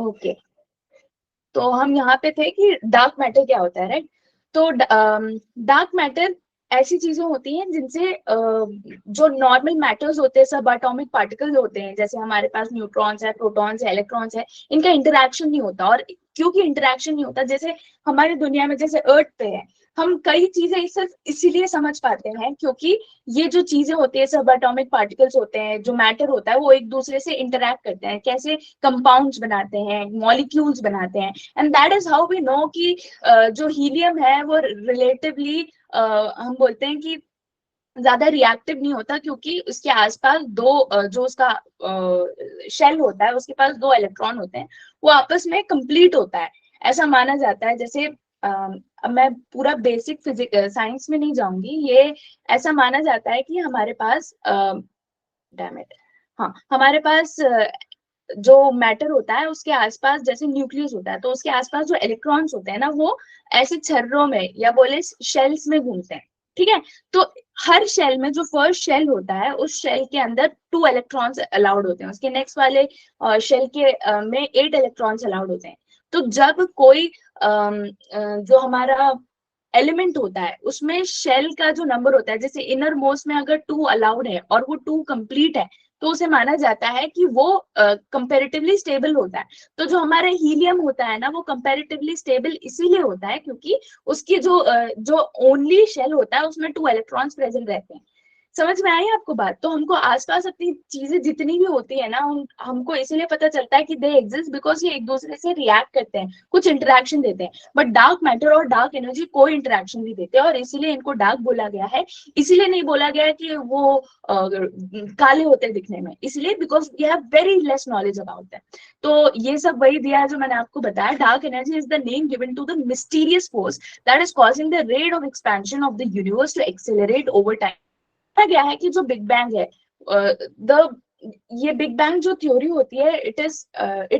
Okay, तो हम यहाँ पे थे कि डार्क मैटर क्या होता है, राइट। तो डार्क मैटर ऐसी चीजें होती हैं जिनसे जो नॉर्मल मैटर्स होते हैं, सब एटॉमिक पार्टिकल्स होते हैं, जैसे हमारे पास न्यूट्रॉन्स है, प्रोटॉन्स है, इलेक्ट्रॉन्स है, इनका इंटरेक्शन नहीं होता। और क्योंकि इंटरेक्शन नहीं होता, जैसे हमारी दुनिया में जैसे अर्थ पे है, हम कई चीजें सिर्फ इसीलिए समझ पाते हैं क्योंकि ये जो चीजें होती है, सब एटॉमिक पार्टिकल्स होते हैं, जो मैटर होता है, वो एक दूसरे से इंटरेक्ट करते हैं, कैसे कंपाउंड्स बनाते हैं, मॉलिक्यूल्स बनाते हैं। And that is how we know कि जो हीलियम है वो रिलेटिवली हम बोलते हैं कि ज्यादा रिएक्टिव नहीं होता, क्योंकि उसके आसपास जो उसका शेल होता है, उसके पास दो इलेक्ट्रॉन होते हैं, वो आपस में कंप्लीट होता है, ऐसा माना जाता है। जैसे अब मैं पूरा बेसिक फिजिक्स साइंस में नहीं जाऊंगी, ये ऐसा माना जाता है कि हमारे पास डैम इट, हाँ, हमारे पास जो मैटर होता है उसके आसपास जैसे न्यूक्लियस होता है, तो उसके आसपास जो इलेक्ट्रॉन्स होते हैं ना, वो ऐसे छर्रों में या बोले शेल्स में घूमते हैं, ठीक है। तो हर शेल में जो फर्स्ट शेल होता है, उस शेल के अंदर 2 इलेक्ट्रॉन्स अलाउड होते हैं, उसके नेक्स्ट वाले शेल के में 8 इलेक्ट्रॉन्स अलाउड होते हैं। तो जब कोई जो हमारा एलिमेंट होता है उसमें शेल का जो नंबर होता है, जैसे इनर मोस्ट में अगर 2 अलाउड है और वो 2 कंप्लीट है, तो उसे माना जाता है कि वो कंपैरेटिवली स्टेबल होता है। तो जो हमारा हीलियम होता है ना, वो कंपैरेटिवली स्टेबल इसीलिए होता है क्योंकि उसकी जो ओनली शेल होता है उसमें 2 इलेक्ट्रॉन्स प्रेजेंट रहते हैं। समझ में आई आपको बात? तो हमको आसपास अपनी चीजें जितनी भी होती है ना, हमको इसीलिए पता चलता है कि दे एग्जिस्ट बिकॉज ये एक दूसरे से रिएक्ट करते हैं, कुछ इंटरेक्शन देते हैं। बट डार्क मैटर और डार्क एनर्जी कोई इंटरेक्शन नहीं देते, और इसीलिए इनको डार्क बोला गया है। इसीलिए नहीं बोला गया है कि वो काले होते हैं दिखने में, इसलिए because we have very less knowledge about them. तो ये सब वही दिया है जो मैंने आपको बताया। Dark energy is the name given to the mysterious force that is causing the rate of expansion of the universe to accelerate over time. गया है कि जो बिग बैंग है, द ये बिग बैंग जो थ्योरी होती है, it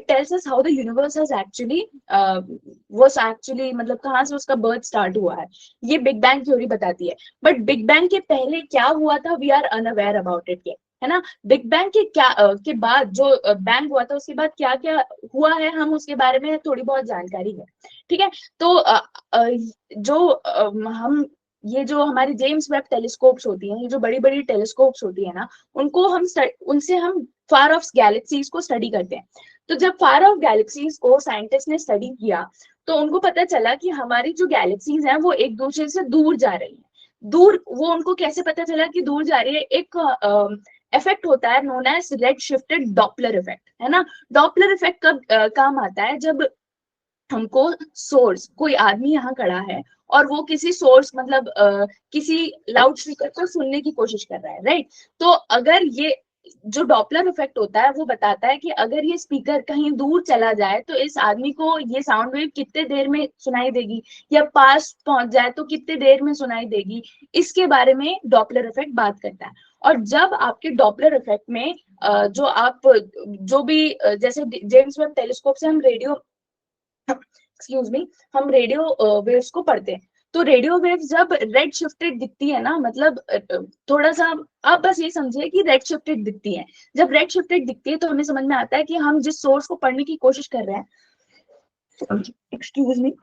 tells us how the universe has actually was actually, मतलब कहाँ से उसका बर्थ स्टार्ट हुआ है, ये बिग बैंग थ्योरी बताती है। बट बिग बैंग के पहले क्या हुआ था, we are unaware about it, है ना। बिग बैंग के क्या के बाद जो बैंग हुआ था, उसके बाद क्या क्या हुआ है, हम उसके बारे में थोड़ी बहुत जानकारी है, ठीक है। तो जो हम ये जो हमारी जेम्स वेब टेलीस्कोप्स होती हैं, ये जो बड़ी बड़ी टेलीस्कोप्स होती है ना, उनसे हम फार ऑफ गैलेक्सीज को स्टडी करते हैं। तो जब फार ऑफ गैलेक्सीज को साइंटिस्ट ने स्टडी किया, तो उनको पता चला कि हमारी जो गैलेक्सीज हैं वो एक दूसरे से दूर जा रही है। दूर, वो उनको कैसे पता चला कि दूर जा रही है? एक इफेक्ट होता है known as red shifted Doppler effect, है ना। डॉपलर इफेक्ट कब काम आता है? जब हमको सोर्स, कोई आदमी यहाँ खड़ा है और वो किसी सोर्स, मतलब किसी लाउड स्पीकर को सुनने की कोशिश कर रहा है, राइट। तो अगर ये जो डॉपलर इफेक्ट होता है, वो बताता है कि अगर ये स्पीकर कहीं दूर चला जाए तो इस आदमी को ये साउंड वेव कितने देर में सुनाई देगी, या पास पहुंच जाए तो कितने देर में सुनाई देगी, इसके बारे में डॉपलर इफेक्ट बात करता है। और जब आपके डॉपलर इफेक्ट में जो आप जो भी जैसे जेम्स वेब टेलीस्कोप से हम रेडियो एक्सक्यूज मी हम रेडियो वेव्स को पढ़ते हैं। तो रेडियो वेव्स जब रेड शिफ्टेड दिखती है ना, मतलब थोड़ा सा आप बस ये समझिए कि रेड शिफ्टेड दिखती है। जब रेड शिफ्टेड दिखती है तो हमें समझ में आता है कि हम जिस सोर्स को पढ़ने की कोशिश कर रहे हैं, एक्सक्यूज मी,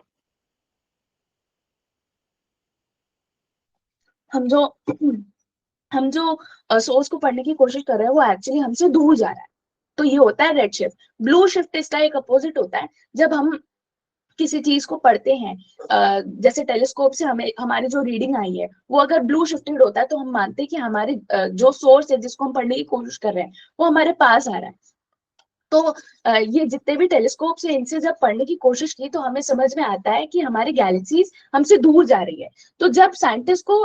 हम जो हम जो सोर्स को पढ़ने की कोशिश कर रहे हैं वो एक्चुअली हमसे दूर जा रहा है। तो ये होता है रेड शिफ्ट। ब्लू शिफ्ट इसका एक अपोजिट होता है। जब हम किसी चीज को पढ़ते हैं, जैसे टेलीस्कोप से हमें हमारी जो रीडिंग आई है, वो अगर ब्लू शिफ्टेड होता है तो हम मानते हैं कि हमारे जो सोर्स है जिसको हम पढ़ने की कोशिश कर रहे हैं, वो हमारे पास आ रहा है। तो ये जितने भी टेलीस्कोप से, इनसे जब पढ़ने की कोशिश की तो हमें समझ में आता है कि हमारी गैलेक्सीज हमसे दूर जा रही है। तो जब साइंटिस्ट को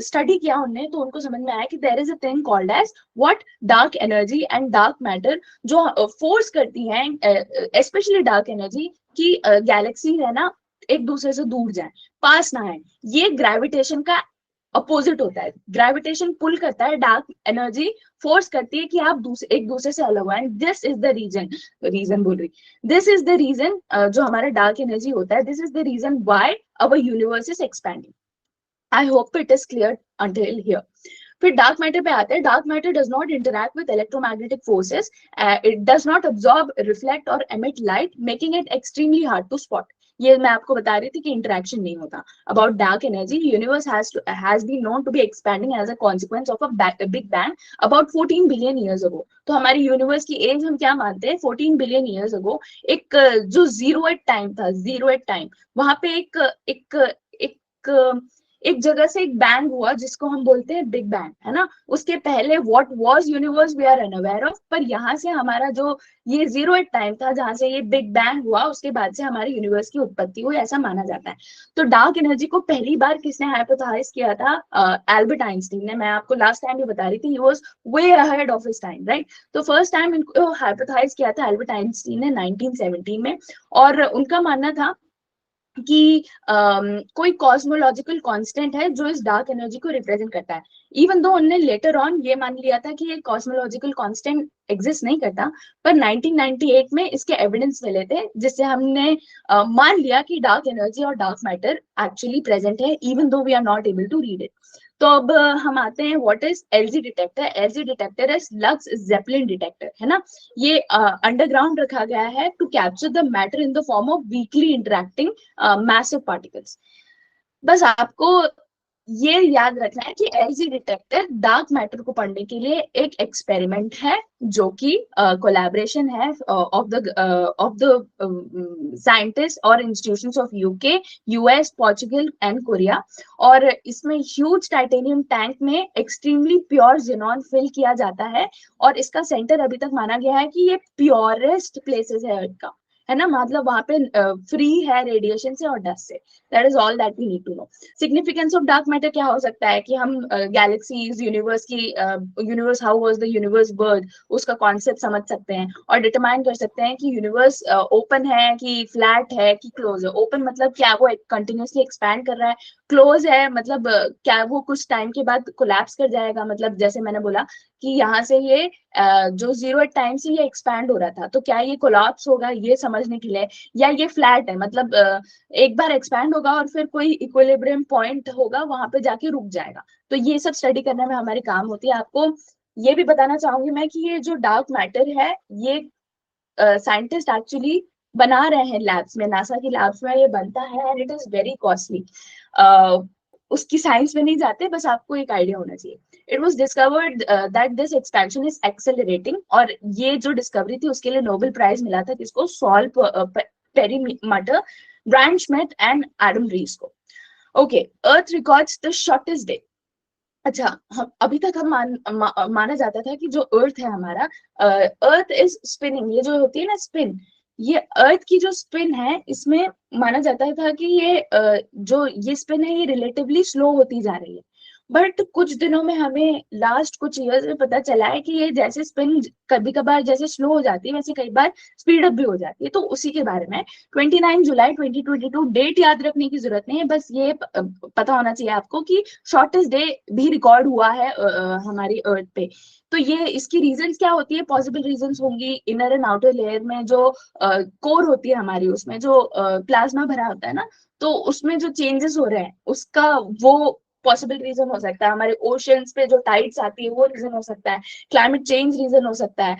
स्टडी किया उन्होंने, तो उनको समझ में आया कि there is a thing called as what, dark energy and dark matter, जो फोर्स करती है स्पेशली डार्क एनर्जी की गैलेक्सी है ना, एक दूसरे से दूर जाए, पास ना आए। ये ग्रेविटेशन का अपोजिट होता है। ग्रेविटेशन पुल करता है, डार्क एनर्जी फोर्स करती है कि आप एक दूसरे से अलग हुए। This is the reason, reason बोल रही, दिस इज द रीजन, जो हमारा डार्क एनर्जी होता है, this is the reason why our universe is expanding. I hope it is clear until here. फिर डार्क मैटर पे आते हैं। Dark matter does not interact with electromagnetic forces, it does not absorb, reflect और emit light, making it extremely hard to spot. ये मैं आपको बता रही थी कि इंटरेक्शन नहीं होता। About dark energy, universe has been known to be expanding as a consequence of a big bang about 14 billion years ago। तो हमारी यूनिवर्स की एज हम क्या मानते हैं, 14 बिलियन ईयर्स अगो एक जो जीरो एट टाइम था, जीरो एट टाइम, वहां पे एक एक एक जगह से एक बैंग हुआ जिसको हम बोलते हैं बिग बैंग, है ना। उसके पहले what was universe we are unaware of, पर यहाँ से हमारा जो ये जीरो एट टाइम था जहां से ये बिग बैंग हुआ, उसके बाद से हमारे यूनिवर्स की उत्पत्ति हुई, ऐसा माना जाता है। तो डार्क एनर्जी को पहली बार किसने हाइपोथेसाइज किया था? एल्बर्ट आइंस्टीन ने। मैं आपको लास्ट टाइम भी बता रही थी, he was way ahead of his time, right. तो फर्स्ट टाइम इनको हाइपोथेसाइज किया था एल्बर्ट आइंस्टीन ने 1917 में, और उनका मानना था कि कोई कॉस्मोलॉजिकल कांस्टेंट है जो इस डार्क एनर्जी को रिप्रेजेंट करता है। इवन दो उन्होंने लेटर ऑन ये मान लिया था कि ये कॉस्मोलॉजिकल कांस्टेंट एग्जिस्ट नहीं करता, पर 1998 में इसके एविडेंस मिले थे, जिससे हमने मान लिया कि डार्क एनर्जी और डार्क मैटर एक्चुअली प्रेजेंट है, even though we are not able to read it. तो अब हम आते हैं what is LG detector. LG detector is LUX ZEPLIN detector, है ना। ये अंडरग्राउंड रखा गया है to capture the matter in the form of weakly interacting massive particles. बस आपको ये याद रखना है कि एलजी डिटेक्टर डार्क मैटर को पढ़ने के लिए एक एक्सपेरिमेंट है, जो कि कोलैबोरेशन है ऑफ द साइंटिस्ट और institutions of UK, US, Portugal and Korea. और इसमें ह्यूज टाइटेनियम टैंक में एक्सट्रीमली प्योर जिनॉन फिल किया जाता है, और इसका सेंटर अभी तक माना गया है कि ये प्योरेस्ट प्लेसेस है अर्थ का, है ना। मतलब वहां पे फ्री है रेडिएशन से और डस्ट से। That is all that we need to know. Significance of dark matter क्या हो सकता है कि हम गैलेक्सीज, यूनिवर्स की universe, how was the universe birth, उसका कॉन्सेप्ट समझ सकते हैं, और डिटरमाइन कर सकते हैं कि यूनिवर्स ओपन है कि फ्लैट है कि क्लोज है। ओपन मतलब क्या वो कंटिन्यूसली एक्सपैंड कर रहा है, क्लोज है मतलब क्या वो कुछ टाइम के बाद कोलैप्स कर जाएगा। मतलब जैसे मैंने बोला कि यहाँ से ये जो जीरो एट टाइम से ये एक्सपैंड हो रहा था, तो क्या ये कोलैप्स होगा, ये समझने के लिए, या ये फ्लैट है मतलब एक बार एक्सपैंड होगा और फिर कोई इक्विलिब्रियम पॉइंट होगा, वहां पे जाके रुक जाएगा। तो ये सब स्टडी करने में हमारी काम होती है। आपको ये भी बताना चाहूंगी मैं कि ये जो डार्क मैटर है, ये साइंटिस्ट एक्चुअली बना रहे हैं लैब्स में, नासा की लैब्स में ये बनता है, and it is very costly. उसकी साइंस में नहीं जाते, बस आपको एक आइडिया होना चाहिए। It was discovered that this expansion is accelerating, और ये जो डिस्कवरी थी उसके लिए नोबेल प्राइज मिला था किसको? Saul Perlmutter, Brian Schmidt and Adam Riess को। Okay, Earth records the shortest day. अच्छा, हम अभी तक हम माना जाता था कि जो अर्थ है हमारा, अर्थ इज स्पिनिंग, ये जो होती है ना स्पिन, ये अर्थ की जो स्पिन है, इसमें माना जाता था कि ये जो ये स्पिन है ये रिलेटिवली स्लो होती जा रही है। बट कुछ दिनों में हमें लास्ट कुछ ईयर्स में पता चला है कि ये जैसे स्पिन कभी कभार जैसे स्लो हो जाती है, वैसे कई बार स्पीड अप भी हो जाती है। तो उसी के बारे में 29 जुलाई 2022, डेट याद रखने की जरूरत नहीं है, बस ये पता होना चाहिए आपको कि शॉर्टेस्ट डे भी रिकॉर्ड हुआ है हमारी अर्थ पे। तो ये इसकी रीजंस क्या होती है? पॉसिबल रीजंस होंगी इनर एंड आउटर लेयर में जो कोर होती है हमारी, उसमें जो प्लाज्मा भरा होता है ना, तो उसमें जो चेंजेस हो रहे हैं उसका वो पॉसिबल रीजन हो सकता है। हमारे ओशंस पे जो टाइड्स आती है वो रीजन हो सकता है, क्लाइमेट चेंज रीजन हो सकता है,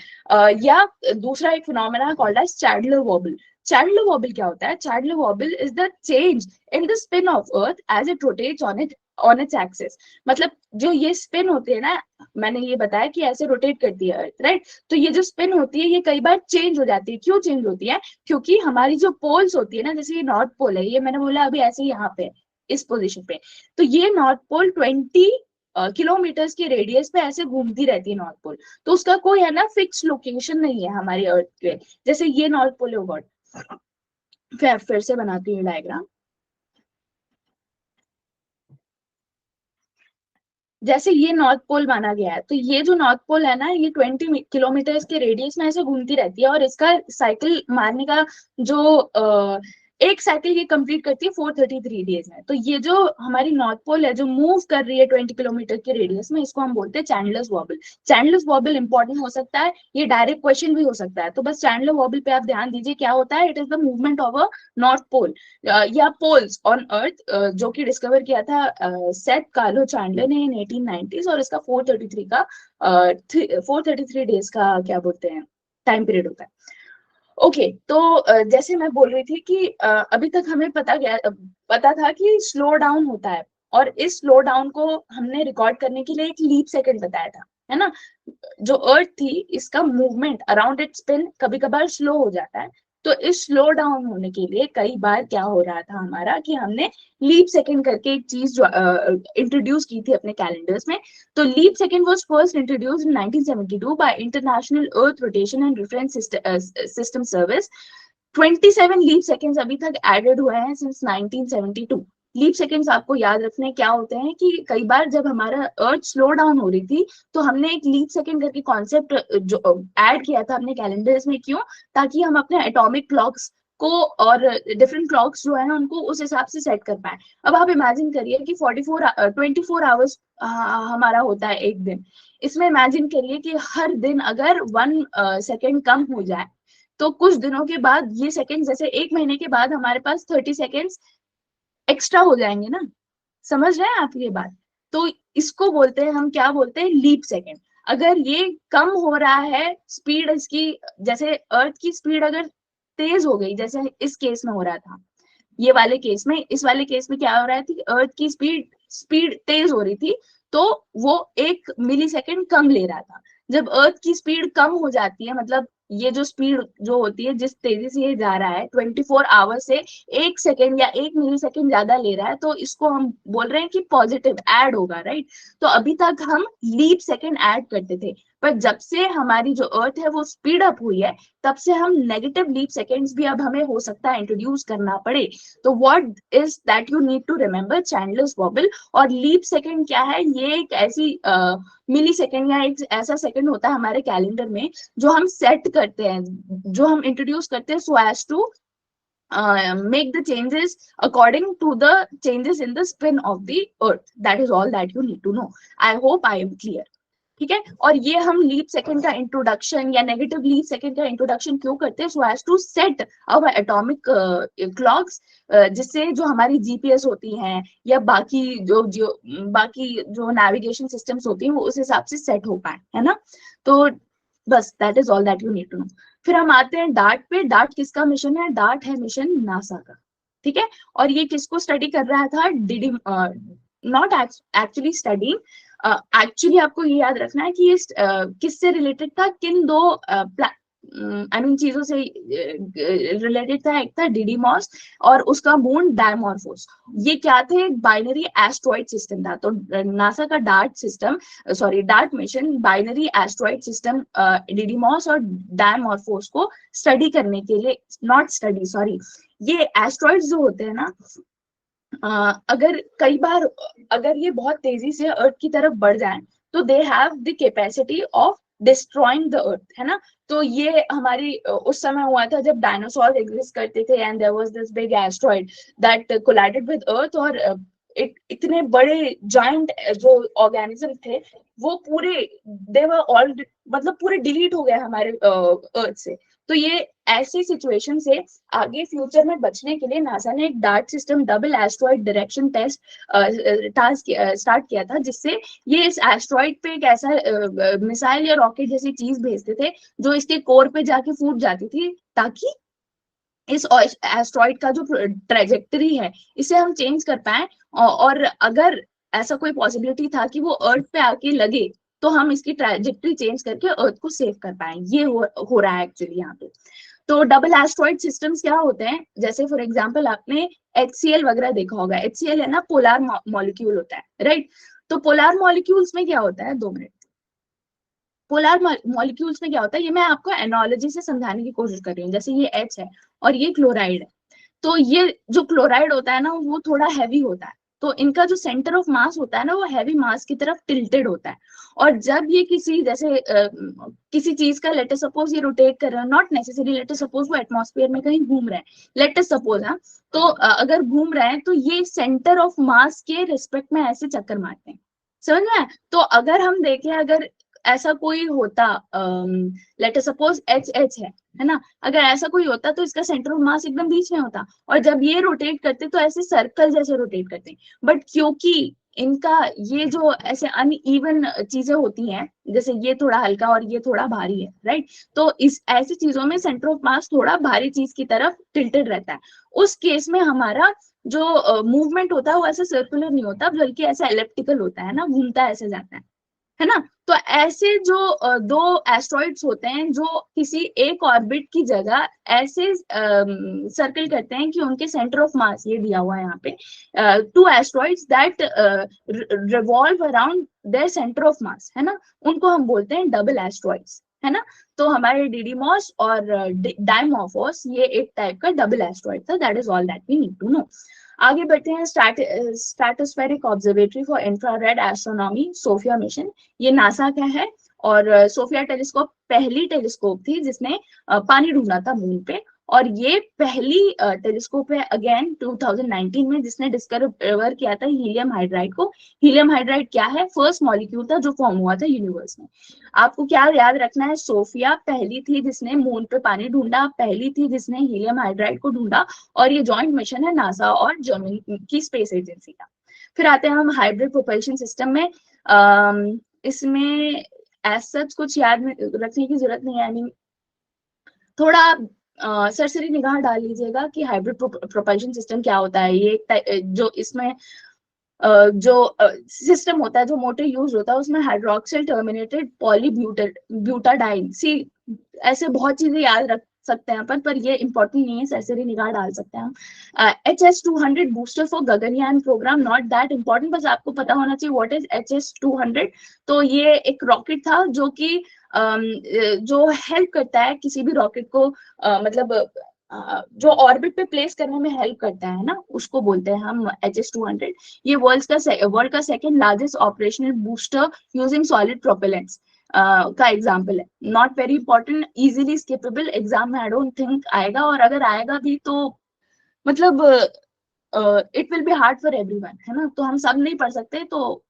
या दूसरा एक phenomena called as Chandler wobble. Chandler wobble क्या होता है? Chandler wobble is the change in the spin of Earth as it rotates on its axis. मतलब जो ये स्पिन होती है ना, मैंने ये बताया कि ऐसे रोटेट करती है अर्थ, राइट। तो ये जो स्पिन होती है ये कई बार चेंज हो जाती है। क्यों चेंज होती है? क्योंकि हमारी जो पोल्स होती है ना, जैसे ये नॉर्थ पोल है, ये मैंने बोला अभी ऐसे यहाँ पे इस पोजिशन पे, तो ये नॉर्थ पोल 20 किलोमीटर्स के रेडियस पे ऐसे घूमती रहती है नॉर्थ पोल। तो उसका कोई है ना फिक्स लोकेशन नहीं है हमारी अर्थ पे। जैसे ये नॉर्थ पोल है, फिर से बनाती हूँ डायग्राम। जैसे ये नॉर्थ पोल माना गया है, तो ये जो नॉर्थ पोल है ना, ये 20 किलोमीटर के रेडियस में ऐसे घूमती रहती है, और इसका साइकिल मारने का जो एक साइकिल ये कंप्लीट करती है 433 डेज में। तो ये जो हमारी नॉर्थ पोल है जो मूव कर रही है 20 किलोमीटर के रेडियस में, इसको हम बोलते हैं चैंडलर्स वॉबल। चैंडलर्स वॉबल इंपॉर्टेंट हो सकता है, ये डायरेक्ट क्वेश्चन भी हो सकता है, तो बस चैंडलर वॉबल पे आप ध्यान दीजिए क्या होता है। It is the movement of a north pole या पोल्स ऑन अर्थ, जो कि डिस्कवर किया था सेथ कार्लो चैंडलर ने इन 1890s, और इसका 433 डेज का क्या बोलते हैं टाइम पीरियड होता है। ओके तो जैसे मैं बोल रही थी कि अभी तक हमें पता था कि स्लो डाउन होता है, और इस स्लो डाउन को हमने रिकॉर्ड करने के लिए एक लीप सेकंड बताया था, है ना। जो अर्थ थी इसका मूवमेंट अराउंड इट्स स्पिन कभी कभार स्लो हो जाता है। तो इस स्लो डाउन होने के लिए कई बार क्या हो रहा था हमारा कि हमने लीप सेकंड करके एक चीज जो इंट्रोड्यूस की थी अपने कैलेंडर्स में। तो leap second was first introduced in 1972 by International Earth Rotation and Reference System Service. 27 leap seconds अभी तक एडेड हुए हैं सिंस 1972। लीप सेकंड्स आपको याद रखने क्या होते हैं कि कई बार जब हमारा अर्थ स्लो डाउन हो रही थी तो हमने एक लीप सेकंड करके कॉन्सेप्ट जो ऐड किया था अपने कैलेंडर्स में। क्यों? ताकि हम अपने एटॉमिक क्लॉक्स को और डिफरेंट क्लॉक्स जो है ना उनको उस हिसाब से सेट कर पाए। अब आप इमेजिन करिए कि 24 आवर्स हमारा होता है एक दिन। इसमें इमेजिन करिए कि हर दिन अगर 1 सेकेंड कम हो जाए तो कुछ दिनों के बाद ये सेकंड, जैसे एक महीने के बाद हमारे पास 30 सेकेंड्स एक्स्ट्रा हो जाएंगे ना। समझ रहे हैं आप ये बात? तो इसको बोलते हैं, हम क्या बोलते हैं, लीप सेकंड। अगर ये कम हो रहा है स्पीड इसकी, जैसे अर्थ की स्पीड अगर तेज हो गई जैसे इस केस में हो रहा था, ये वाले केस में, इस वाले केस में क्या हो रहा है, अर्थ की स्पीड तेज हो रही थी तो वो 1 मिली सेकेंड कम ले रहा था। जब अर्थ की स्पीड कम हो जाती है, मतलब ये जो स्पीड जो होती है जिस तेजी से ये जा रहा है 24 आवर से 1 सेकेंड या 1 मिली सेकेंड ज्यादा ले रहा है, तो इसको हम बोल रहे हैं कि पॉजिटिव ऐड होगा, राइट। तो अभी तक हम लीप सेकेंड ऐड करते थे, पर जब से हमारी जो अर्थ है वो स्पीड अप हुई है तब से हम नेगेटिव लीप सेकेंड्स भी अब हमें हो सकता है इंट्रोड्यूस करना पड़े। तो what is that you need to remember, Chandler's wobble. और लीप सेकेंड क्या है, ये एक ऐसी मिली सेकेंड या एक ऐसा सेकेंड होता है हमारे कैलेंडर में जो हम सेट करते हैं, जो हम इंट्रोड्यूस करते हैं so as to make the changes according to the changes in the spin of the earth. That is all that you need to know. I hope I am clear. ठीक है। और ये हम लीप सेकंड का introduction या negative leap second का introduction क्यों करते हैं, so as to set our atomic clocks, जिससे जो हमारी जीपीएस होती हैं या बाकी जो नेविगेशन सिस्टम्स होती हैं वो उस हिसाब से सेट हो पाए, है ना। तो बस that is all that you need to know. फिर हम आते हैं डार्ट पे। डार्ट किसका मिशन है? डार्ट है मिशन नासा का, ठीक है। और ये किसको स्टडी कर रहा था? DD, not actually study, actually आपको ये याद रखना है कि ये किससे रिलेटेड था, किन दो आई मीन चीजों से रिलेटेड था। एक था डिडीमॉस और उसका मून डायमॉर्फोस। ये क्या थे? एक बाइनरी एस्ट्रॉइड सिस्टम था। तो नासा का DART mission binary asteroid system Didymos और डायमॉर्फोस को स्टडी करने के लिए, नॉट स्टडी सॉरी, ये एस्ट्रॉइड्स जो होते हैं ना, अगर कई बार अगर ये बहुत तेजी से अर्थ की तरफ बढ़ जाएं तो they have the capacity of destroying the earth, है ना। तो ये हमारी उस समय हुआ था जब डायनासोर एग्जिस्ट करते थे and there was this big asteroid that collided with earth. और इतने बड़े जायंट जो ऑर्गेनिज्म थे वो पूरे दे वर ऑल, मतलब पूरे डिलीट हो गए हमारे अर्थ से। तो ये ऐसी सिचुएशन से आगे फ्यूचर में बचने के लिए नासा ने एक DART system double asteroid direction test task start किया था, जिससे ये इस एस्ट्रॉइड पे एक ऐसा मिसाइल या रॉकेट जैसी चीज भेजते थे जो इसके कोर पे जाके फूट जाती थी, ताकि इस एस्ट्रॉइड का जो ट्रेजेक्टरी है इसे हम चेंज कर पाए। और अगर ऐसा कोई पॉसिबिलिटी था कि वो अर्थ पे आके लगे तो हम इसकी ट्रेजेक्टरी चेंज करके अर्थ को सेव कर पाए। ये हो रहा है एक्चुअली यहाँ पे। तो डबल एस्ट्रॉइड सिस्टम्स क्या होते हैं? जैसे फॉर एग्जांपल आपने HCl वगैरह देखा होगा। HCl है ना, पोलर मॉलिक्यूल होता है, राइट। तो पोलर मॉलिक्यूल्स में क्या होता है, 2 मिनट, पोलर मॉलिक्यूल्स में क्या होता है ये मैं आपको एनालॉजी से समझाने की कोशिश कर रही हूँ। जैसे ये H है और ये क्लोराइड है। तो ये जो क्लोराइड होता है ना वो थोड़ा हैवी होता है। तो इनका जो सेंटर ऑफ मास होता है ना वो हैवी मास की तरफ टिल्टेड होता है। और जब ये किसी जैसे किसी चीज का लेट सपोज ये रोटेट कर रहा है, नॉट नेसेसरी लेट सपोज वो एटमॉस्फेयर में कहीं घूम रहे हैं, लेट सपोज, हाँ, तो अगर घूम रहे हैं तो ये सेंटर ऑफ मास के रिस्पेक्ट में ऐसे चक्कर मारते हैं, समझ में आया? तो अगर हम देखें, अगर ऐसा कोई होता, लेट सपोज एच एच है ना, अगर ऐसा कोई होता तो इसका सेंटर ऑफ मास एकदम बीच में होता, और जब ये रोटेट करते तो ऐसे सर्कल जैसे रोटेट करते हैं। बट क्योंकि इनका ये जो ऐसे अनइवन चीजें होती हैं, जैसे ये थोड़ा हल्का और ये थोड़ा भारी है, राइट, तो इस ऐसी चीजों में सेंटर ऑफ मास थोड़ा भारी चीज की तरफ टिल्टेड रहता है। उस केस में हमारा जो मूवमेंट होता है वो ऐसे सर्कुलर नहीं होता, बल्कि ऐसा एलिप्टिकल होता है ना, घूमता ऐसे जाता है ना। तो ऐसे जो दो एस्ट्रॉइड्स होते हैं जो किसी एक ऑर्बिट की जगह ऐसे सर्कल करते हैं कि उनके सेंटर ऑफ मास ये दिया हुआ है यहाँ पे, two asteroids that revolve around their centre of mass, है ना, उनको हम बोलते हैं डबल एस्ट्रॉइड्स, है ना। तो हमारे डिडीमॉस और डाइमॉर्फोस ये एक टाइप का डबल एस्ट्रॉइड था। That is all that we need to know. आगे बढ़ते हैं, stratospheric observatory for infrared astronomy, SOFIA mission, ये नासा का है। और सोफिया टेलीस्कोप पहली टेलीस्कोप थी जिसने पानी ढूंढा था मून पे, और ये पहली टेलीस्कोप है अगेन 2019 में जिसने डिस्कवर किया था हीलियम हाइड्राइड को। हीलियम हाइड्राइड क्या है? फर्स्ट मॉलिक्यूल था जो फॉर्म हुआ था यूनिवर्स में। आपको क्या याद रखना है? सोफिया पहली थी जिसने मून पे पानी ढूंढा, पहली थी जिसने हीलियम हाइड्राइड को ढूंढा, और ये जॉइंट मिशन है नासा और जर्मनी की स्पेस एजेंसी का। फिर आते हैं हम हाइब्रिड प्रोपल्शन सिस्टम में। इसमें एज सच कुछ याद रखने की जरूरत नहीं है, आई मीन थोड़ा सरसरी निगाह डाल लीजिएगा कि हाइब्रिड प्रोपल्शन सिस्टम क्या होता है। ये जो इसमें जो सिस्टम होता है, जो मोटर यूज होता है, उसमें हाइड्रोक्सिल टर्मिनेटेड पॉलीब्यूटाडाइन, सी ऐसे बहुत चीजें याद रख सकते हैं अपन, पर ये इंपॉर्टेंट नहीं है, सरसरी निगाह डाल सकते हैं हम। HS-200 booster for Gaganyaan programme, not that important, बस आपको पता होना चाहिए व्हाट इज HS-200। तो ये एक रॉकेट था जो कि जो हेल्प करता है किसी भी रॉकेट को, मतलब जो ऑर्बिट पे प्लेस करने में हेल्प करता है ना, उसको बोलते हैं हम HS-200। ये वर्ल्ड का second largest operational booster using solid propellants का एग्जांपल है। Not very important, easily skippable, exam में आई डोंट थिंक आएगा, और अगर आएगा भी तो मतलब it will be hard for everyone, है ना, तो हम सब नहीं पढ़ सकते, तो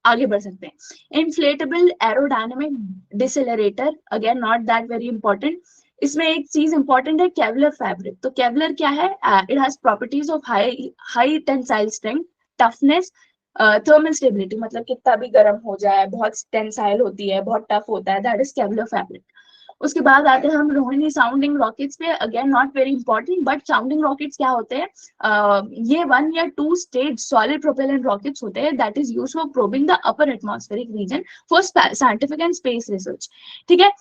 आगे बढ़ सकते हैं। Inflatable aerodynamic decelerator, again not that very important. इसमें एक चीज इंपॉर्टेंट है, केवलर फैब्रिक। तो केवलर क्या है? It has properties of high tensile strength, toughness, thermal stability, मतलब कितना भी गर्म हो जाए, बहुत टेंसाइल होती है, बहुत टफ होता है, दैट इज केवलर फैब्रिक। उसके बाद आते हैं हम रोहिणी साउंडिंग रॉकेट्स पे। Again not very important, but sounding rockets क्या होते हैं? ये 1 या 2 स्टेज सॉलिड प्रोपेलेंट रॉकेट्स होते हैं that is used for probing the upper atmospheric region for scientific and space research. ठीक है,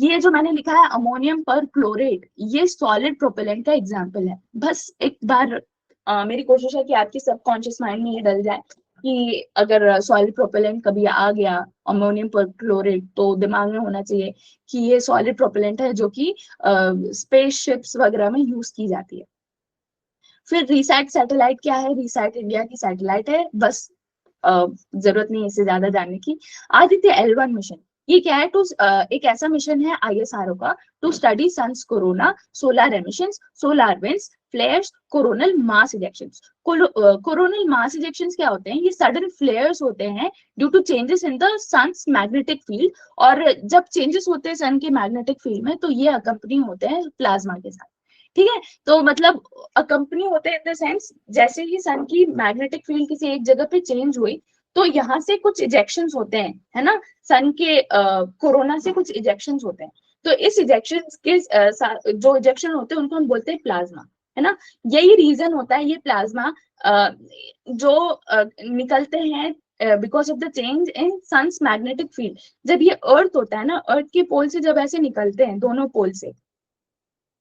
ये जो मैंने लिखा है अमोनियम पर क्लोरेट, ये सॉलिड प्रोपेलेंट का एग्जाम्पल है। बस एक बार मेरी कोशिश है कि आपकी सबकॉन्शियस माइंड में ये डल जाए कि अगर सॉलिड प्रोपेलेंट कभी आ गया अमोनियम पर क्लोरेट, तो दिमाग में होना चाहिए कि ये सॉलिड प्रोपेलेंट है जो कि स्पेसशिप्स वगैरह में यूज की जाती है। फिर रिसैट सैटेलाइट क्या है? रिसैट इंडिया की सैटेलाइट है, बस जरूरत नहीं इससे ज्यादा जानने की। आदित्य L1 मिशन, ये क्या है? एक ऐसा मिशन है ISRO का to study sun's corona, solar emissions, solar winds, flares, coronal mass ejections. Coronal mass ejections क्या होते हैं? ये सडन फ्लेयर्स होते हैं due to changes in the sun's magnetic field, और जब चेंजेस होते हैं सन के मैग्नेटिक फील्ड में तो ये अकम्पनी होते हैं प्लाज्मा के साथ। ठीक है, तो मतलब अकम्पनी होते हैं इन द सेंस, जैसे ही सन की मैग्नेटिक फील्ड किसी एक जगह पे चेंज हुई तो यहाँ से कुछ इजेक्शंस होते हैं, है ना, सन के कोरोना से कुछ इजेक्शंस होते हैं। तो इस इजेक्शन के जो इजेक्शन होते हैं उनको हम बोलते हैं प्लाज्मा, है ना। यही रीजन होता है, ये प्लाज्मा जो निकलते हैं because of the change in sun's magnetic field. जब ये अर्थ होता है ना, अर्थ के पोल से जब ऐसे निकलते हैं, दोनों पोल से,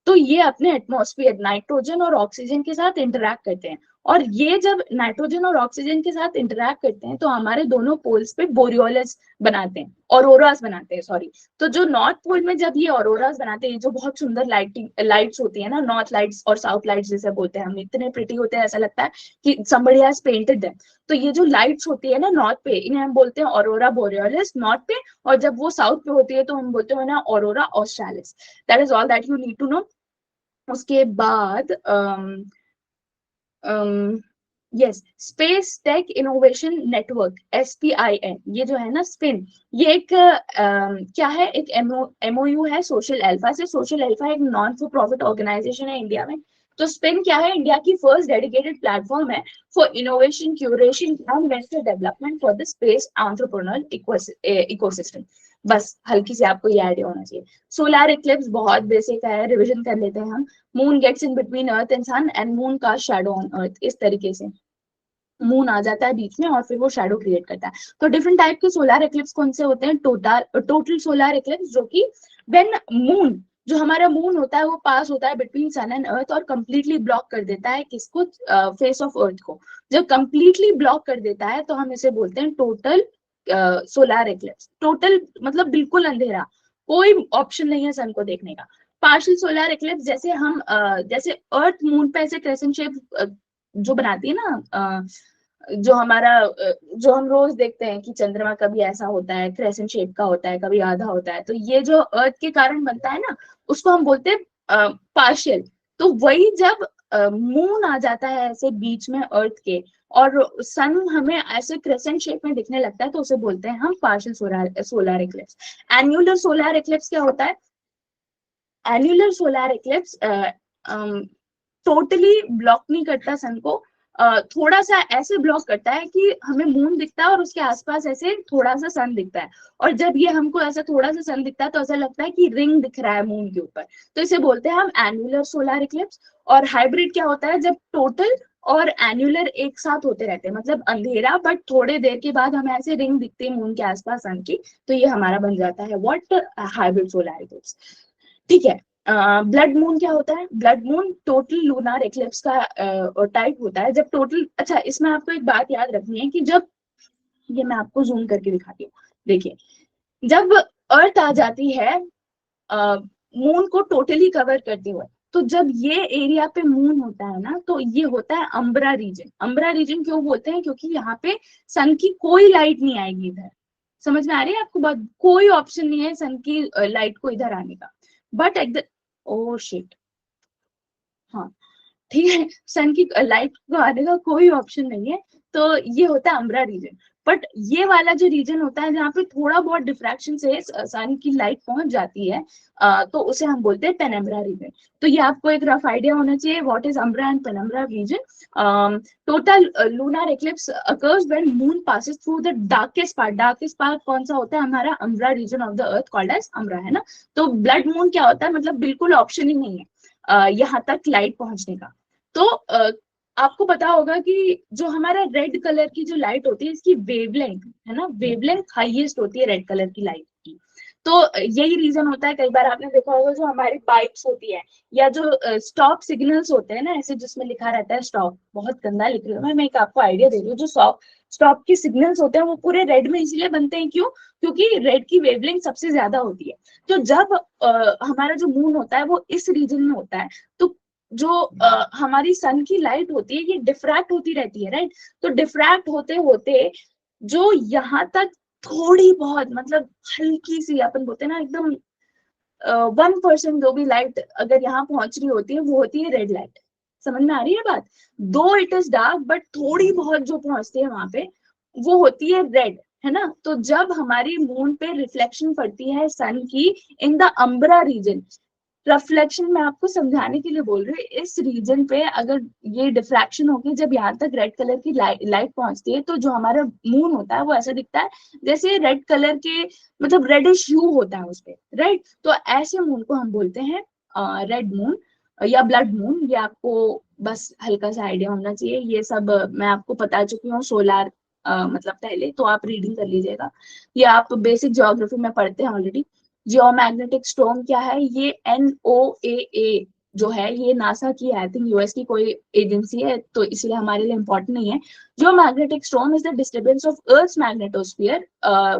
तो ये अपने एटमॉस्फेयर नाइट्रोजन और ऑक्सीजन के साथ इंटरैक्ट करते हैं, और ये जब नाइट्रोजन और ऑक्सीजन के साथ इंटरेक्ट करते हैं तो हमारे दोनों पोल्स पे बोरियोलस बनाते हैं, ऑरोरास बनाते हैं, सॉरी। तो जो नॉर्थ पोल में जब ये ऑरोरास बनाते हैं, जो बहुत सुंदर लाइट्स होती है ना, नॉर्थ लाइट्स और साउथ लाइट्स जैसे बोलते हैं हम, इतने प्रिटी होते हैं, ऐसा लगता है कि somebody has painted them। तो ये जो लाइट्स होती है ना नॉर्थ पे, इन्हें हम बोलते हैं ऑरोरा बोरियोलिस नॉर्थ पे, और जब वो साउथ पे होती है तो हम बोलते हैं ना aurora australis. That is all that you need to know. उसके बाद yes, space tech innovation network, SPIN, ये जो है ना स्पिन, ये एक क्या है, एक MOU है सोशल अल्फा से। सोशल अल्फा एक नॉन फॉर प्रॉफिट ऑर्गेनाइजेशन है इंडिया में। तो स्पिन क्या है, इंडिया की फर्स्ट डेडिकेटेड प्लेटफॉर्म है फॉर इनोवेशन, क्यूरेशन एंड वेस्टर development for the space entrepreneurial ecosystem. बस हल्की से आपको ये आइडिया होना चाहिए। सोलर इक्लिप्स बहुत बेसिक है, रिविजन कर लेते हैं हम। Moon gets in between earth and sun and moon का शैडो ऑन अर्थ, इस तरीके से मून आ जाता है बीच में और फिर वो शैडो क्रिएट करता है। तो डिफरेंट टाइप के सोलर इक्लिप्स कौन से होते हैं, टोटल सोलर इक्लिप्स, जो कि व्हेन मून, जो हमारा मून होता है वो पास होता है बिटवीन सन एंड अर्थ और कंप्लीटली ब्लॉक कर देता है किसको, फेस ऑफ अर्थ को। जब कंप्लीटली ब्लॉक कर देता है तो हम इसे बोलते हैं टोटल सोलर इक्लिप्स। टोटल मतलब बिल्कुल अंधेरा, कोई ऑप्शन नहीं है सन को देखने का। पार्शियल सोलर इक्लिप्स, जैसे हम जैसे अर्थ मून पे ऐसे क्रेसेंट शेप जो बनाती है ना, जो हमारा जो हम रोज देखते हैं कि चंद्रमा कभी ऐसा होता है, क्रेसेंट शेप का होता है, कभी आधा होता है, तो ये जो अर्थ के कारण बनता है ना, उसको हम बोलते हैं पार्शियल। तो वही जब मून आ जाता है ऐसे बीच में अर्थ के और सन हमें ऐसे क्रेसेंट शेप में दिखने लगता है, तो उसे बोलते हैं हम partial solar Eclipse. Annular solar Eclipse क्या होता है, annular solar Eclipse totally block नहीं करता सन को, थोड़ा सा ऐसे ब्लॉक करता है कि हमें मून दिखता है और उसके आसपास ऐसे थोड़ा सा सन दिखता है। और जब ये हमको ऐसा थोड़ा सा सन दिखता है तो ऐसा लगता है कि रिंग दिख रहा है मून के ऊपर, तो इसे बोलते हैं हम एन्युलर सोलर इक्लिप्स। और हाइब्रिड क्या होता है, जब टोटल और एन्युलर एक साथ होते रहते हैं, मतलब अंधेरा बट थोड़े देर के बाद हमें ऐसे रिंग दिखती है मून के आसपास सन की, तो ये हमारा बन जाता है व्हाट, हाइब्रिड सोलर इक्लिप्स। ठीक है। ब्लड मून क्या होता है, blood moon total lunar eclipse का टाइप होता है। जब टोटल, अच्छा इसमें आपको एक बात याद रखनी है कि जब, ये मैं आपको जूम करके दिखाती हूँ, देखिए, जब अर्थ आ जाती है मून को टोटली कवर करते हुए, तो जब ये एरिया पे मून होता है ना, तो ये होता है अम्ब्रा रीजन। अम्ब्रा रीजन क्यों बोलते हैं, क्योंकि यहाँ पे सन की कोई लाइट नहीं आएगी इधर। समझ में आ रही है आपको बात, कोई ऑप्शन नहीं है सन की लाइट को इधर आने का। But at the, oh shit, हाँ ठीक है, सन की लाइट को आने का कोई ऑप्शन नहीं है, तो ये होता है अम्ब्रा रीजन। बट ये वाला जो रीजन होता है जहाँ पे थोड़ा बहुत डिफ्रैक्शन से सन की लाइट पहुंच जाती है, तो उसे हम बोलते हैं पेनम्ब्रा रीजन। तो ये आपको एक रफ आइडिया होना चाहिए what is umbra and penumbra region. Total lunar eclipse occurs when moon passes through the darkest part. Darkest part कौन सा होता है, हमारा umbra region of the earth called as umbra, है ना। तो ब्लड मून क्या होता है, मतलब बिल्कुल ऑप्शन ही नहीं है यहाँ तक लाइट पहुंचने का। तो आपको पता होगा कि जो हमारा रेड कलर की जो लाइट होती है, इसकी वेवलेंथ है ना, वेवलेंथ हाईएस्ट होती है रेड कलर की लाइट की। तो यही रीजन होता है, कई बार आपने देखा होगा जो हमारी बाइक्स होती है या जो स्टॉप सिग्नल्स होते हैं ना, ऐसे जिसमें लिखा रहता है स्टॉप, बहुत गंदा लिख रही हूँ मैं एक आपको आइडिया दे रही हूँ, जो स्टॉप के सिग्नल्स होते हैं वो पूरे रेड में इसलिए बनते हैं, क्यों, क्योंकि रेड की वेवलेंथ सबसे ज्यादा होती है। तो जब हमारा जो मून होता है वो इस रीजन में होता है, तो जो हमारी सन की लाइट होती है ये डिफ्रैक्ट होती रहती है, राइट। तो डिफ्रैक्ट होते होते जो यहाँ तक थोड़ी बहुत, मतलब हल्की सी, अपन बोलते हैं ना एकदम 1% जो भी लाइट अगर यहाँ पहुंच रही होती है वो होती है रेड लाइट। समझ में आ रही है बात, दो इट इज डार्क बट थोड़ी बहुत जो पहुंचती है वहां पे वो होती है रेड, है ना। तो जब हमारी मून पे रिफ्लेक्शन पड़ती है सन की in the umbra region, reflection मैं आपको समझाने के लिए बोल रही हूँ, इस रीजन पे अगर ये डिफ्रैक्शन होगी, जब यहाँ तक रेड कलर की लाइट पहुंचती है, तो जो हमारा मून होता है वो ऐसा दिखता है जैसे रेड कलर के, मतलब रेडिश ह्यू होता है उस पे, राइट। तो ऐसे मून को हम बोलते हैं रेड मून या ब्लड मून। ये आपको बस हल्का सा आइडिया होना चाहिए, ये सब मैं आपको बता चुकी हूँ सोलार मतलब पहले, तो आप रीडिंग कर लीजिएगा। ये आप बेसिक ज्योग्राफी में पढ़ते हैं ऑलरेडी। जियोमैग्नेटिक स्टॉर्म क्या है, ये NOAA जो है ये नासा की, आई थिंक यूएस की कोई एजेंसी है, तो इसलिए हमारे लिए इंपॉर्टेंट नहीं है। Geomagnetic storm is the disturbance of earth magnetosphere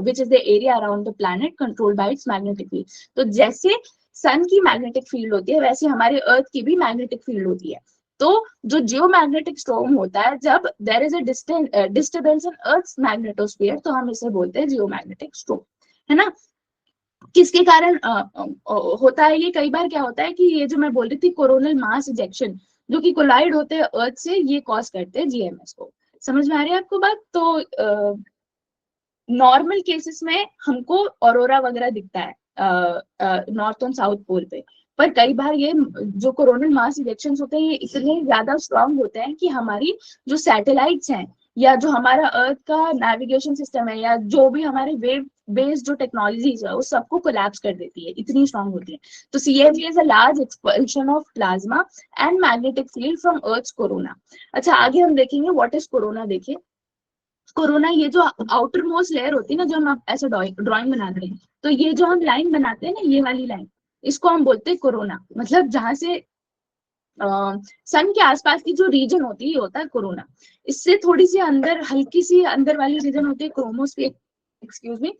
which is the area around the planet controlled by it's magnetic field. तो जैसे सन की मैग्नेटिक फील्ड होती है वैसे हमारे अर्थ की भी मैग्नेटिक फील्ड होती है। तो जो जियोमैग्नेटिक स्टॉर्म होता है, जब there is a disturbance in earth magnetosphere, तो हम इसे बोलते हैं जियोमैग्नेटिक स्टॉर्म, है ना। किसके कारण होता है ये? कई बार क्या होता है कि ये जो मैं बोल रही थी कोरोनल मास इजेक्शन, जो कि कोलाइड होते हैं अर्थ से, ये कॉज करते हैं जीएमएस को। समझ में आ रही है आपको बात? तो नॉर्मल केसेस में हमको ऑरोरा वगैरह दिखता है नॉर्थ और साउथ पोल पे, पर कई बार ये जो कोरोनल मास इजेक्शंस होते हैं ये इतने ज्यादा स्ट्रांग होते हैं कि हमारी जो सैटेलाइट्स हैं या जो हमारा अर्थ का नेविगेशन सिस्टम है या जो भी हमारे वेव बेस्ड जो टेक्नोलॉजीज है उस सबको कोलैप्स कर देती है, इतनी स्ट्रांग होती है। तो CFE is a large expulsion of plasma and magnetic field from earth corona. अच्छा, आगे हम देखेंगे व्हाट इज कोरोना। देखिए कोरोना, ये जो आउटर मोस्ट लेयर होती है ना, जो हम ऐसे ड्राइंग बनाते हैं, तो ये जो हम लाइन बनाते हैं ना, ये वाली लाइन, इसको हम बोलते हैं कोरोना। मतलब जहां से सन के आसपास की जो रीजन होती है ये होता है कोरोना। इससे थोड़ी सी अंदर, हल्की सी अंदर वाली रीजन होती है क्रोमोस्फीयर, एक्सक्यूज मी,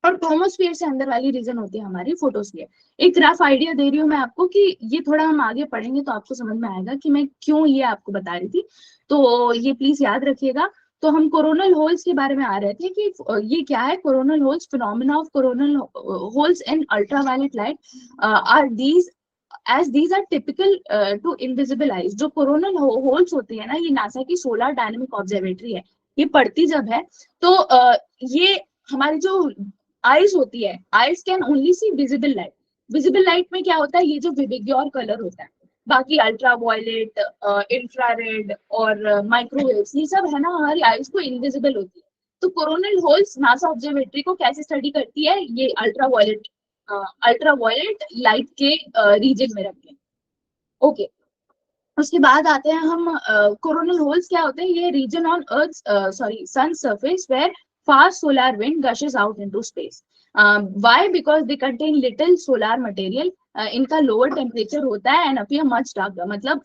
और क्रोमोस्फीयर से अंदर वाली रीजन होती है हमारी फोटोस्फीयर। एक रफ आइडिया दे रही हूँ मैं आपको कि ये थोड़ा हम आगे पढ़ेंगे तो आपको समझ में आएगा कि मैं क्यों ये आपको बता रही थी। तो ये प्लीज याद रखिएगा। तो हम कोरोनल होल्स के बारे में आ रहे थे कि ये क्या है coronal holes. Phenomena of coronal holes in ultraviolet light are these, as these are typical to invisible eyes। जो कोरोनल होल्स होती है ना, ये नासा की सोलर डायनेमिक ऑब्जर्वेटरी है, ये पढ़ती जब है तो ये हमारी जो आईज होती है, eyes can only see visible light. Visible light में क्या होता है, ये जो विविग्योर कलर होता है, बाकी अल्ट्रा वायलेट, इंफ्रारेड और माइक्रोवेव्स, ये सब है ना हमारी आईज को इनविजिबल होती है। तो कोरोनल होल्स नासा ऑब्जर्वेटरी को कैसे स्टडी करती है, ये अल्ट्रा वायलेट लाइट के रीजन में रख के। ओके, उसके बाद आते हैं हम कोरोनल होल्स क्या होते हैं। ये region on Earth, sorry sun surface where fast solar wind gushes out into space. Why? Because they contain little solar material. इनका लोअर टेम्परेचर होता है एंड अपीयर मच डार्कर। मतलब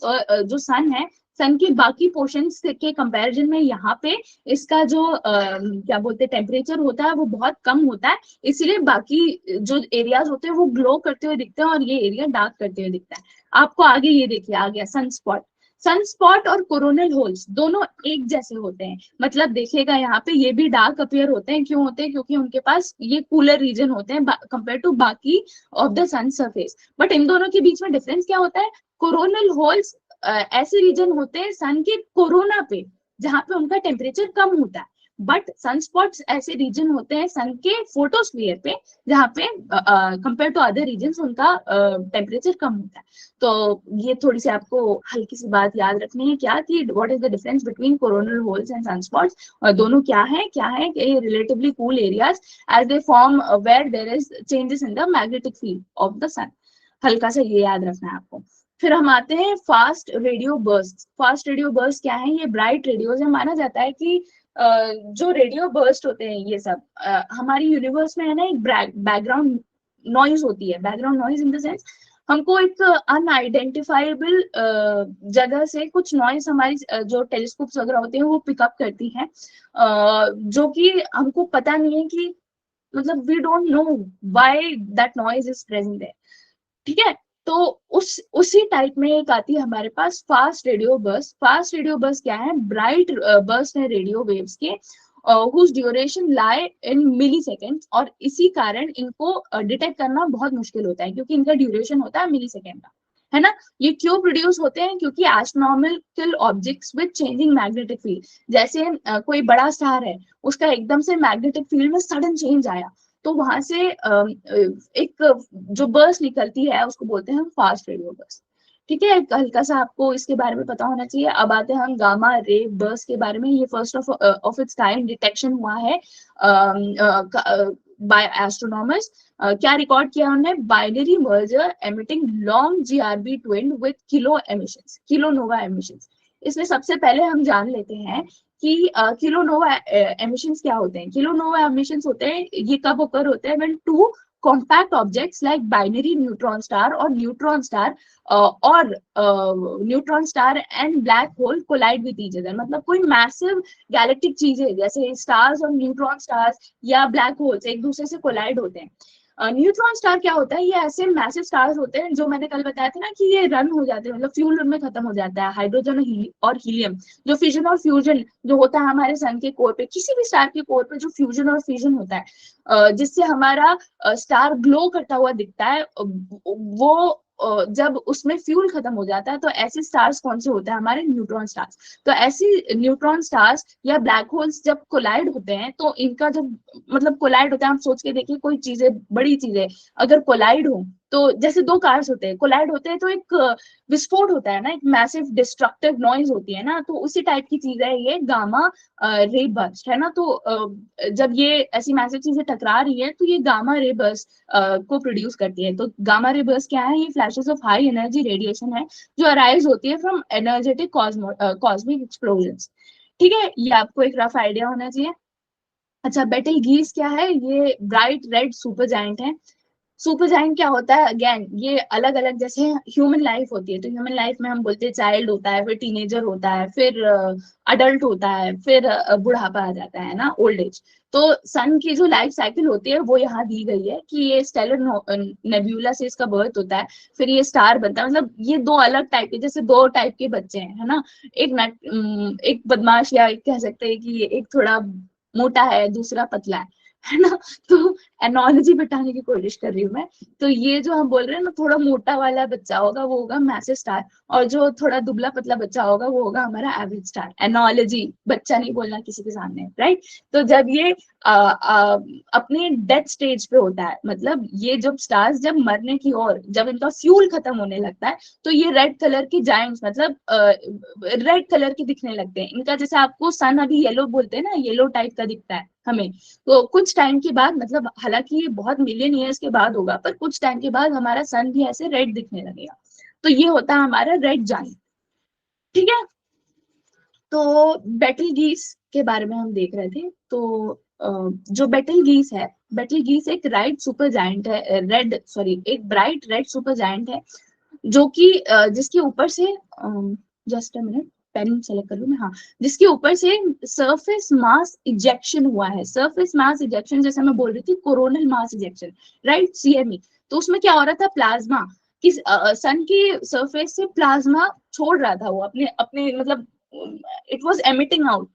जो सन है, सन के बाकी पोर्शंस के कंपैरिजन में यहाँ पे इसका जो क्या बोलते हैं टेम्परेचर होता है वो बहुत कम होता है, इसीलिए बाकी जो एरियाज होते हैं वो ग्लो करते हुए दिखते हैं और ये एरिया डार्क करते हुए दिखता है। आपको आगे ये देखिए, आ गया सनस्पॉट। सनस्पॉट और कोरोनल होल्स दोनों एक जैसे होते हैं। मतलब देखिएगा यहाँ पे ये भी डार्क अपीयर होते हैं। क्यों होते हैं? क्योंकि उनके पास ये कूलर रीजन होते हैं कंपेयर टू बाकी of the sun surface. But इन दोनों के बीच में डिफरेंस क्या होता है? कोरोनल होल्स ऐसे रीजन होते हैं सन के कोरोना पे जहां पे उनका टेम्परेचर कम होता है, बट सनस्पॉट्स ऐसे रीजन होते हैं सन के फोटोस्फीयर पे जहाँ पे कंपेयर टू अदर रीजन उनका टेम्परेचर कम होता है। तो ये थोड़ी सी आपको हल्की सी बात याद रखनी है, क्या कि what is the difference between coronal holes and sunspots. दोनों क्या है, कि relatively cool areas as they form where there is changes in the magnetic field of the sun. हल्का सा ये याद रखना है आपको। फिर हम आते हैं fast radio burst. Fast radio burst क्या है? ये ब्राइट रेडियोज है। माना जाता है कि जो रेडियो बर्स्ट होते हैं ये सब हमारी यूनिवर्स में है ना, एक बैकग्राउंड नॉइज होती है। Background noise in the sense हमको एक अनआइडेंटिफाइबल जगह से कुछ नॉइज हमारी जो टेलीस्कोप्स वगैरह होते हैं वो पिकअप करती है, जो कि हमको पता नहीं है कि, मतलब we don't know why that noise is present there. ठीक है, तो उसी टाइप में एक आती है हमारे पास fast radio burst. Fast radio burst क्या है? ब्राइट बर्स्ट है रेडियो वेव्स के whose duration lie in milliseconds, और इसी कारण इनको डिटेक्ट करना बहुत मुश्किल होता है क्योंकि इनका ड्यूरेशन होता है मिलीसेकेंड का, है ना। ये क्यों प्रोड्यूस होते हैं? क्योंकि astronomical objects with changing magnetic field, जैसे कोई बड़ा स्टार है, उसका एकदम से मैग्नेटिक फील्ड में सडन चेंज आया, तो वहां से एक जो बर्स्ट निकलती है उसको बोलते हैं हम फास्ट रेडियो बर्स्ट। ठीक है, हल्का सा आपको इसके बारे में पता होना चाहिए। अब आते हैं हम गामा रे बर्स्ट के बारे में। ये first of its kind detection हुआ है बाय एस्ट्रोनॉमर्स। क्या रिकॉर्ड किया उन्होंने? Binary merger emitting long GRB twin with kilo emissions, kilonova emissions. इसमें सबसे पहले हम जान लेते हैं कि किलोनोवा एमिशंस क्या होते हैं। किलोनोवा एमिशंस होते हैं, ये कब ओकर होते हैं? When two compact objects like binary neutron star और न्यूट्रॉन स्टार और neutron star and black hole collide with each other. मतलब कोई मैसिव गैलेक्टिक चीजें जैसे स्टार्स और न्यूट्रॉन स्टार्स या ब्लैक होल्स एक दूसरे से कोलाइड होते हैं। न्यूट्रॉन स्टार क्या होता है, ये ऐसे मैसिव स्टार्स होते हैं जो मैंने कल बताया था ना कि ये रन हो जाते हैं, मतलब फ्यूल उनमें खत्म हो जाता है, हाइड्रोजन और हीलियम जो फिजन और फ्यूजन जो होता है हमारे सन के कोर पे, किसी भी स्टार के कोर पे जो फ्यूजन और फ्यूजन होता है जिससे हमारा स्टार ग्लो करता हुआ दिखता है, वो जब उसमें फ्यूल खत्म हो जाता है तो ऐसे स्टार्स कौन से होते हैं, हमारे न्यूट्रॉन स्टार्स। तो ऐसी न्यूट्रॉन स्टार्स या ब्लैक होल्स जब कोलाइड होते हैं तो इनका जब मतलब कोलाइड होता है, आप सोच के देखिए कोई चीजें, बड़ी चीजें अगर कोलाइड हो तो जैसे दो कार्स होते हैं, कोलाइड होते हैं तो एक विस्फोट होता है ना, एक मैसिव डिस्ट्रक्टिव नॉइज होती है ना, तो उसी टाइप की चीज है ये गामा रे बर्स्ट, है ना। तो जब ये ऐसी मैसिव चीजें टकरा रही है तो ये गामा रे बर्स्ट को प्रोड्यूस करती है। तो गामा रे बर्स्ट क्या है, ये flashes of high energy radiation है जो अराइज होती है फ्रॉम एनर्जेटिक कॉस्मिक एक्सप्लोजन्स। ठीक है, ये आपको एक रफ आइडिया होना चाहिए। अच्छा, बेटल गीज क्या है, ये ब्राइट रेड सुपर जायंट है। सुपर जायंट क्या होता है, अगेन ये अलग अलग जैसे ह्यूमन लाइफ होती है तो ह्यूमन लाइफ में हम बोलते हैं चाइल्ड होता है, फिर टीनेजर होता है, फिर अडल्ट होता है, फिर बुढ़ापा आ जाता है ना, ओल्ड एज। तो सन की जो लाइफ साइकिल होती है वो यहाँ दी गई है कि ये स्टेलर नेब्यूला से इसका बर्थ होता है, फिर ये स्टार बनता है। मतलब ये दो अलग टाइप के, जैसे दो टाइप के बच्चे हैं, है ना, एक एक बदमाश या एक कह सकते हैं कि एक थोड़ा मोटा है, दूसरा पतला है ना। तो एनोलॉजी बताने की कोशिश कर रही हूँ मैं। तो ये जो हम बोल रहे हैं ना, थोड़ा मोटा वाला बच्चा होगा वो होगा मैसिव स्टार, और जो थोड़ा दुबला पतला बच्चा होगा वो होगा हमारा एवरेज स्टार। एनोलॉजी, बच्चा नहीं बोलना किसी के सामने, राइट। तो जब ये अपने डेथ स्टेज पे होता है, मतलब ये जब स्टार्स जब मरने की ओर, जब इनका फ्यूल खत्म होने लगता है तो ये रेड कलर की जायंट्स, मतलब रेड कलर के दिखने लगते हैं इनका। जैसे आपको सन अभी येलो बोलते हैं ना, येलो टाइप का दिखता है हमें, तो कुछ टाइम के बाद, मतलब हालांकि ये बहुत मिलियन ईयर्स के बाद होगा, पर कुछ टाइम के बाद हमारा सन भी ऐसे रेड दिखने लगेगा। तो ये होता है हमारा रेड जायंट। ठीक है, तो बेटल गीस के बारे में हम देख रहे थे। तो जो बेटल गीस है, बेटल गीस एक राइट सुपर जायंट है, रेड सॉरी एक ब्राइट रेड सुपर जायंट है जो कि जिसके ऊपर से just a minute, pen select कर लूं मैं, हाँ, जिसके ऊपर से सरफेस मास इजेक्शन हुआ है। सरफेस मास इजेक्शन जैसे मैं बोल रही थी, coronal mass ejection, right, CME. तो उसमें क्या हो रहा था, प्लाज्मा कि सन की सरफेस से प्लाज्मा छोड़ रहा था वो अपने अपने मतलब it was emitting out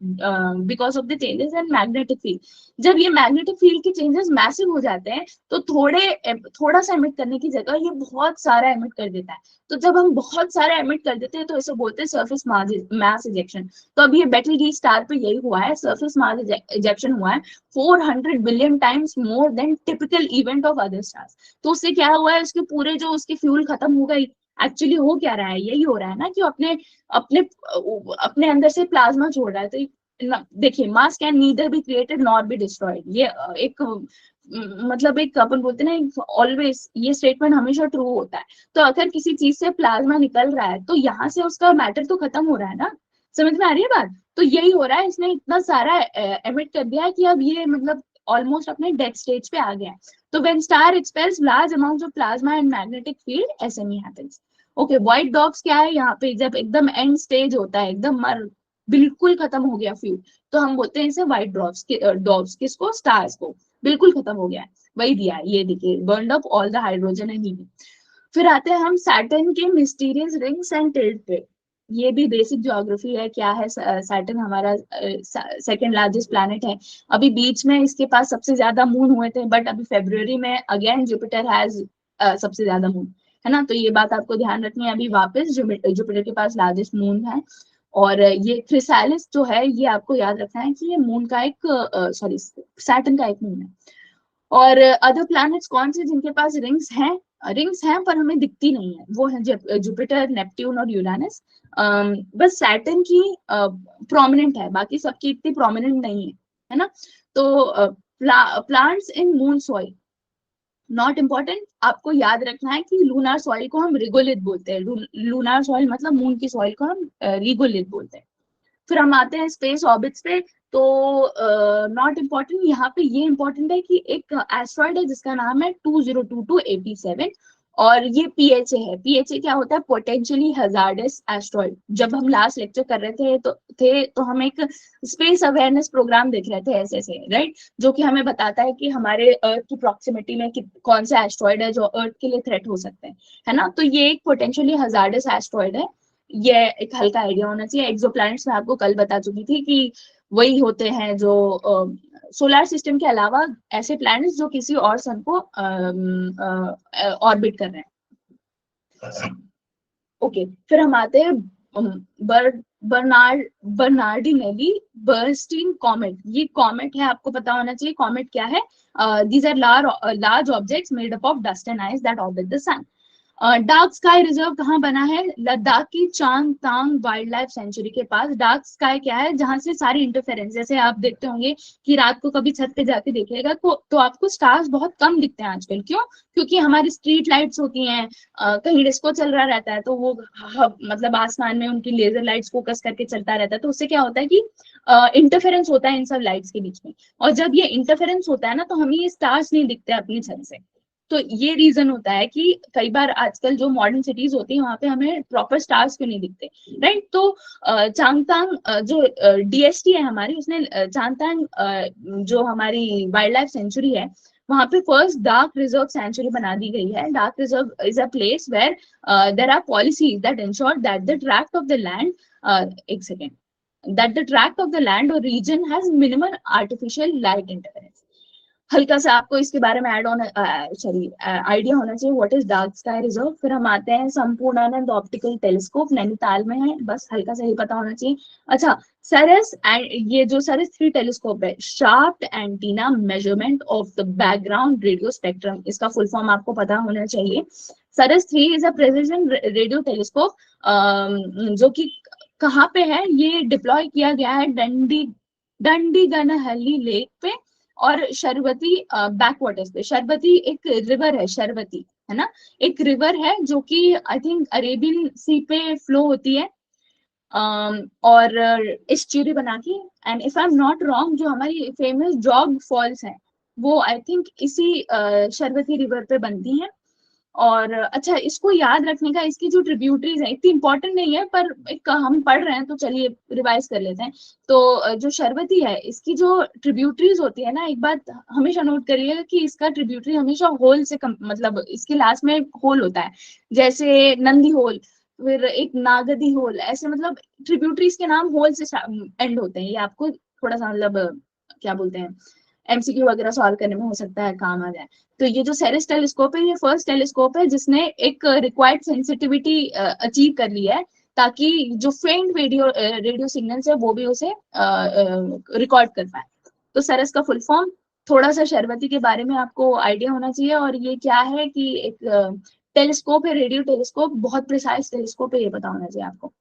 because of the changes in magnetic field. जब ये मैग्नेटिक फील्ड के चेंजेस मैसिव हो जाते हैं तो थोड़ा सा एमिट करने की जगह ये बहुत सारा एमिट कर देता है। तो जब हम बहुत सारा एमिट कर देते हैं तो इसे बोलते हैं सरफेस मास इजेक्शन। तो अब ये बेटल गी स्टार पे यही हुआ है, सरफेस मास इजेक्शन हुआ है 400 billion times more than typical event of other stars. तो उससे क्या हुआ है, उसके पूरे जो उसकी फ्यूल खत्म हो गई। एक्चुअली हो क्या रहा है, यही हो रहा है ना कि अपने अपने अपने अंदर से प्लाज्मा छोड़ रहा है। तो देखिए, मास can neither be created nor be destroyed, ये एक मतलब एक अपन बोलते हैं ना, ऑलवेज ये स्टेटमेंट हमेशा ट्रू होता है। तो अगर किसी चीज से प्लाज्मा निकल रहा है तो यहाँ से उसका मैटर तो खत्म हो रहा है ना, समझ में आ रही है बात। तो यही हो रहा है, इसने इतना सारा एमिट कर दिया है कि अब ये मतलब ऑलमोस्ट अपने डेथ स्टेज पे आ गया है। तो when star expels large amounts of plasma and magnetic field, SME happens. Okay, white dogs क्या है, यहाँ पे जब एकदम एंड स्टेज होता है, एकदम मर बिल्कुल खत्म हो गया फ्यूल, तो हम बोलते हैं इसे व्हाइट डॉग्स। डॉग्स किसको, स्टार्स को, बिल्कुल खत्म हो गया है, वही दिया है, ये देखिए, burned up all the hydrogen and helium. फिर आते हैं हम सैटर्न के मिस्टीरियस रिंग्स एंड टिल्ट पे। ये भी बेसिक ज्योग्राफी है, क्या है सैटर्न, हमारा सेकंड लार्जेस्ट प्लैनेट है। अभी बीच में इसके पास सबसे ज्यादा मून हुए थे, बट अभी फेब्रुअरी में अगेन जुपिटर हैज सबसे ज्यादा मून, है ना। तो ये बात आपको ध्यान रखनी है, अभी वापस जुपिटर के पास लार्जेस्ट मून है। और ये क्रिसालिस जो है, ये आपको याद रखना है कि ये मून का एक सॉरी सैटर्न का एक मून है। और अदर प्लैनेट्स कौन से जिनके पास रिंग्स हैं, रिंग्स हैं पर हमें दिखती नहीं है, वो है जुपिटर, नेपट्यून और यूरानस। बस सैटर्न की प्रोमिनेंट है, बाकी सबकी इतनी प्रोमिनेंट नहीं है ना। तो plants in moon soil, not important, आपको याद रखना है कि लूनार सॉइल को हम रिगोलिथ बोलते हैं। लूनार सॉइल मतलब मून की सॉइल को हम रिगोलिथ बोलते हैं। फिर हम आते हैं स्पेस ऑर्बिट्स पे। तो नॉट इम्पॉर्टेंट, यहाँ पे ये इम्पोर्टेंट है कि एक एस्ट्रॉइड है जिसका नाम है 2022 AP7, और ये पीएचए है। पीएचए क्या होता है? Potentially hazardous asteroid. जब हम लास्ट लेक्चर कर रहे थे तो हम एक स्पेस अवेयरनेस प्रोग्राम देख रहे थे ऐसे से, राइट, जो कि हमें बताता है कि हमारे अर्थ की प्रॉक्सिमिटी में कौन सा एस्ट्रॉइड है जो अर्थ के लिए थ्रेट हो सकते हैं, है ना। तो ये एक पोटेंशियली हजार्डस एस्ट्रॉइड है। ये एक हल्का आइडिया होना चाहिए। एक्सोप्लैनेट्स में आपको कल बता चुकी थी कि वही होते हैं जो सोलर सिस्टम के अलावा ऐसे प्लैनेट्स जो किसी और सन को ऑर्बिट कर रहे हैं। ओके, फिर हम आते हैं बर्नार्डिनेली बर्नस्टीन कॉमेट। ये कॉमेट है, आपको पता होना चाहिए कॉमेट क्या है। These are large objects made up of dust and ice that orbit the sun. Dark sky reserve कहाँ बना है? लद्दाख की चांगतांग वाइल्ड लाइफ सेंचुरी के पास। डार्क स्काई क्या है? जहां से सारी इंटरफेरेंस, जैसे आप देखते होंगे कि रात को कभी छत पे जाके देखिएगा तो आपको स्टार्स बहुत कम दिखते हैं आजकल। क्यों? क्योंकि हमारी स्ट्रीट लाइट्स होती हैं, कहीं डिस्को चल रहा रहता है तो वो मतलब आसमान में उनकी लेजर लाइट्स फोकस करके चलता रहता है, तो उससे क्या होता है कि इंटरफेरेंस होता है इन सब लाइट्स के बीच में। और जब ये इंटरफेरेंस होता है ना, तो हमें ये स्टार्स नहीं दिखते अपनी छत से। तो ये रीजन होता है कि कई बार आजकल जो मॉडर्न सिटीज होती है वहां पे हमें प्रॉपर स्टार्स क्यों नहीं दिखते, राइट। तो चांगतांग जो डीएसटी है हमारी, उसने चांगतांग जो हमारी वाइल्ड लाइफ सेंचुरी है वहां पे फर्स्ट डार्क रिजर्व सेंचुरी बना दी गई है। Dark reserve is a place where there are policies that ensure that the tract of the land, एक second, that the tract of the land or region has minimal artificial light interference। हल्का सा आपको इसके बारे में add on sorry idea होना चाहिए what is dark sky reserve. फिर हम आते हैं संपूर्णानंद ऑप्टिकल टेलीस्कोप, नैनीताल में है, बस हल्का सा ही पता होना चाहिए। अच्छा, सरस एंड ये जो सरस 3 टेलीस्कोप है, sharp antenna measurement of the background radio spectrum, इसका फुल फॉर्म आपको पता होना चाहिए। सरस 3 is a precision radio telescope जो कि कहाँ पे है? ये डिप्लॉय किया गया है डंडीगनहल्ली लेक पे और शरबती बैक वाटर्स पे। शरबती एक रिवर है, शरबती, है ना, एक रिवर है जो कि आई थिंक अरेबियन सी पे फ्लो होती है, और इस चीरी बना की। And if I am not wrong, जो हमारी फेमस जॉग फॉल्स है वो आई थिंक इसी शरबती रिवर पे बनती हैं। और अच्छा, इसको याद रखने का, इसकी जो ट्रिब्यूटरीज है इतनी इंपॉर्टेंट नहीं है पर एक हम पढ़ रहे हैं तो चलिए रिवाइज कर लेते हैं। तो जो शरबती है इसकी जो ट्रिब्यूटरीज होती है ना, एक बात हमेशा नोट करिएगा कि इसका ट्रिब्यूटरी हमेशा होल से मतलब इसके लास्ट में होल होता है, जैसे नंदी होल, फिर एक नागदी होल, ऐसे मतलब ट्रिब्यूटरीज के नाम होल से एंड होते हैं। ये आपको थोड़ा सा मतलब क्या बोलते हैं, एमसीक्यू वगैरह सॉल्व करने में हो सकता है काम आ जाए। तो ये जो सेरेस टेलीस्कोप है ये फर्स्ट टेलीस्कोप है जिसने एक रिक्वायर्ड सेंसिटिविटी अचीव कर ली है, ताकि जो फेंट रेडियो सिग्नल्स है वो भी उसे रिकॉर्ड कर पाए। तो सेरेस का फुल फॉर्म, थोड़ा सा शरबती के बारे में आपको आइडिया होना चाहिए। और ये क्या है कि एक टेलीस्कोप है, रेडियो टेलीस्कोप, बहुत प्रिसाइज टेलीस्कोप है, ये पता होना चाहिए आपको।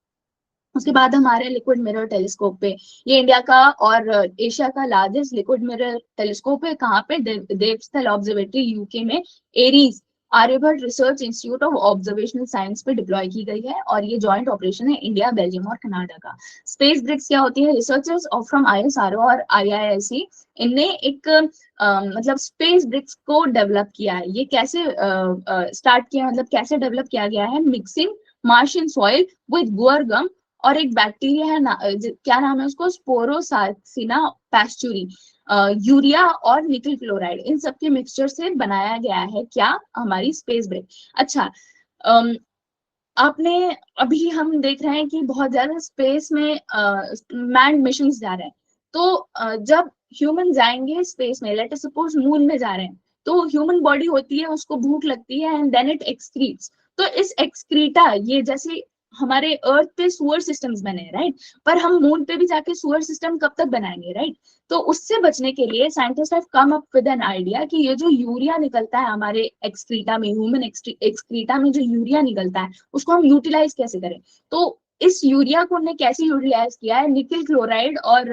उसके बाद हमारे लिक्विड मिरर टेलीस्कोप पे, ये इंडिया का और एशिया का लार्जेस्ट लिक्विड मिरर टेलीस्कोप है। कहाँ पे? देवस्थल ऑब्जर्वेटरी यूके में, ARIES Aryabhatta research institute of observational science पे डिप्लॉय की गई है। और ये जॉइंट ऑपरेशन है इंडिया, बेल्जियम और कनाडा का। स्पेस ब्रिक्स क्या होती है? रिसर्चर्स फ्रॉम आईएसआरओ और आईआईएससी, इनने एक मतलब स्पेस ब्रिक्स को डेवलप किया है। ये कैसे स्टार्ट किया, मतलब कैसे डेवलप किया गया है? मिक्सिंग मार्शियन सॉइल विद गुअर गम और एक बैक्टीरिया है क्या नाम है उसको, स्पोरोसार्सिना पैस्चुरी, यूरिया और निकल क्लोराइड, इन सब के मिक्सचर से बनाया गया है क्या? हमारी स्पेस ब्रिक। अच्छा, आपने अभी हम देख रहे हैं कि बहुत ज्यादा स्पेस में मैन मिशन जा रहे हैं। तो जब ह्यूमन जाएंगे स्पेस में, लेट अस सपोज मून में जा रहे हैं, तो ह्यूमन बॉडी होती है, उसको भूख लगती है एंड देन इट एक्सक्रीट्स। तो इस एक्सक्रीटा, ये जैसे हमारे अर्थ पे सुअर सिस्टम्स बने हैं, राइट, पर हम मून पे भी जाके सुअर सिस्टम कब तक बनाएंगे, राइट। तो उससे बचने के लिए scientist have come up with an idea कि ये जो यूरिया निकलता है हमारे एक्सक्रीटा में, ह्यूमन एक्सक्रीटा में जो यूरिया निकलता है उसको हम यूटिलाइज कैसे करें। तो इस यूरिया को उन्होंने कैसे यूटिलाइज किया है? निकल क्लोराइड और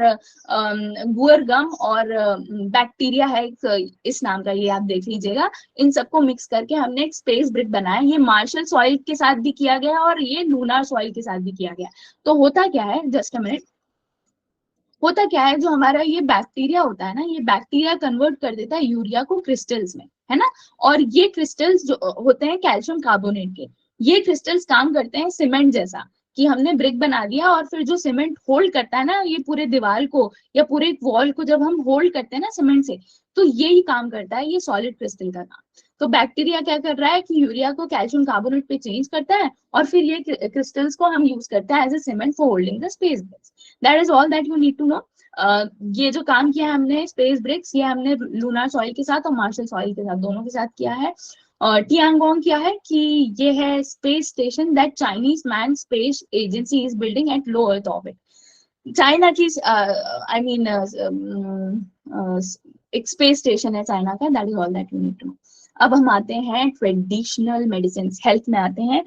गुअर गम और बैक्टीरिया है इस नाम का, ये आप देख लीजिएगा, इन सबको मिक्स करके हमने एक स्पेस ब्रिक बनाया। ये मार्शल सॉइल के साथ भी किया गया और ये लूनार सॉइल के साथ भी किया गया। तो होता क्या है, जस्ट अ मिनट, होता क्या है, जो हमारा ये बैक्टीरिया होता है ना, ये बैक्टीरिया कन्वर्ट कर देता है यूरिया को क्रिस्टल्स में, है ना। और ये क्रिस्टल्स जो होते हैं कैल्शियम कार्बोनेट के, ये क्रिस्टल्स काम करते हैं सीमेंट जैसा, कि हमने ब्रिक बना दिया और फिर जो सीमेंट होल्ड करता है ना ये पूरे दीवार को या पूरे वॉल को, जब हम होल्ड करते हैं ना सीमेंट से, तो यही काम करता है ये सॉलिड क्रिस्टल का काम। तो बैक्टीरिया क्या कर रहा है कि यूरिया को कैल्शियम कार्बोनेट पे चेंज करता है और फिर ये क्रिस्टल्स को हम यूज करते हैं as a cement for holding the space bricks. That is all that you need to know. ये जो काम किया है हमने स्पेस ब्रिक्स, ये हमने लूनार सॉइल के साथ और मार्शल सॉइल के साथ, दोनों के साथ किया है। टियांगोंग क्या है कि ये है space station that Chinese man space agency is building at low earth orbit. China की आई मीन एक स्पेस स्टेशन है चाइना का, that is all that you need to know. अब हम आते हैं ट्रेडिशनल मेडिसिन, हेल्थ में आते हैं।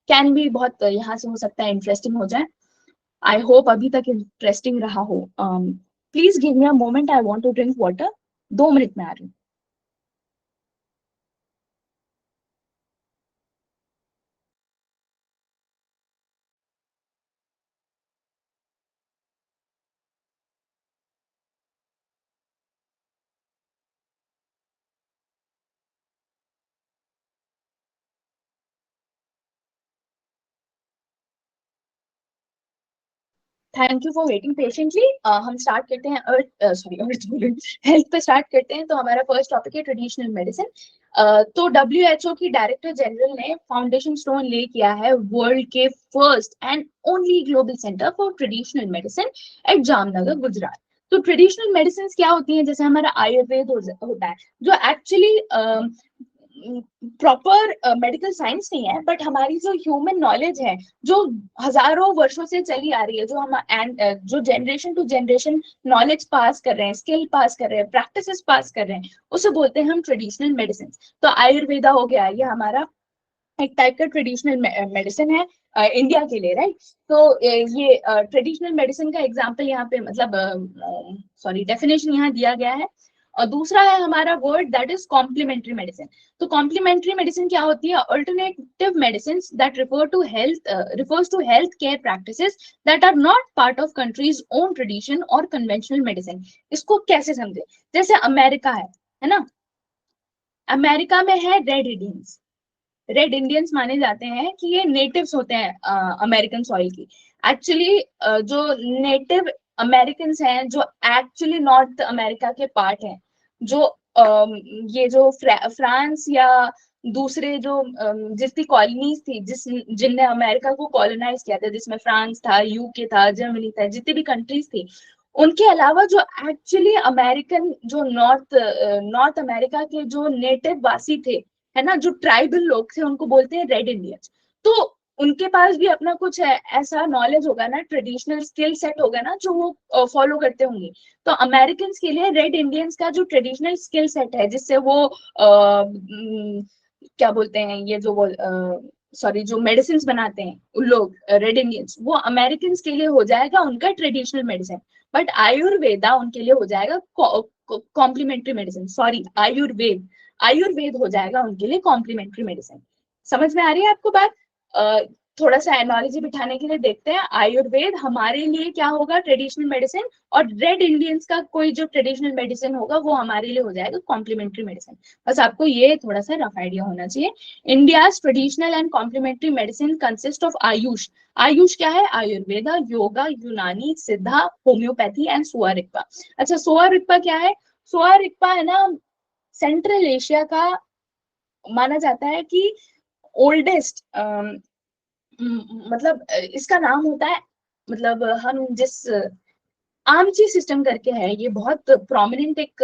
कैन भी बहुत यहाँ से हो सकता है इंटरेस्टिंग हो जाए। आई होप अभी तक इंटरेस्टिंग रहा हो। Please give me a moment, I want to drink water. 2 minute में आ रही हूँ। Thank you for waiting patiently. हम स्टार्ट करते हैं अर्थ हेल्थ पे स्टार्ट करते हैं। तो हमारा फर्स्ट टॉपिक है ट्रेडिशनल मेडिसिन। तो WHO की डायरेक्टर जनरल ने फाउंडेशन स्टोन ले किया है वर्ल्ड के first and only global centre for traditional medicine eight Jamnagar Gujarat. तो ट्रेडिशनल मेडिसिन क्या होती हैं, जैसे हमारा आयुर्वेद होता है, जो एक्चुअली प्रॉपर मेडिकल साइंस नहीं है, बट हमारी जो ह्यूमन नॉलेज है, जो हजारों वर्षों से चली आ रही है, जो हम जो generation to generation knowledge pass कर रहे हैं, स्किल पास कर रहे हैं, प्रैक्टिसेस पास कर रहे हैं, उसे बोलते हैं हम ट्रेडिशनल मेडिसिन। तो आयुर्वेदा हो गया, ये हमारा एक टाइप का ट्रेडिशनल मेडिसिन है इंडिया के लिए, राइट। तो ये ट्रेडिशनल मेडिसिन का एग्जांपल यहाँ पे मतलब सॉरी डेफिनेशन यहाँ दिया गया है। और दूसरा है हमारा word that is complementary medicine. तो कॉम्प्लीमेंट्री मेडिसिन क्या होती है? Alternative medicine that refers to health care practices that are not part of country's own tradition or conventional medicine। इसको कैसे समझे? जैसे अमेरिका है ना, अमेरिका में है रेड इंडियंस। रेड इंडियंस माने जाते हैं कि ये नेटिव्स होते हैं अमेरिकन सॉइल की। एक्चुअली जो नेटिव अमेरिकन हैं, जो एक्चुअली नॉर्थ अमेरिका के पार्ट हैं, जो ये जो फ्रांस या दूसरे जो जितनी कॉलोनीज थी जिनने अमेरिका को कॉलोनाइज किया था, जिसमें फ्रांस था, यूके था, जर्मनी था, जितनी भी कंट्रीज थी, उनके अलावा जो एक्चुअली अमेरिकन, जो नॉर्थ अमेरिका के जो नेटिव वासी थे, है ना, जो ट्राइबल लोग थे, उनको बोलते हैं रेड इंडियंस। तो उनके पास भी अपना कुछ है, ऐसा नॉलेज होगा ना, ट्रेडिशनल स्किल सेट होगा ना, जो वो फॉलो करते होंगे। तो अमेरिकन के लिए रेड इंडियंस का जो ट्रेडिशनल स्किल सेट है, जिससे वो क्या बोलते हैं, ये जो वो सॉरी जो मेडिसिन बनाते हैं उन लोग रेड इंडियंस, वो अमेरिकन के लिए हो जाएगा उनका ट्रेडिशनल मेडिसिन। बट आयुर्वेदा उनके लिए हो जाएगा कॉम्प्लीमेंट्री मेडिसिन। सॉरी, आयुर्वेद हो जाएगा उनके लिए कॉम्प्लीमेंट्री मेडिसिन। समझ में आ रही है आपको बात? थोड़ा सा एनालॉजी बिठाने के लिए देखते हैं, आयुर्वेद हमारे लिए क्या होगा? Traditional medicine. और रेड इंडियंस का कोई जो ट्रेडिशनल मेडिसिन होगा वो हमारे लिए हो जाएगा कॉम्प्लीमेंट्री मेडिसिन। बस आपको ये थोड़ा सा रफ आइडिया होना चाहिए। India's traditional and complementary medicine consist of AYUSH. AYUSH क्या है? आयुर्वेदा, योगा, यूनानी, सिद्धा, होम्योपैथी एंड सोआ रिग्पा। अच्छा, सोआ रिग्पा क्या है? सोआ रिग्पा है ना, सेंट्रल एशिया का माना जाता है कि ओल्डेस्ट, मतलब इसका नाम होता है, मतलब हम जिस आमची सिस्टम करके है, ये बहुत प्रोमिनेंट एक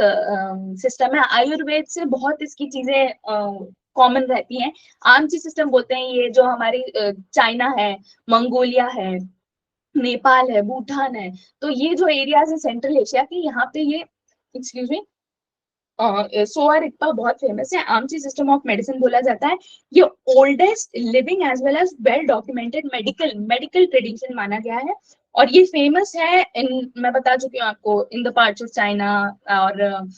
सिस्टम है। आयुर्वेद से बहुत इसकी चीजें कॉमन रहती हैं। आमची सिस्टम बोलते हैं ये, जो हमारी चाइना है, मंगोलिया है, नेपाल है, भूटान है, तो ये जो एरियाज है सेंट्रल एशिया के, यहाँ पे ये, एक्सक्यूज मी, सोआ रिग्पा बहुत फेमस है, आमची सिस्टम ऑफ मेडिसिन बोला जाता है। ये oldest living as well as well documented medical tradition माना गया है। और ये फेमस है इन, मैं बता चुकी हूँ आपको, in the parts of China, और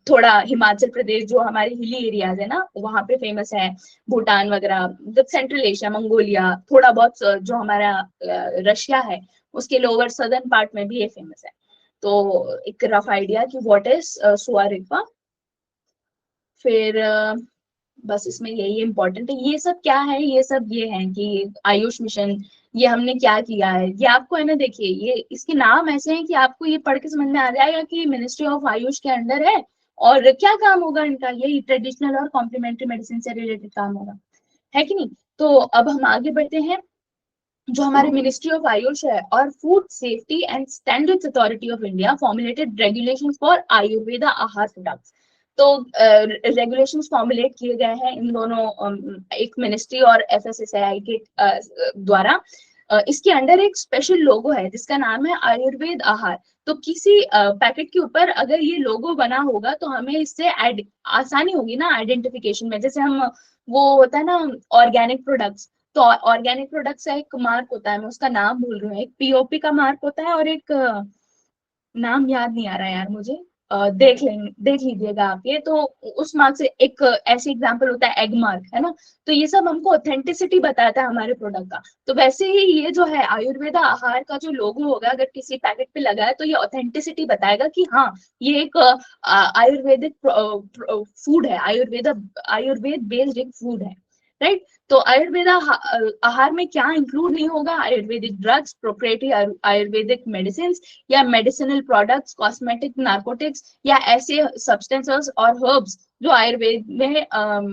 थोड़ा हिमाचल प्रदेश, जो हमारे हिली एरियाज है ना, वहां पे फेमस है। भूटान वगैरह, जब सेंट्रल एशिया, मंगोलिया, थोड़ा बहुत जो हमारा रशिया है, उसके लोअर सदर्न पार्ट में भी ये फेमस है। तो एक रफ आइडिया कि व्हाट इज सुआ रिग्पा। फिर बस इसमें यही इंपॉर्टेंट है। ये सब क्या है, ये सब ये है कि आयुष मिशन, ये हमने क्या किया है, ये आपको है ना, देखिए ये इसके नाम ऐसे हैं कि आपको ये पढ़ के समझ में आ जाएगा कि मिनिस्ट्री ऑफ आयुष के अंडर है और क्या काम होगा इनका, यही ट्रेडिशनल और कॉम्प्लीमेंट्री मेडिसिन से रिलेटेड काम होगा, है कि नहीं। तो अब हम आगे बढ़ते हैं। जो हमारे मिनिस्ट्री ऑफ आयुष है और food safety and standards authority of India formulated regulations for Ayurveda आहार प्रोडक्ट्स। तो रेगुलेशंस फॉर्मुलेट किए गए हैं इन दोनों, एक मिनिस्ट्री और एफएसएसएआई के द्वारा। इसके अंडर एक स्पेशल लोगो है जिसका नाम है आयुर्वेद आहार। तो किसी पैकेट के ऊपर अगर ये लोगो बना होगा तो हमें इससे आसानी होगी ना आइडेंटिफिकेशन में। जैसे हम, वो होता है ना ऑर्गेनिक प्रोडक्ट्स, तो ऑर्गेनिक प्रोडक्ट्स का एक मार्क होता है, मैं उसका नाम भूल रही हूँ, एक पीओपी का मार्क होता है और एक नाम याद नहीं आ रहा यार मुझे, देख लीजिएगा आप ये। तो उस मार्क से एक ऐसे एग्जांपल होता है एग मार्क, है ना। तो ये सब हमको ऑथेंटिसिटी बताता है हमारे प्रोडक्ट का। तो वैसे ही ये जो है आयुर्वेदा आहार का जो लोगो होगा अगर किसी पैकेट पे लगा है तो ये ऑथेंटिसिटी बताएगा कि हाँ ये एक आयुर्वेदिक फूड है, आयुर्वेद बेस्ड एक फूड है, राइट। तो आयुर्वेदा आहार में क्या इंक्लूड नहीं होगा, Ayurvedic drugs, proprietary Ayurvedic medicine या मेडिसिनल प्रोडक्ट्स, कॉस्मेटिक, नार्कोटिक्स या ऐसे सब्सटेंसेस और हर्ब्स जो आयुर्वेद में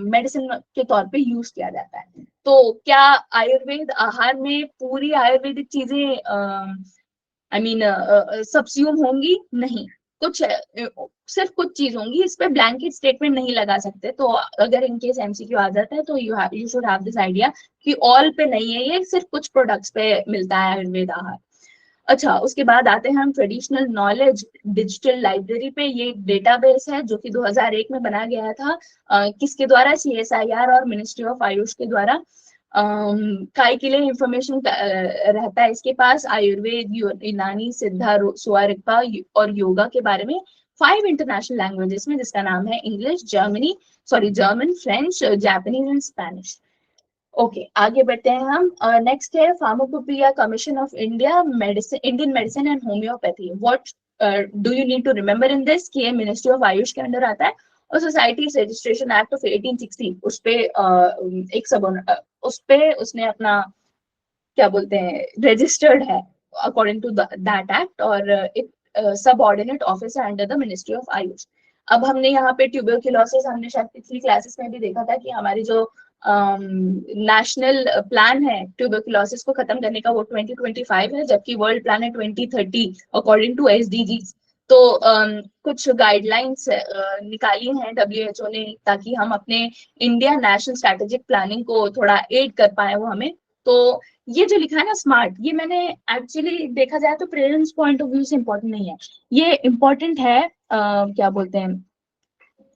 मेडिसिन के तौर पे यूज किया जाता है। तो क्या आयुर्वेद आहार में पूरी आयुर्वेदिक चीजें आई मीन सब्स्यूम होंगी? नहीं, कुछ सिर्फ कुछ चीज होंगी। इस पे ब्लैंकेट स्टेटमेंट नहीं लगा सकते। तो अगर इनकेस एमसीक्यू आ जाता है तो you should have this idea कि ऑल पे नहीं है, ये सिर्फ कुछ प्रोडक्ट्स पे मिलता है आयुर्वेद आहार। अच्छा, उसके बाद आते हैं हम ट्रेडिशनल नॉलेज डिजिटल लाइब्रेरी पे। ये एक डेटाबेस है जो कि 2001 में बनाया गया था, किसके द्वारा, सीएसआईआर और मिनिस्ट्री ऑफ आयुष के द्वारा। काय के लिए इंफॉर्मेशन रहता है इसके पास आयुर्वेद, यूनानी, सिद्धा, सुआरिकपा और योगा के बारे में 5 इंटरनेशनल लैंग्वेजेस में, जिसका नाम है English, German, French, Japanese and Spanish. Okay, आगे बढ़ते हैं हम। नेक्स्ट है pharmacopoeia commission of India, medicine, Indian medicine and homoeopathy. What do you need to remember in this कि ये मिनिस्ट्री ऑफ आयुष के अंडर आता है। और सोसाइटी रजिस्ट्रेशन एक्ट ऑफ 1860 उस पे एक सब उस पे उसने अपना क्या बोलते हैं रजिस्टर्ड है अकॉर्डिंग टू दैट एक्ट, और एक सब ऑर्डिनेट ऑफिस है under the ministry of Ayush. अब हमने यहाँ पे ट्यूबरक्यूलोसिस, हमने शायद पिछली क्लासेस में भी देखा था कि हमारी जो नेशनल प्लान है ट्यूबरक्यूलोसिस को खत्म करने का वो 2025 है, जबकि वर्ल्ड प्लान है 2030 अकॉर्डिंग टू एसडीजीज। तो कुछ गाइडलाइंस निकाली हैं डब्ल्यूएचओ ने ताकि हम अपने इंडिया नेशनल स्ट्रेटेजिक प्लानिंग को थोड़ा एड कर पाए वो हमें। तो ये जो लिखा है ना स्मार्ट, ये मैंने एक्चुअली देखा जाए तो प्रेजेंस पॉइंट ऑफ व्यू से इम्पोर्टेंट नहीं है, ये इम्पोर्टेंट है क्या बोलते हैं,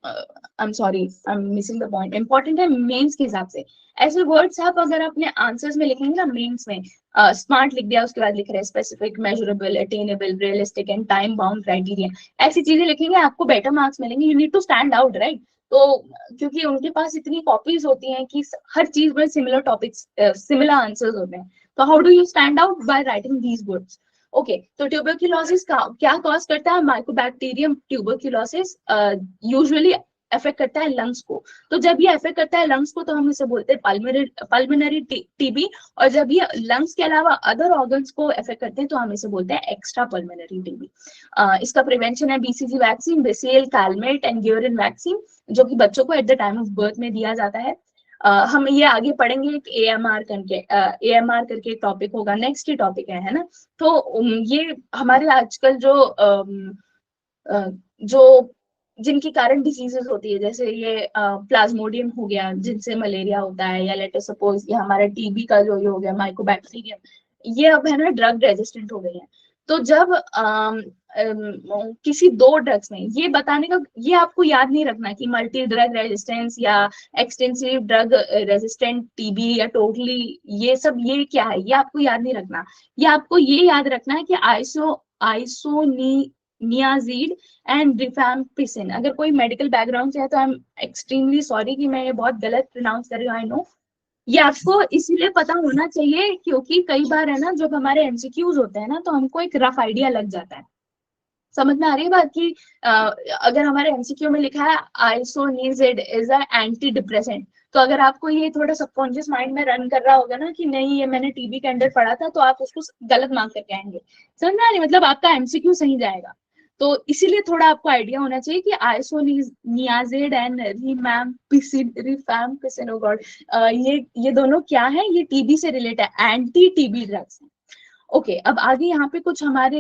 I am sorry, I am missing the point, important है मेंस के हिसाब से। ऐसे वर्ड्स आप अगर अपने आंसर्स में लिखेंगे ना मेंस में, स्मार्ट लिख दिया उसके बाद लिख रहे हैं specific, measurable, attainable, realistic and time bound criteria, ऐसी चीजें लिखेंगे आपको बेटर मार्क्स मिलेंगे। You need to stand out, right. तो क्योंकि उनके पास इतनी कॉपीज होती हैं कि हर चीज में सिमिलर टॉपिक्स, सिमिलर आंसर्स होते हैं, तो how do you stand out by writing these words. Okay, तो ट्यूबरक्यूलोसिस का क्या कॉज करता है, माइकोबैक्टीरियम ट्यूबरक्यूलोसिस यूजुअली अफेक्ट करता है लंग्स को। तो जब ये अफेक्ट करता है लंग्स को तो हम इसे बोलते हैं पल्मोनरी टीबी, और जब ये लंग्स के अलावा अदर ऑर्गन्स को अफेक्ट करते हैं तो हम इसे बोलते हैं एक्स्ट्रा पल्मोनरी टीबी। इसका प्रिवेंशन है BCG vaccine, bacille, Calmette and Guerin vaccine, जो कि बच्चों को at the time of birth में दिया जाता है। हम ये आगे पढ़ेंगे, एक एएमआर करके एक टॉपिक होगा, नेक्स्ट ही टॉपिक है ना। तो ये हमारे आजकल जो जिनके कारण डिजीजेस होती है, जैसे ये प्लाज्मोडियम हो गया जिनसे मलेरिया होता है, या लेट अस सपोज ये हमारा टीबी का जो ये हो गया माइकोबैक्टीरियम, ये अब है ना ड्रग रेजिस्टेंट हो गई है। तो जब किसी दो ड्रग्स में, ये बताने का, ये आपको याद नहीं रखना कि मल्टी ड्रग रेजिस्टेंस या एक्सटेंसिव ड्रग रेजिस्टेंट टीबी या टोटली, ये सब ये क्या है ये आपको याद नहीं रखना। ये आपको ये याद रखना है कि आइसोनियाजिड एंड रिफैम्पिसिन। अगर कोई मेडिकल बैकग्राउंड से है तो आई एम एक्सट्रीमली सॉरी कि मैं ये बहुत गलत प्रोनाउंस कर रही हूँ, आई नो। ये आपको इसीलिए पता होना चाहिए क्योंकि कई बार है ना, जब हमारे एमसीक्यूज होते हैं ना, तो हमको एक रफ आइडिया लग जाता है। समझ में आ रही है बात की अगर हमारे एमसीक्यू में लिखा है आइसोनिजिड इज अ एंटी डिप्रेसेंट, तो अगर आपको ये थोड़ा सबकॉन्शियस माइंड में रन कर रहा होगा ना कि नहीं ये मैंने टीबी के अंदर पढ़ा था, तो आप उसको गलत मार्क करके आएंगे। समझ में आ रही, मतलब आपका एमसीक्यू सही जाएगा। तो इसीलिए थोड़ा आपको आइडिया होना चाहिए कि isoniazid and rifampicin, oh god, ये दोनों क्या है, ये टीबी से रिलेटेड एंटी टीबी ड्रग्स है। ओके अब आगे यहाँ पे कुछ हमारे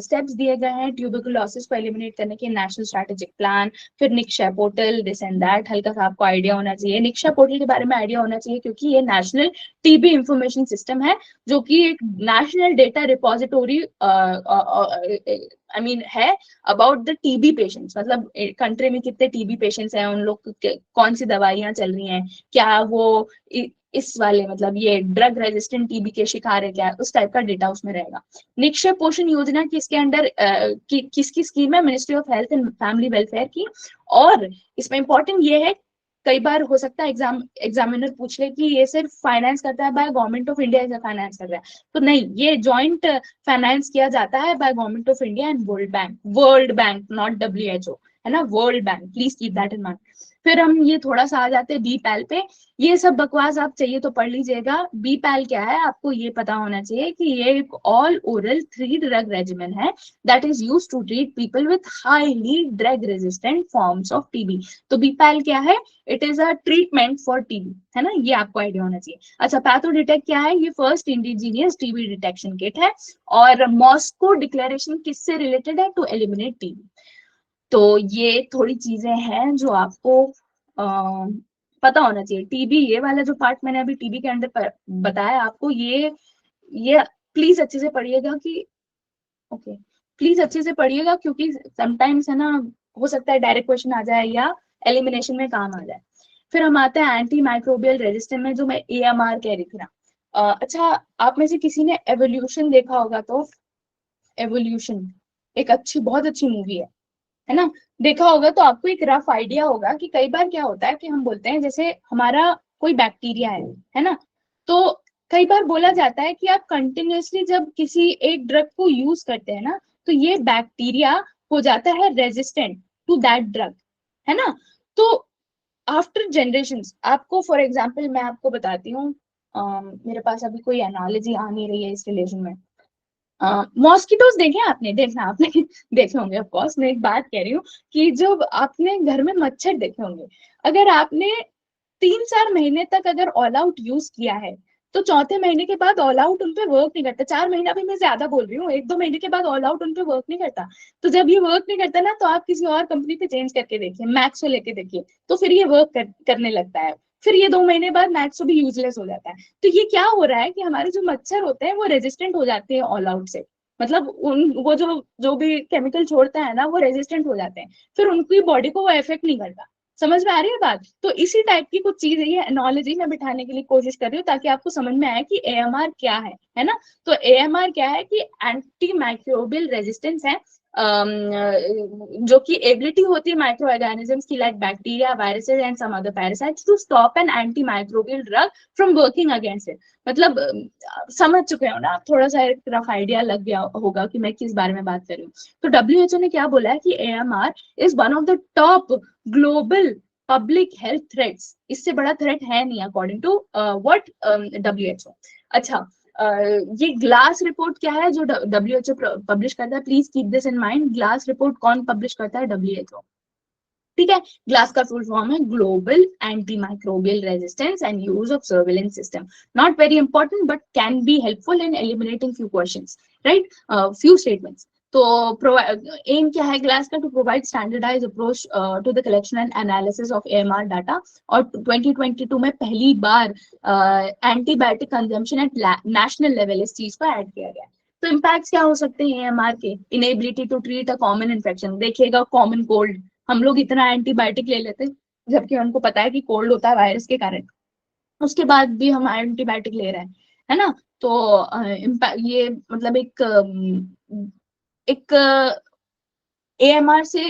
स्टेप्स दिए गए हैं ट्यूबरकुलोसिस को एलिमिनेट करने के, नेशनल स्ट्रेटेजिक प्लान, फिर Niksha portal, this and that. हल्का सा आपको आइडिया होना चाहिए, निक्षा पोर्टल के बारे में आइडिया होना चाहिए क्योंकि ये नेशनल टीबी इंफॉर्मेशन सिस्टम है, जो कि एक नेशनल डेटा रिपोजिटोरी आई मीन है अबाउट द टीबी पेशेंट्स। मतलब कंट्री में कितने टीबी पेशेंट्स हैं, उन लोग कौन सी दवाइयां चल रही हैं, क्या वो इस वाले मतलब ये ड्रग रेजिस्टेंट टीबी के शिकार है क्या, उस टाइप का डेटा उसमें रहेगा। निक्षय पोषण योजना किसके अंडर किसकी स्कीम है, ministry of health and family welfare की। और इसमें इंपॉर्टेंट ये है, कई बार हो सकता है एग्जामिनर पूछ ले कि ये सिर्फ फाइनेंस करता है बाय गवर्नमेंट ऑफ इंडिया या फाइनेंस कर रहा है, तो नहीं, ये जॉइंट फाइनेंस किया जाता है by government of India and world bank not WHO, है ना, world bank, please keep that in mind. फिर हम ये थोड़ा सा आ जाते हैं बी पैल पे। ये सब बकवास आप चाहिए तो पढ़ लीजिएगा। बी पैल क्या है आपको ये पता होना चाहिए कि ये एक ऑल ओरल 3 ड्रग रेजिमेन है that is used to treat people with highly drug resistant forms of TB. तो बी पैल क्या है, it is a treatment for TB, है ना, ये आपको आइडिया होना चाहिए। अच्छा पैथो डिटेक्ट क्या है, ये first indigenous TB detection kit है। और मॉस्को डिक्लेरेशन किससे रिलेटेड है, टू एलिमिनेट टीबी। तो ये थोड़ी चीजें हैं जो आपको पता होना चाहिए। टीबी ये वाला जो पार्ट मैंने अभी टीबी के अंदर बताया आपको, ये प्लीज अच्छे से पढ़िएगा कि ओके, प्लीज अच्छे से पढ़िएगा क्योंकि समटाइम्स है ना, हो सकता है डायरेक्ट क्वेश्चन आ जाए या एलिमिनेशन में काम आ जाए। फिर हम आते हैं एंटी माइक्रोबियल रेजिस्टेंस में, जो मैं एएमआर कह रही थी ना। अच्छा आप में से किसी ने एवोल्यूशन देखा होगा, तो एवोल्यूशन एक अच्छी बहुत अच्छी मूवी है ना, देखा होगा तो आपको एक रफ आइडिया होगा कि कई बार क्या होता है कि हम बोलते हैं जैसे हमारा कोई बैक्टीरिया है ना, तो कई बार बोला जाता है कि आप कंटिन्यूअसली जब किसी एक ड्रग को यूज करते हैं ना, तो ये बैक्टीरिया हो जाता है रेजिस्टेंट टू दैट ड्रग, है ना। तो आफ्टर जनरेशन, आपको फॉर एग्जाम्पल मैं आपको बताती हूँ, मेरे पास अभी कोई एनालॉजी आ नहीं रही है इस रिलेशन में। मॉस्किटोज देखे आपने, देखना आपने देखे होंगे ऑफ कोर्स, मैं एक बात कह रही हूँ कि जब आपने घर में मच्छर देखे होंगे, अगर आपने 3-4 महीने तक अगर ऑल आउट यूज किया है, तो चौथे महीने के बाद ऑल आउट उनपे वर्क नहीं करता। 4 महीना भी मैं ज्यादा बोल रही हूँ, 1-2 महीने के बाद ऑल आउट उनपे वर्क नहीं करता। तो जब ये वर्क नहीं करता ना, तो आप किसी और कंपनी पे चेंज करके देखिए, मैक्सो लेके देखिए, तो फिर ये करने लगता है। फिर ये 2 महीने बाद मैक्सो भी यूजलेस हो जाता है। तो ये क्या हो रहा है कि हमारे जो मच्छर होते हैं वो रेजिस्टेंट हो जाते हैं ऑल आउट से, मतलब वो जो जो भी केमिकल छोड़ता है ना, वो रेजिस्टेंट हो जाते हैं, फिर उनकी बॉडी को वो इफेक्ट नहीं करता। समझ में आ रही है बात। तो इसी टाइप की कुछ चीज है, ये एनोलॉजी में बिठाने के लिए कोशिश कर रही हूँ ताकि आपको समझ में आए कि एएमआर क्या है ना। तो एएमआर क्या है कि एंटी माइक्रोबियल रेजिस्टेंस है, जो कि एबिलिटी होती है माइक्रो ऑर्गेनिजम्स की like bacteria, viruses and some other parasites to stop an anti microbial drug from working against it. मतलब समझ चुके हो ना आप, थोड़ा सा एक रफ आइडिया लग गया होगा कि मैं किस बारे में बात कर रही हूँ। तो डब्ल्यूएचओ ने क्या बोला है कि AMR is one of the top global public health threats, इससे बड़ा थ्रेट है नहीं अकॉर्डिंग टू व्हाट डब्ल्यूएचओ। अच्छा ये ग्लास रिपोर्ट क्या है जो डब्ल्यूएचओ पब्लिश करता है, please keep this in mind. GLASS report कौन पब्लिश करता है, डब्ल्यूएचओ, ठीक है। ग्लास का फुल फॉर्म है global anti microbial resistance and use of surveillance system. Not very important but can be helpful in eliminating few questions, right, few statements. तो aim क्या है ग्लास का, to provide standardise approach to the collection and analysis of AMR data. और 2022 में पहली बार antibiotic consumption eight national level इस चीज को ऐड किया गया। तो इम्पैक्ट क्या हो सकते हैं एएमआर के, inability to treat a common infection. देखिएगा कॉमन कोल्ड, हम लोग इतना एंटीबायोटिक ले लेते जबकि उनको पता है कि कोल्ड होता है वायरस के कारण, उसके बाद भी हम एंटीबायोटिक ले रहे हैं, है ना। तो ये मतलब एक एएमआर से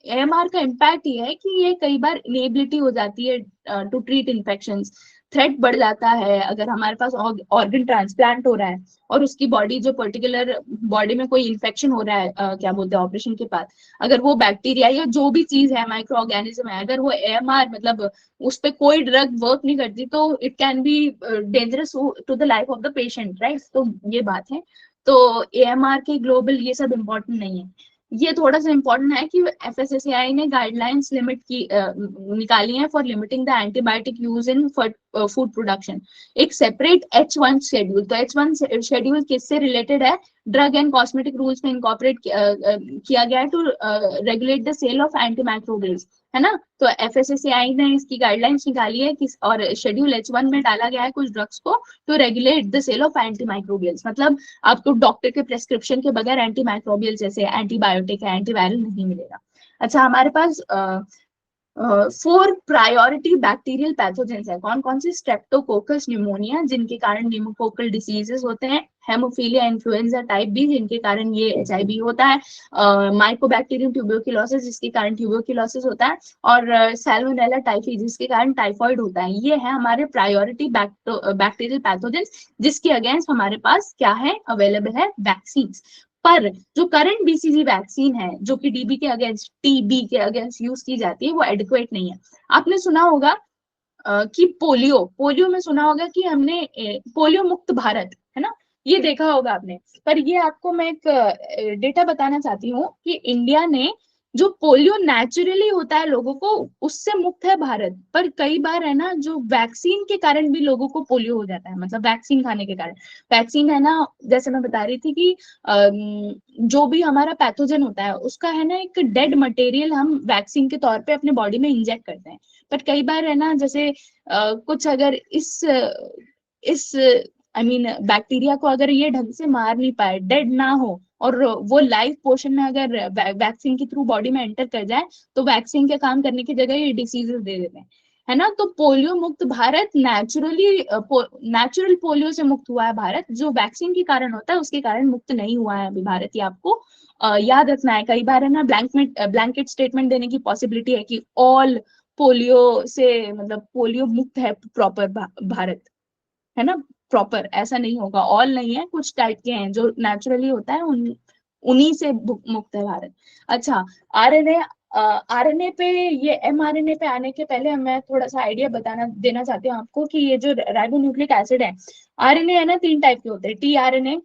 एएमआर का इम्पैक्ट ये है कि ये कई बार इनेबिलिटी हो जाती है टू ट्रीट इन्फेक्शंस, थ्रेट बढ़ जाता है। अगर हमारे पास ऑर्गन ट्रांसप्लांट हो रहा है और उसकी बॉडी जो पर्टिकुलर बॉडी में कोई इन्फेक्शन हो रहा है, क्या बोलते हैं ऑपरेशन के बाद, अगर वो बैक्टीरिया या जो भी चीज है, माइक्रो ऑर्गेनिज्म है, अगर वो एएमआर मतलब उस पर कोई ड्रग वर्क नहीं करती, तो it can be dangerous to the life of the patient, right. तो ये बात है। तो एएमआर के ग्लोबल ये सब इम्पोर्टेंट नहीं है। ये थोड़ा सा इम्पोर्टेंट है कि एफएसएसएआई ने गाइडलाइंस लिमिट की निकाली है for limiting the antibiotic use in food production, एक सेपरेट H1 शेड्यूल। तो H1 शेड्यूल किससे रिलेटेड है? ड्रग एंड कॉस्मेटिक रूल्स में इनकॉर्पोरेट किया गया है to regulate the sale of antimicrobials, है ना। तो एफएसएसएआई ने इसकी गाइडलाइंस निकाली है कि, और शेड्यूल H1 में डाला गया है कुछ ड्रग्स को to regulate the sale of antimicrobials, मतलब आपको डॉक्टर के प्रेस्क्रिप्शन के बगैर एंटीमाइक्रोबियल जैसे एंटीबायोटिक है, एंटीवायरल नहीं मिलेगा। अच्छा, हमारे पास 4 प्रायोरिटी बैक्टीरियल पैथोजेंस है। कौन कौन से? स्ट्रेप्टोकोकस न्यूमोनिया, जिनके कारण न्यूमोकोकल डिसीजेस होते हैं। हेमोफीलिया इन्फ्लुएंजा टाइप बी, जिनके कारण ये एचआईवी होता है। माइकोबैक्टीरियम ट्यूबरकुलोसिस, जिसके कारण ट्यूबरकुलोसिस होता है। और सैल्मोनेला टाइफी, जिसके कारण टाइफॉइड होता है। ये है हमारे प्रायोरिटी बैक्टीरियल पैथोजेंस, जिसके अगेंस्ट हमारे पास क्या है? अवेलेबल है वैक्सीन। पर जो करंट बीसीजी वैक्सीन है, जो कि डीबी के अगेंस्ट, टीबी के अगेंस्ट यूज की जाती है, वो एडिक्वेट नहीं है। आपने सुना होगा कि पोलियो पोलियो में सुना होगा कि हमने पोलियो मुक्त भारत, है ना, ये देखा होगा आपने। पर ये आपको मैं एक डेटा बताना चाहती हूँ कि इंडिया ने, जो पोलियो नेचुरली होता है लोगों को, उससे मुक्त है भारत। पर कई बार है ना, जो वैक्सीन के कारण भी लोगों को पोलियो हो जाता है, मतलब वैक्सीन खाने के कारण। वैक्सीन है ना, जैसे मैं बता रही थी कि जो भी हमारा पैथोजन होता है, उसका है ना एक डेड मटेरियल हम वैक्सीन के तौर पे अपने बॉडी में इंजेक्ट करते हैं। बट कई बार है ना, जैसे कुछ अगर इस आई मीन बैक्टीरिया को अगर ये ढंग से मार नहीं पाए, डेड ना हो, और वो लाइव पोर्शन में अगर वैक्सीन के थ्रू बॉडी में एंटर कर जाए, तो वैक्सीन के काम करने की जगह ये डिसीजेस दे देते हैं, है ना। तो पोलियो मुक्त भारत नेचुरल पोलियो से मुक्त हुआ है भारत। जो वैक्सीन के कारण होता है, उसके कारण मुक्त नहीं हुआ है अभी भारत। ये आपको याद रखना है। कई बार है ना, ब्लैंकेट स्टेटमेंट देने की पॉसिबिलिटी है कि ऑल पोलियो से, मतलब पोलियो मुक्त है प्रॉपर भारत, है ना। प्रॉपर ऐसा नहीं होगा, ऑल नहीं है, कुछ टाइप के हैं जो नेचुरली होता है, उन्हीं से मुक्त है भारत। अच्छा, आरएनए आरएनए पे, ये एमआरएनए पे आने के पहले मैं थोड़ा सा आइडिया बताना देना चाहती हूँ आपको कि ये जो राइबोन्यूक्लिक एसिड है, आरएनए है ना, 3 टाइप के होते हैं। टी आरएनए,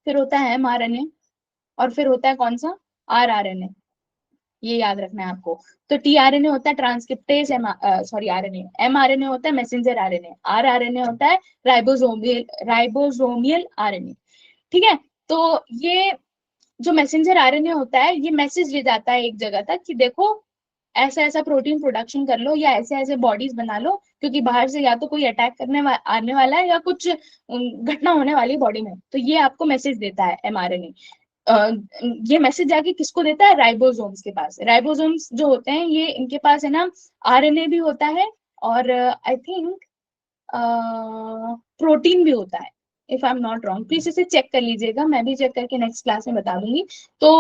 फिर होता है एमआरएनए, और फिर होता है कौन सा? आरआरएनए। ये याद रखना है आपको। तो टीआरएनए होता है ट्रांसक्रिप्टेज, सॉरी आरएनए, एमआरएनए होता है मैसेंजर आरएनए, आरआरएनए होता है राइबोसोमियल आरएनए। ठीक है। तो ये जो मैसेंजर आरएनए होता है, ये मैसेज ले जाता है एक जगह तक कि देखो, ऐसा ऐसा प्रोटीन प्रोडक्शन कर लो, या ऐसे ऐसे बॉडीज बना लो, क्योंकि बाहर से या तो कोई अटैक आने वाला है, या कुछ घटना होने वाली है बॉडी में। तो ये आपको मैसेज देता है एमआरएनए। ये मैसेज जाके किसको देता है? राइबोसोम्स के पास। राइबोसोम्स जो होते हैं, ये इनके पास है ना, आरएनए भी होता है, और आई थिंक प्रोटीन भी होता है, if I am not wrong. Please इसे चेक कर लीजिएगा, मैं भी चेक करके नेक्स्ट क्लास में बता दूंगी। तो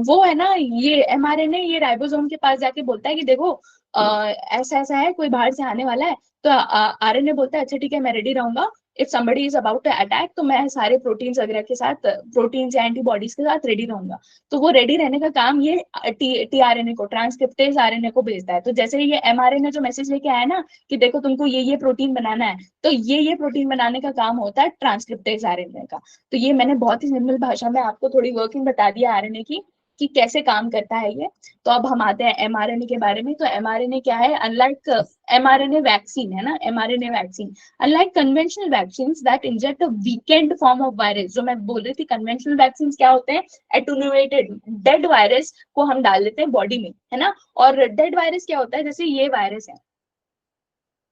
वो है ना, ये एमआरएनए ये राइबोसोम के पास जाके बोलता है कि देखो, ऐसा ऐसा है, कोई बाहर से आने वाला है। तो आरएनए बोलता है अच्छा ठीक है, मैं रेडी रहूंगा, if somebody is about to attack, तो मैं सारे प्रोटीन्स वगैरह के साथ, प्रोटीन्स या एंटीबॉडीज के साथ रेडी रहूंगा। तो वो रेडी रहने का काम ये टीआरएनए को, ट्रांसक्रिप्टेज आरएनए को भेजता है। तो जैसे ये एमआरएनए जो मैसेज लेके आया ना कि देखो तुमको ये प्रोटीन बनाना है, तो ये प्रोटीन बनाने का काम होता है ट्रांसक्रिप्टेज आरएनए का। तो ये मैंने बहुत ही सिंपल भाषा में आपको थोड़ी वर्किंग बता दिया आरएनए की, कि कैसे काम करता है ये। तो अब हम आते हैं एमआरएनए के बारे में। तो एमआरएनए क्या है? अनलाइक एमआरएनए वैक्सीन, है ना, mRNA vaccine, unlike conventional vaccine that inject a weekend form of virus, जो मैं बोल रही थी, कन्वेंशनल वैक्सीन क्या होते हैं? एटुनुएटेड डेड वायरस को हम डाल देते हैं बॉडी में, है ना। और डेड वायरस क्या होता है? जैसे ये वायरस है,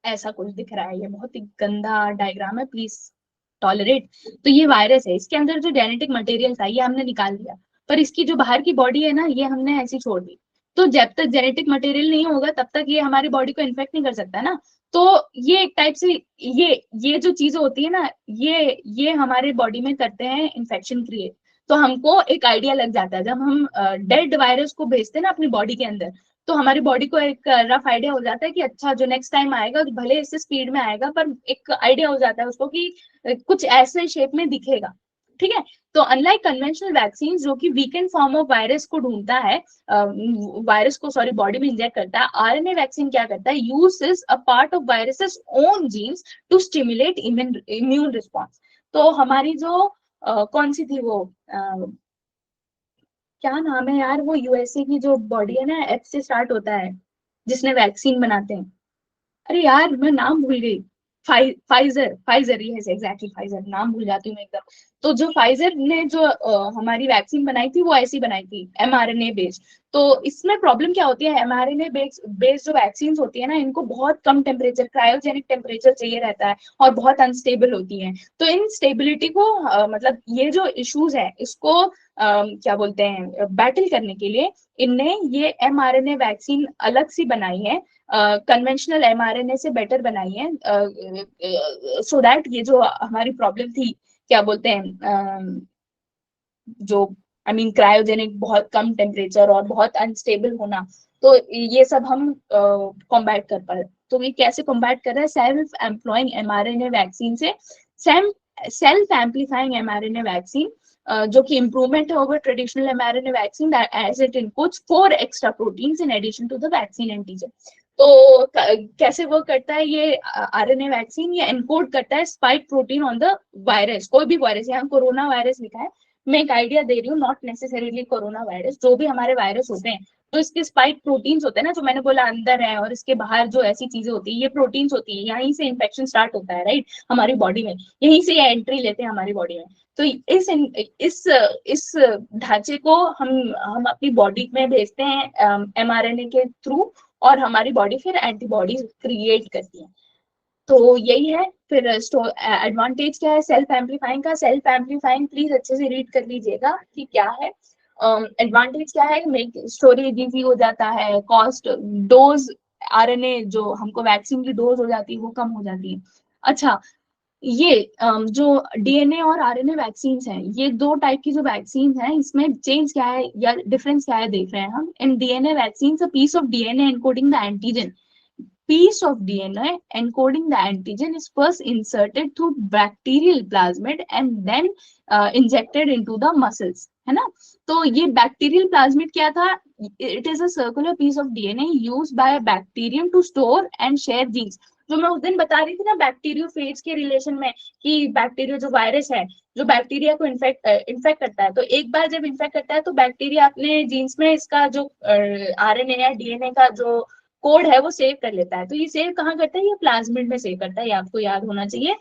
ऐसा कुछ दिख रहा है, ये बहुत ही गंदा डायग्राम है, प्लीज टॉलरेट। तो ये वायरस है, इसके अंदर जो जेनेटिक मटेरियल था ये हमने निकाल दिया, पर इसकी जो बाहर की बॉडी है ना, ये हमने ऐसी छोड़ दी। तो जब तक जेनेटिक मटेरियल नहीं होगा, तब तक ये हमारी बॉडी को इन्फेक्ट नहीं कर सकता ना। तो ये एक टाइप से, ये जो चीजें होती है ना, ये हमारे बॉडी में करते हैं इन्फेक्शन क्रिएट। तो हमको एक आइडिया लग जाता है। जब हम डेड वायरस को भेजते हैं ना अपनी बॉडी के अंदर, तो हमारी बॉडी को एक रफ आइडिया हो जाता है कि अच्छा जो नेक्स्ट टाइम आएगा भले इससे स्पीड में आएगा, पर एक आइडिया हो जाता है उसको कि कुछ ऐसे शेप में दिखेगा। ठीक है, तो अनलाइक कन्वेंशनल वैक्सीन जो कि वीकेंड फॉर्म ऑफ वायरस को ढूंढता है, वायरस को सॉरी बॉडी में इंजेक्ट करता है, आरएनए वैक्सीन क्या करता है, uses a part of viruses own genes to stimulate immune response. तो हमारी जो कौन सी थी वो क्या नाम है यार, वो यूएसए की जो बॉडी है ना, एफ से स्टार्ट होता है, जिसने वैक्सीन बनाते हैं, अरे यार मैं नाम भूल गई। Pfizer, Pfizer, yes exactly Pfizer, नाम भूल जाती हूँ मैं एकदम। तो जो फाइजर ने जो हमारी वैक्सीन बनाई थी वो ऐसी बनाई थी, एमआरएनए बेस्ड। तो इसमें प्रॉब्लम क्या होती है, एमआरएनए बेस्ड जो वैक्सीन होती है ना, इनको बहुत कम टेम्परेचर, क्रायोजेनिक टेम्परेचर चाहिए रहता है, और बहुत अनस्टेबल होती है। तो इन स्टेबिलिटी को मतलब ये जो इश्यूज है इसको क्या बोलते हैं, बैटल करने के लिए इनने ये एमआरएनए वैक्सीन अलग सी बनाई है, कन्वेंशनल एमआरएनए से बेटर बनाई है, सो दैट ये जो हमारी प्रॉब्लम थी, क्या बोलते हैं, जो आई मीन क्रायोजेनिक, बहुत कम टेम्परेचर और बहुत अनस्टेबल होना, तो ये सब हम कॉम्बैट कर पाए। तो ये कैसे कॉम्बैट कर रहे हैं, सेल्फ एम्प्लॉइंग एमआरएनए वैक्सीन से, सेल्फ एम्पलीफाइंग एमआरएनए वैक्सीन, जो कि इंप्रूवमेंट है over traditional mRNA vaccine as it inputs 4 extra proteins in addition to the vaccine antigen. तो कैसे वर्क करता है ये आरएनए वैक्सीन, ये एनकोड करता है spike protein on the virus, कोई भी वायरस, यहाँ कोरोना वायरस लिखा है, मैं एक आइडिया दे रही हूँ, नॉट नेसेसरीली कोरोना वायरस, जो भी हमारे वायरस होते हैं, तो इसके स्पाइक प्रोटीन्स होते हैं ना, जो मैंने बोला अंदर है और इसके बाहर जो ऐसी चीजें होती है, ये प्रोटीन्स होती है, यहीं से इन्फेक्शन स्टार्ट होता है, राइट, हमारी बॉडी में, यहीं से ये एंट्री लेते हैं हमारी बॉडी में। तो इस ढांचे को हम अपनी बॉडी में भेजते हैं एमआरएनए के थ्रू, और हमारी बॉडी फिर एंटीबॉडीज क्रिएट करती है। तो यही है। फिर एडवांटेज क्या है सेल्फ एम्पलीफाइंग का, सेल्फ एम्पलीफाइंग प्लीज अच्छे से रीड कर लीजिएगा कि क्या है। एडवांटेज क्या है, मेक स्टोरेज इजी हो जाता है, कॉस्ट, डोज, आरएनए जो हमको वैक्सीन की डोज हो जाती है वो कम हो जाती है। अच्छा, ये जो डीएनए और आरएनए वैक्सीन हैं, ये दो टाइप की जो वैक्सीन है, इसमें चेंज क्या है या डिफरेंस क्या है देख रहे हैं हम। इन DNA vaccine, a piece of DNA encoding the antigen, piece of DNA encoding the antigen is first inserted through bacterial plasmid and then injected into the muscles, है ना। तो ये बैक्टीरियल प्लाज्मिड क्या था, it is a circular piece of DNA used by bacterium to store and share genes. जो मैं उस दिन बता रही थी ना बैक्टीरियोफेज के रिलेशन में, कि बैक्टीरिया जो वायरस है, जो बैक्टीरिया को इन्फेक्ट करता है, तो एक बार जब इन्फेक्ट करता है तो बैक्टीरिया अपने जीन्स में इसका जो आरएनए या डीएनए का जो कोड है वो सेव कर लेता है। तो ये सेव कहाँ करता है, ये प्लाज्मिड में सेव करता है, ये आपको याद होना चाहिए।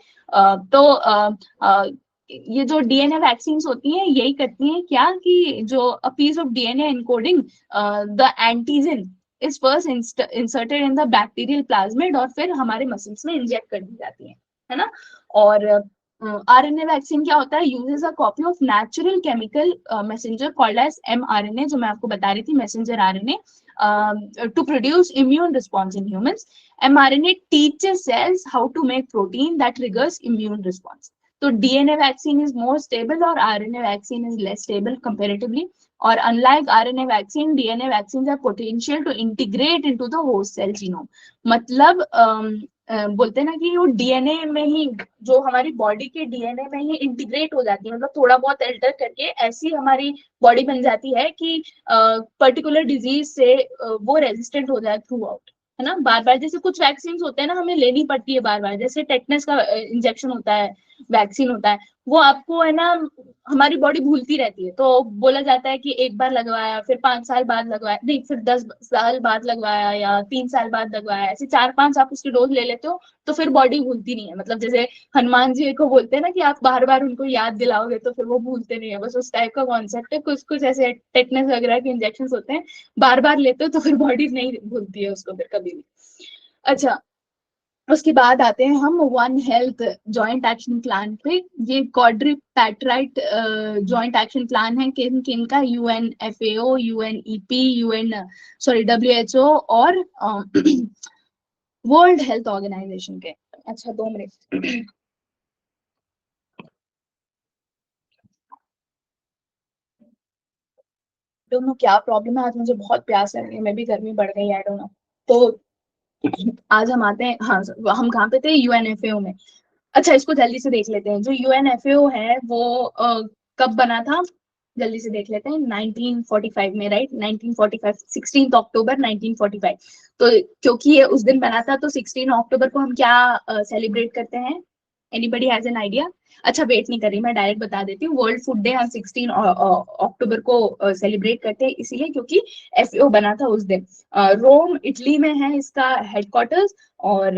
ये जो डीएनए वैक्सीन होती हैं यही करती हैं क्या, कि जो a piece of DNA encoding the antigen is first inserted in the bacterial plasmid, और फिर हमारे मसल्स में इंजेक्ट कर दी जाती है ना। और आरएनए वैक्सीन क्या होता है, uses a copy of natural chemical messenger called as mRNA, जो मैं आपको बता रही थी, messenger RNA, to produce immune response in humans. mRNA teaches cells how to make protein that triggers immune response. तो DNA vaccine is more stable और RNA vaccine is less stable comparatively. और unlike RNA vaccine, DNA vaccine have potential to integrate into the host cell genome. मतलब बोलते हैं ना कि वो DNA में ही, जो हमारी बॉडी के डीएनए में ही इंटीग्रेट हो जाती है, मतलब थोड़ा बहुत अल्टर करके ऐसी हमारी बॉडी बन जाती है कि पर्टिकुलर डिजीज से वो रेजिस्टेंट हो जाए थ्रू आउट, है ना। बार बार जैसे कुछ वैक्सीन होते हैं ना, हमें लेनी पड़ती है बार बार, जैसे टेटनस का इंजेक्शन होता है, वैक्सीन होता है, वो आपको है ना, हमारी बॉडी भूलती रहती है, तो बोला जाता है कि एक बार लगवाया, फिर 5 साल बाद लगवाया, नहीं फिर 10 साल बाद लगवाया, या 3 साल बाद लगवाया, ऐसे 4-5 आप उसकी डोज ले लेते हो, तो फिर बॉडी भूलती नहीं है। मतलब जैसे हनुमान जी को बोलते हैं ना कि आप बार बार उनको याद दिलाओगे तो फिर वो भूलते नहीं है, बस उस टाइप का कॉन्सेप्ट है। कुछ कुछ ऐसे टेटनस वगैरह के इंजेक्शन होते हैं, बार बार लेते हो तो फिर बॉडी नहीं भूलती है उसको फिर कभी भी। अच्छा, उसके बाद आते हैं हम one health joint action plan पे। ये क्वाड्रिपैट्राइट जॉइंट एक्शन प्लान है, किन किन का, UNFAO, UNEP, UN sorry WHO और वर्ल्ड हेल्थ ऑर्गेनाइजेशन के। अच्छा 2 मिनट। डोंट नो क्या प्रॉब्लम है, आज मुझे बहुत प्यास लग रही है, मे भी गर्मी बढ़ गई, आई डोंट नो। तो आज हम आते हैं, हाँ हम कहाँ पे थे, यूएनएफएओ में। अच्छा, इसको जल्दी से देख लेते हैं। जो यूएनएफएओ है वो कब बना था, जल्दी से देख लेते हैं। 1945 में, राइट, 1945, 16 अक्टूबर 1945। तो क्योंकि ये उस दिन बना था, तो 16 अक्टूबर को हम क्या सेलिब्रेट करते हैं? Anybody has an idea? अच्छा, वेट नहीं कर रही, मैं डायरेक्ट बता देती हूँ। वर्ल्ड फूड डे हम 16 अक्टूबर को सेलिब्रेट करते हैं, इसीलिए क्योंकि एफएओ बना था उस दिन। रोम इटली में है इसका हेडक्वार्टर्स। और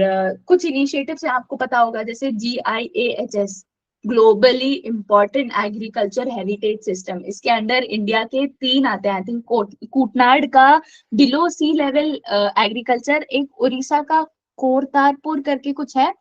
कुछ इनिशिएटिव से आपको पता होगा, जैसे GIAHS, globally important agriculture heritage system, इसके अंडर इंडिया के 3 आते हैं। आई थिंक कूटनाड का बिलो सी लेवल एग्रीकल्चर, एक उड़ीसा का कोरतारपुर करके कुछ है,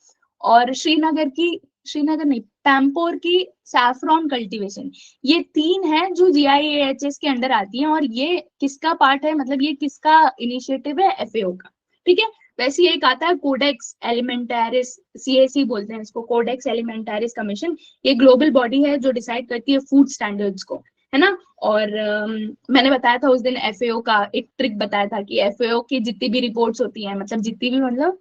और श्रीनगर नहीं, पैम्पोर की सैफरॉन कल्टीवेशन। ये 3 है जो GIAHS के अंडर आती हैं। और ये किसका पार्ट है, मतलब ये किसका इनिशिएटिव है? एफएओ का। ठीक है। वैसे ही एक आता है कोडेक्स एलिमेंटारिस, CAC बोलते हैं इसको, कोडेक्स एलिमेंटारिस कमीशन। ये ग्लोबल बॉडी है जो डिसाइड करती है फूड स्टैंडर्ड्स को, है ना। और मैंने बताया था उस दिन एफएओ का एक ट्रिक बताया था कि एफएओ की जितनी भी रिपोर्ट्स होती हैं, मतलब जितनी भी, मतलब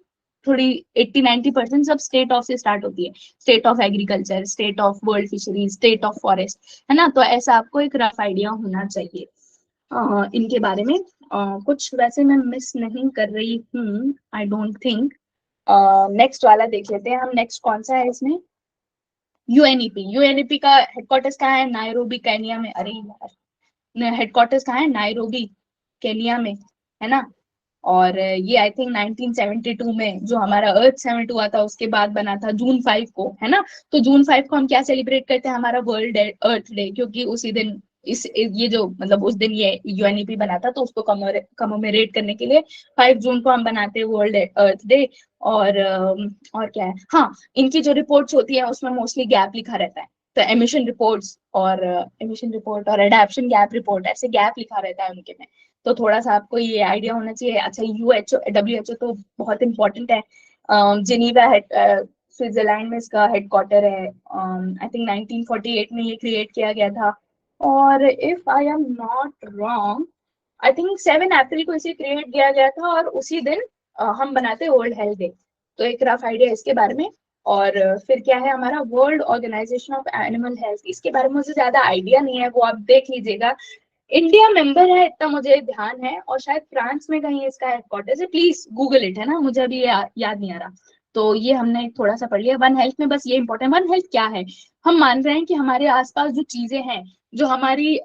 थोड़ी 80-90% सब स्टेट ऑफ से स्टार्ट होती है। State of agriculture, state of world fisheries, state of forest, है ना। तो ऐसा आपको एक रफ आइडिया होना चाहिए इनके बारे में। कुछ वैसे मैं मिस नहीं कर रही हूँ, आई डोंट थिंक। नेक्स्ट वाला देख लेते हैं हम, नेक्स्ट कौन सा है इसमें? यूएनईपी का हेडक्वार्टर्स कहाँ है? नायरोबी, केनिया में। अरे यार, हेडक्वार्टर्स कहाँ है? नायरोबी, केनिया में, है ना। और ये आई थिंक 1972 में, जो हमारा अर्थ समिट हुआ था उसके बाद बना था, जून 5 को, है ना। तो जून 5 को हम क्या सेलिब्रेट करते हैं? हमारा वर्ल्ड अर्थ डे, क्योंकि उसी दिन ये जो, मतलब उस दिन ये यूएनईपी बना था, तो उसको कमोमेरेट करने के लिए 5 जून को हम बनाते हैं वर्ल्ड अर्थ डे। और क्या है, हाँ, इनकी जो रिपोर्ट्स होती है उसमें मोस्टली गैप लिखा रहता है। तो एमिशन रिपोर्ट और एडेप्शन गैप रिपोर्ट, ऐसे गैप लिखा रहता है उनके में। तो थोड़ा सा आपको ये आइडिया होना चाहिए। अच्छा, WHO तो बहुत इंपॉर्टेंट है। जिनीवा है, स्विट्जरलैंड में इसका हेडक्वार्टर है। आई थिंक 1948 में ये क्रिएट किया गया था। और if I am not wrong, I think 7 अप्रैल को इसे क्रिएट किया गया था, और उसी दिन हम बनाते हैं वर्ल्ड हेल्थ डे। तो एक रफ आइडिया इसके बारे में। और फिर क्या है हमारा world organisation of animal health, इसके बारे में मुझे ज्यादा आइडिया नहीं है, वो आप देख लीजिएगा। इंडिया मेंबर है इतना मुझे ध्यान है, और शायद फ्रांस में कहीं इसका हेडक्वार्टर्स है। प्लीज गूगल इट, है ना, मुझे अभी याद नहीं आ रहा। तो ये हमने थोड़ा सा पढ़ लिया वन हेल्थ में। बस ये इंपॉर्टेंट, वन हेल्थ क्या है? हम मान रहे हैं कि हमारे आसपास जो चीजें हैं, जो हमारी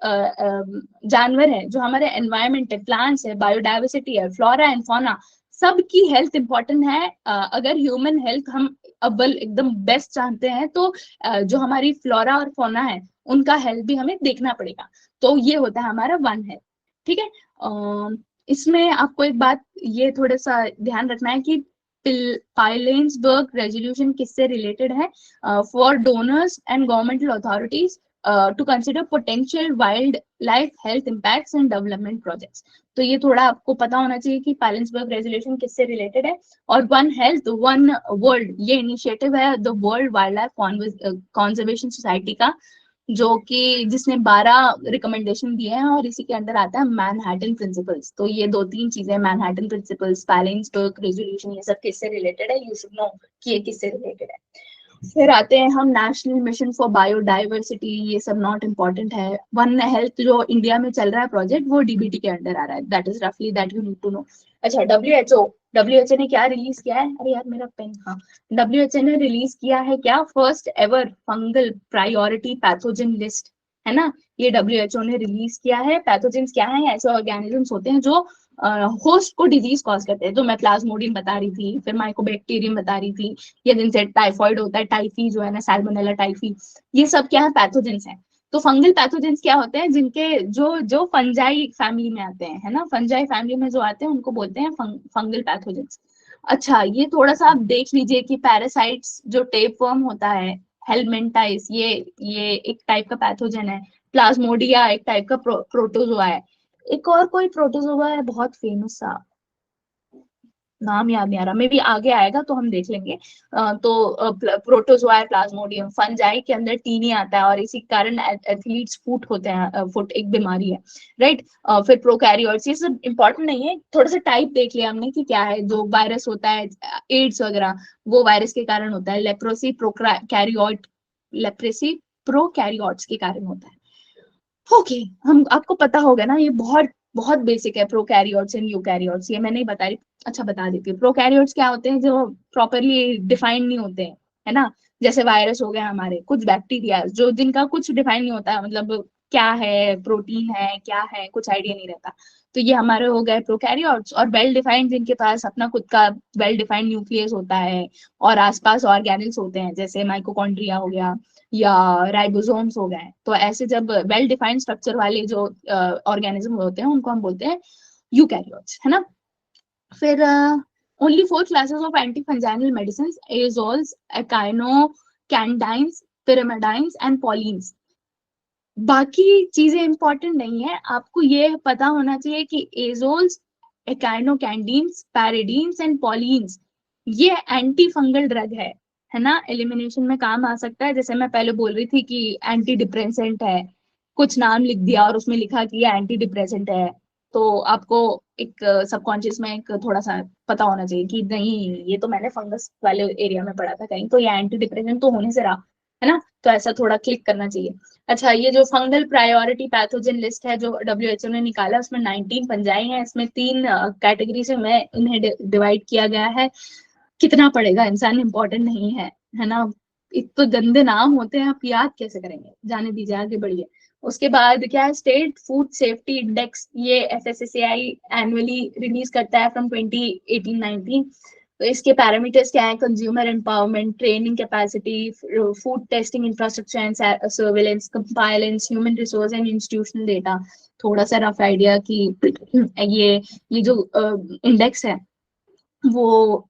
जानवर है, जो हमारे एनवायरमेंट है, प्लांट्स है, बायोडाइवर्सिटी है, फ्लोरा एंड फौना, सबकी हेल्थ इंपॉर्टेंट है। अगर ह्यूमन हेल्थ हम अव्वल एकदम बेस्ट चाहते हैं, तो जो हमारी फ्लोरा और फौना है, उनका हेल्थ भी हमें देखना पड़ेगा। तो ये होता है हमारा वन है। ठीक है। इसमें आपको एक बात ये थोड़ा सा ध्यान रखना है कि पाइलेंसबर्ग रेजोल्यूशन किससे रिलेटेड है? For donors and governmental authorities to consider potential wildlife health impacts and development projects. तो ये थोड़ा आपको पता होना चाहिए कि पाइलेंसबर्ग रेजोल्यूशन किससे रिलेटेड है। और वन हेल्थ वन वर्ल्ड, ये इनिशिएटिव है the world wild life conservation society का, जो कि जिसने 12 रिकमेंडेशन दिए हैं, और इसी के अंदर आता है मैनहट्टन प्रिंसिपल्स। तो ये 2-3 चीजें, मैनहट्टन प्रिंसिपल्स, पाइलेंसबर्ग रेजोल्यूशन, ये सब किससे रिलेटेड है, यू शुड नो कि ये किससे रिलेटेड है। फिर आते हैं हम नेशनल मिशन फॉर बायोडाइवर्सिटी, ये सब नॉट इम्पॉर्टेंट है। वन हेल्थ जो इंडिया में चल रहा है प्रोजेक्ट, वो डीबीटी के अंडर आ रहा है, दैट इज रफली that you need to know. अच्छा, डब्ल्यूएचओ ने क्या रिलीज किया है? अरे यार मेरा पेन, हाँ, डब्ल्यूएचओ ने रिलीज किया है क्या? First ever fungal priority pathogen list, है ना। ये डब्ल्यूएचओ ने रिलीज किया है। पैथोजेंस क्या है? ऐसे ऑर्गेनिजम्स होते हैं जो होस्ट को डिजीज कॉज करते हैं। तो मैं प्लाज्मोडियम बता रही थी, फिर माइकोबैक्टीरियम बता रही थी, या जिनसे टाइफॉइड होता है, टाइफी जो है ना, सैल्मोनेला टाइफी, ये सब क्या है? पैथोजेंस है। तो फंगल पैथोजेंस क्या होते हैं? जिनके जो जो फंजाई फैमिली में आते हैं, है ना, फंजाई फैमिली में जो आते हैं उनको बोलते हैं फंगल पैथोजेंस। अच्छा, ये थोड़ा सा आप देख लीजिए कि पैरासाइट्स, जो टेप वर्म होता है, हेलमेंटाइस, ये एक टाइप का पैथोजन है। प्लाज्मोडिया एक टाइप का प्रोटोजोआ है। एक और कोई प्रोटोजोआ है बहुत फेमस सा, नाम याद नहीं आ रहा, मे भी आगे आएगा तो हम देख लेंगे। तो प्रोटोजोआ प्लाज्मोडियम फंजाई के अंदर टीनी आता है और इसी कारण एथलीट्स फुट होते हैं, फुट एक बीमारी है, राइट। फिर प्रोकैरियोट्स, ये सब इंपॉर्टेंट नहीं है, थोड़ा सा टाइप देख लिया हमने कि क्या है। जो वायरस होता है एड्स वगैरह, वो वायरस के कारण होता है। लेप्रोसी प्रोकैरियोट, लेप्रेसी प्रोकैरियोट्स के कारण होता है। ओके, हम आपको पता होगा ना, ये बहुत बहुत बेसिक है, प्रोकैरियोट्स एंड यूकैरियोट्स, ये मैं नहीं बता रही। अच्छा बता देती हूँ, प्रोकैरियोट्स क्या होते हैं, जो प्रॉपरली डिफाइंड नहीं होते हैं, है ना। जैसे वायरस हो गए हमारे, कुछ बैक्टीरिया जो जिनका कुछ डिफाइन नहीं होता है, मतलब क्या है, प्रोटीन है क्या है, कुछ आइडिया नहीं रहता। तो ये हमारे हो गए प्रोकैरियोट्स। और वेल डिफाइंड, जिनके पास अपना खुद का वेल डिफाइंड न्यूक्लियस होता है और आसपास ऑर्गेनेल्स होते हैं, जैसे माइटोकॉन्ड्रिया हो गया या राइबोसोम्स हो गए। तो ऐसे जब वेल डिफाइंड स्ट्रक्चर वाले जो ऑर्गेनिज्म होते हैं, उनको हम बोलते हैं यूकैरियोट्स, है ना। फिर only 4 classes of anti fungal medicine, azoles, echinocandins, pyrimidines and polyenes. बाकी चीजें इंपॉर्टेंट नहीं है, आपको ये पता होना चाहिए कि एजोल्स, एकाइनोकैंडीन्स, पैरिडीन्स एंड पॉलीन्स ये एंटी फंगल ड्रग है ना। एलिमिनेशन में काम आ सकता है। जैसे मैं पहले बोल रही थी कि एंटी डिप्रेसेंट है, कुछ नाम लिख दिया और उसमें लिखा कि ये एंटी डिप्रेसेंट है, तो आपको एक सबकॉन्शियस में एक थोड़ा सा पता होना चाहिए कि नहीं, ये तो मैंने फंगस वाले एरिया में पढ़ा था कहीं, तो ये एंटी डिप्रेसेंट तो होने से रहा, है ना। तो ऐसा थोड़ा क्लिक करना चाहिए। अच्छा, ये जो फंगल प्रायोरिटी पैथोजन लिस्ट है जो डब्ल्यूएचओ ने निकाला, उसमें 19 फंजाई हैं। इसमें 3 कैटेगरी से मैं इन्हें डिवाइड किया गया है। कितना पड़ेगा, इंसान इंपॉर्टेंट नहीं है ना। इतने गंदे नाम होते हैं, आप याद कैसे करेंगे, जाने दीजिए, आगे बढ़िए। उसके बाद क्या है, स्टेट फूड सेफ्टी इंडेक्स, ये एफएसएसएआई एनुअली रिलीज करता है फ्रॉम 2018-19। तो इसके पैरामीटर्स क्या है, consumer empowerment, training capacity, food testing infrastructure and surveillance, compliance, human resource and institutional data. थोड़ा सा रफ आइडिया कि ये जो इंडेक्स है वो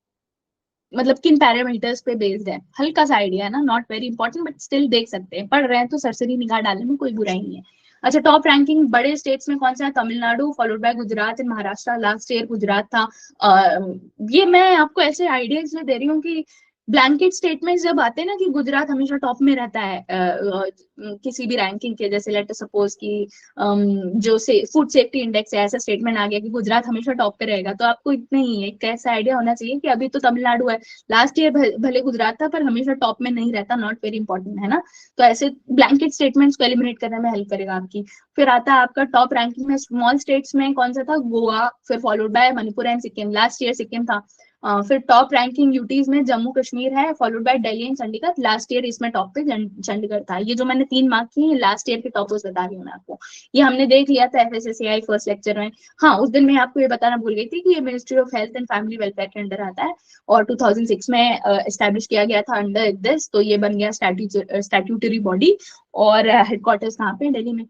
मतलब किन पैरामीटर्स पे बेस्ड है, हल्का सा आइडिया है ना, not very important, but still देख सकते हैं, पढ़ रहे हैं तो सरसरी निगाह डालने में कोई बुराई नहीं है। अच्छा, टॉप रैंकिंग बड़े स्टेट्स में कौन सा है, Tamil Nadu followed by Gujarat and Maharashtra. Last year Gujarat था। ये मैं आपको ऐसे आइडिया इसलिए दे रही हूँ कि ब्लैंकेट स्टेटमेंट्स जब आते हैं ना कि गुजरात हमेशा टॉप में रहता है किसी भी रैंकिंग के, जैसे लेट सपोज कि जो से फूड सेफ्टी इंडेक्स है, ऐसा स्टेटमेंट आ गया कि गुजरात हमेशा टॉप पे रहेगा, तो आपको इतना ही एक ऐसा आइडिया होना चाहिए कि अभी तो तमिलनाडु है, लास्ट ईयर भले गुजरात था, पर हमेशा टॉप में नहीं रहता, नॉट वेरी इंपॉर्टेंट, है ना। तो ऐसे ब्लैंकेट स्टेटमेंट्स को एलिमिनेट करने में हेल्प करेगा आपकी। फिर आता है आपका टॉप रैंकिंग में स्मॉल स्टेट्स में कौन सा था, गोवा, फिर followed by Manipur and Sikkim. Last year Sikkim था। फिर टॉप रैंकिंग यूटीज में जम्मू कश्मीर है, followed by Delhi and Chandigarh. Last year इसमें टॉप पे चंडीगढ़ था। ये जो मैंने 3 मार्क किए, लास्ट ईयर के टॉपर्स बता रही हूँ मैं आपको। ये हमने देख लिया था एफएसएसएआई फर्स्ट लेक्चर में। हाँ, उस दिन मैं आपको ये बताना भूल गई थी कि ये ministry of health and family welfare के अंडर आता है और 2006 में एस्टेब्लिश किया गया था अंडर दिस, तो ये बन गया स्टैट्यूटरी बॉडी। और हेडक्वार्टर्स कहाँ पे, दिल्ली में।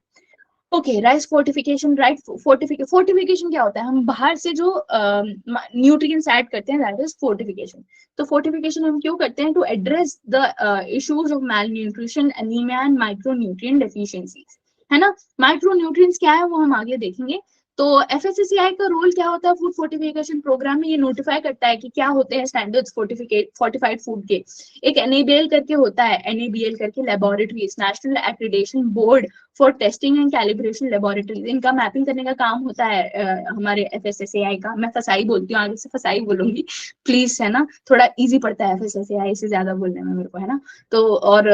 Okay, rice fortification, right. Fortification क्या होता है, हम बाहर से जो न्यूट्रिएंट्स ऐड करते हैं, दैट इज फोर्टिफिकेशन। तो फोर्टिफिकेशन हम क्यों करते हैं, to address the issues of malnutrition, anaemia and micronutrient deficiencies, है ना। माइक्रो न्यूट्रिएंट्स क्या है वो हम आगे देखेंगे। तो एफएसएसएआई का रोल क्या होता है फूड फोर्टिफिकेशन प्रोग्राम में, ये नोटिफाई करता है कि क्या होते हैं स्टैंडर्ड्स फोर्टिफाइड फूड के। एक एनएबीएल करके होता है, एनएबीएल करके laboratories, national accreditation board for testing and calibration laboratories, इनका मैपिंग करने का काम होता है हमारे एफएसएसएआई का। मैं फसाई बोलती हूँ, आगे से फसाई बोलूंगी प्लीज, है ना, थोड़ा इजी पड़ता है एफएसएसएआई से ज्यादा बोलने में मेरे को, है ना। तो और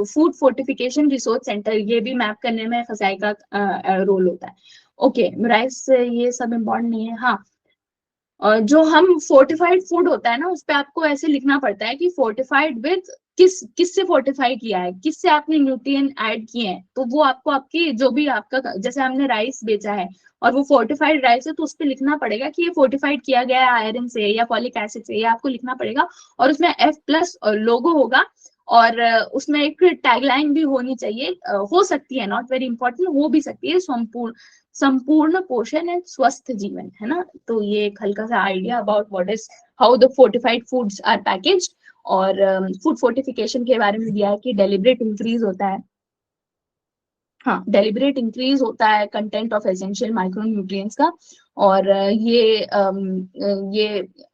फूड फोर्टिफिकेशन रिसोर्स सेंटर, ये भी मैप करने में फसाई का रोल होता है। ओके, राइस ये सब इम्पोर्टेंट नहीं है। हाँ, जो हम फोर्टिफाइड फूड होता है ना, उस पे आपको ऐसे लिखना पड़ता है कि फोर्टिफाइड विद किससे फोर्टिफाई किया है, किससे आपने न्यूट्रिएंट ऐड किए हैं। तो वो आपको आपकी जो भी आपका, जैसे हमने राइस बेचा है और वो फोर्टिफाइड राइस है, तो उस पर लिखना पड़ेगा कि ये फोर्टिफाइड किया गया है आयरन से या फॉलिक एसिड से, ये आपको लिखना पड़ेगा। और उसमें F+ लोगो होगा और उसमें एक टैगलाइन भी होनी चाहिए, हो सकती है, नॉट वेरी इंपॉर्टेंट, हो भी सकती है, संपूर्ण पोषण एंड स्वस्थ जीवन, है ना। तो ये एक हल्का सा idea about what is how the fortified foods are packaged. और फूड फोर्टिफिकेशन के बारे में दिया है कि डेलिब्रेट इंक्रीज होता है हाँ, डेलिबरेट इंक्रीज होता है कंटेंट ऑफ एसेंशियल माइक्रोन्यूट्रिएंट्स का। और ये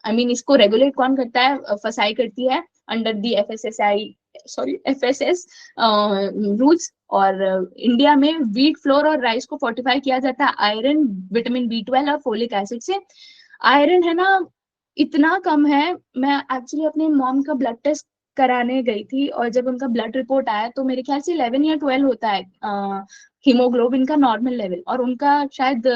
आई मीन इसको रेगुलेट कौन करता है? फसाई करती है under the FSSI, sorry FSS rules. और इंडिया में व्हीट फ्लोर और राइस को फोर्टिफाई किया जाता है आयरन, विटामिन बी 12 और फोलिक एसिड से। आयरन है ना इतना कम है, मैं एक्चुअली अपने मॉम का ब्लड टेस्ट कराने गई थी, और जब उनका ब्लड रिपोर्ट आया तो मेरे ख्याल से 11 या 12 होता है हीमोग्लोबिन का नॉर्मल लेवल, और उनका शायद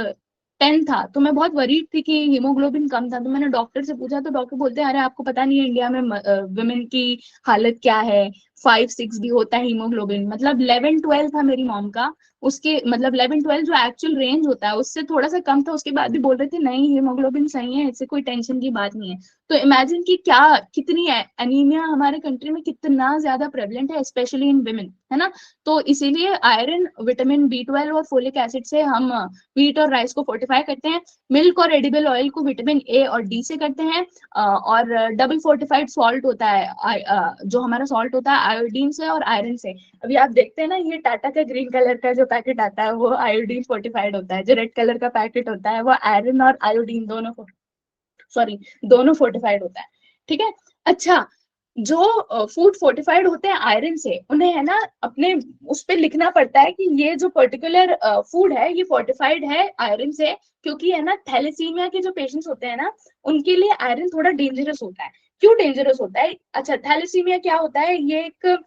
10 था। तो मैं बहुत वरीड थी कि हीमोग्लोबिन कम था, तो मैंने डॉक्टर से पूछा, तो डॉक्टर बोलते हैं अरे आपको पता नहीं है इंडिया में वुमेन की हालत क्या है, 5-6 भी होता है हीमोग्लोबिन। मतलब 11-12 था मेरी मॉम का, उसके मतलब 11-12 जो एक्चुअल रेंज होता है उससे थोड़ा सा कम था, उसके बाद भी बोल रहे थे नहीं हीमोग्लोबिन सही है, इससे कोई टेंशन की बात नहीं है। तो इमेजिन कि क्या कितनी एनीमिया हमारे कंट्री में कितना ज्यादा प्रेवलेंट है, स्पेशली इन विमेन, है ना। तो इसीलिए आयरन, विटामिन बी 12 और फोलिक एसिड से हम व्हीट और राइस को फोर्टिफाई करते हैं। मिल्क और एडिबल ऑयल को विटामिन ए और डी से करते हैं। और डबल फोर्टिफाइड सॉल्ट होता है, जो हमारा सॉल्ट होता है आयोडीन से और आयरन से। अभी आप देखते हैं ना ये टाटा का ग्रीन कलर का जो पैकेट आता है वो आयोडीन फोर्टिफाइड होता है, जो रेड कलर का पैकेट होता है वो आयरन और आयोडीन दोनों, सॉरी, दोनों फोर्टिफाइड होता है। ठीक है। अच्छा, जो फूड फोर्टिफाइड होते हैं आयरन से, उन्हें है ना अपने उस पे लिखना पड़ता है कि ये जो पर्टिकुलर फूड है ये फोर्टिफाइड है आयरन से, क्योंकि है ना थैलेसीमिया के जो पेशेंट्स होते हैं ना उनके लिए आयरन थोड़ा डेंजरस होता है। क्यों डेंजरस होता है? अच्छा, थैलेसीमिया क्या होता है? ये एक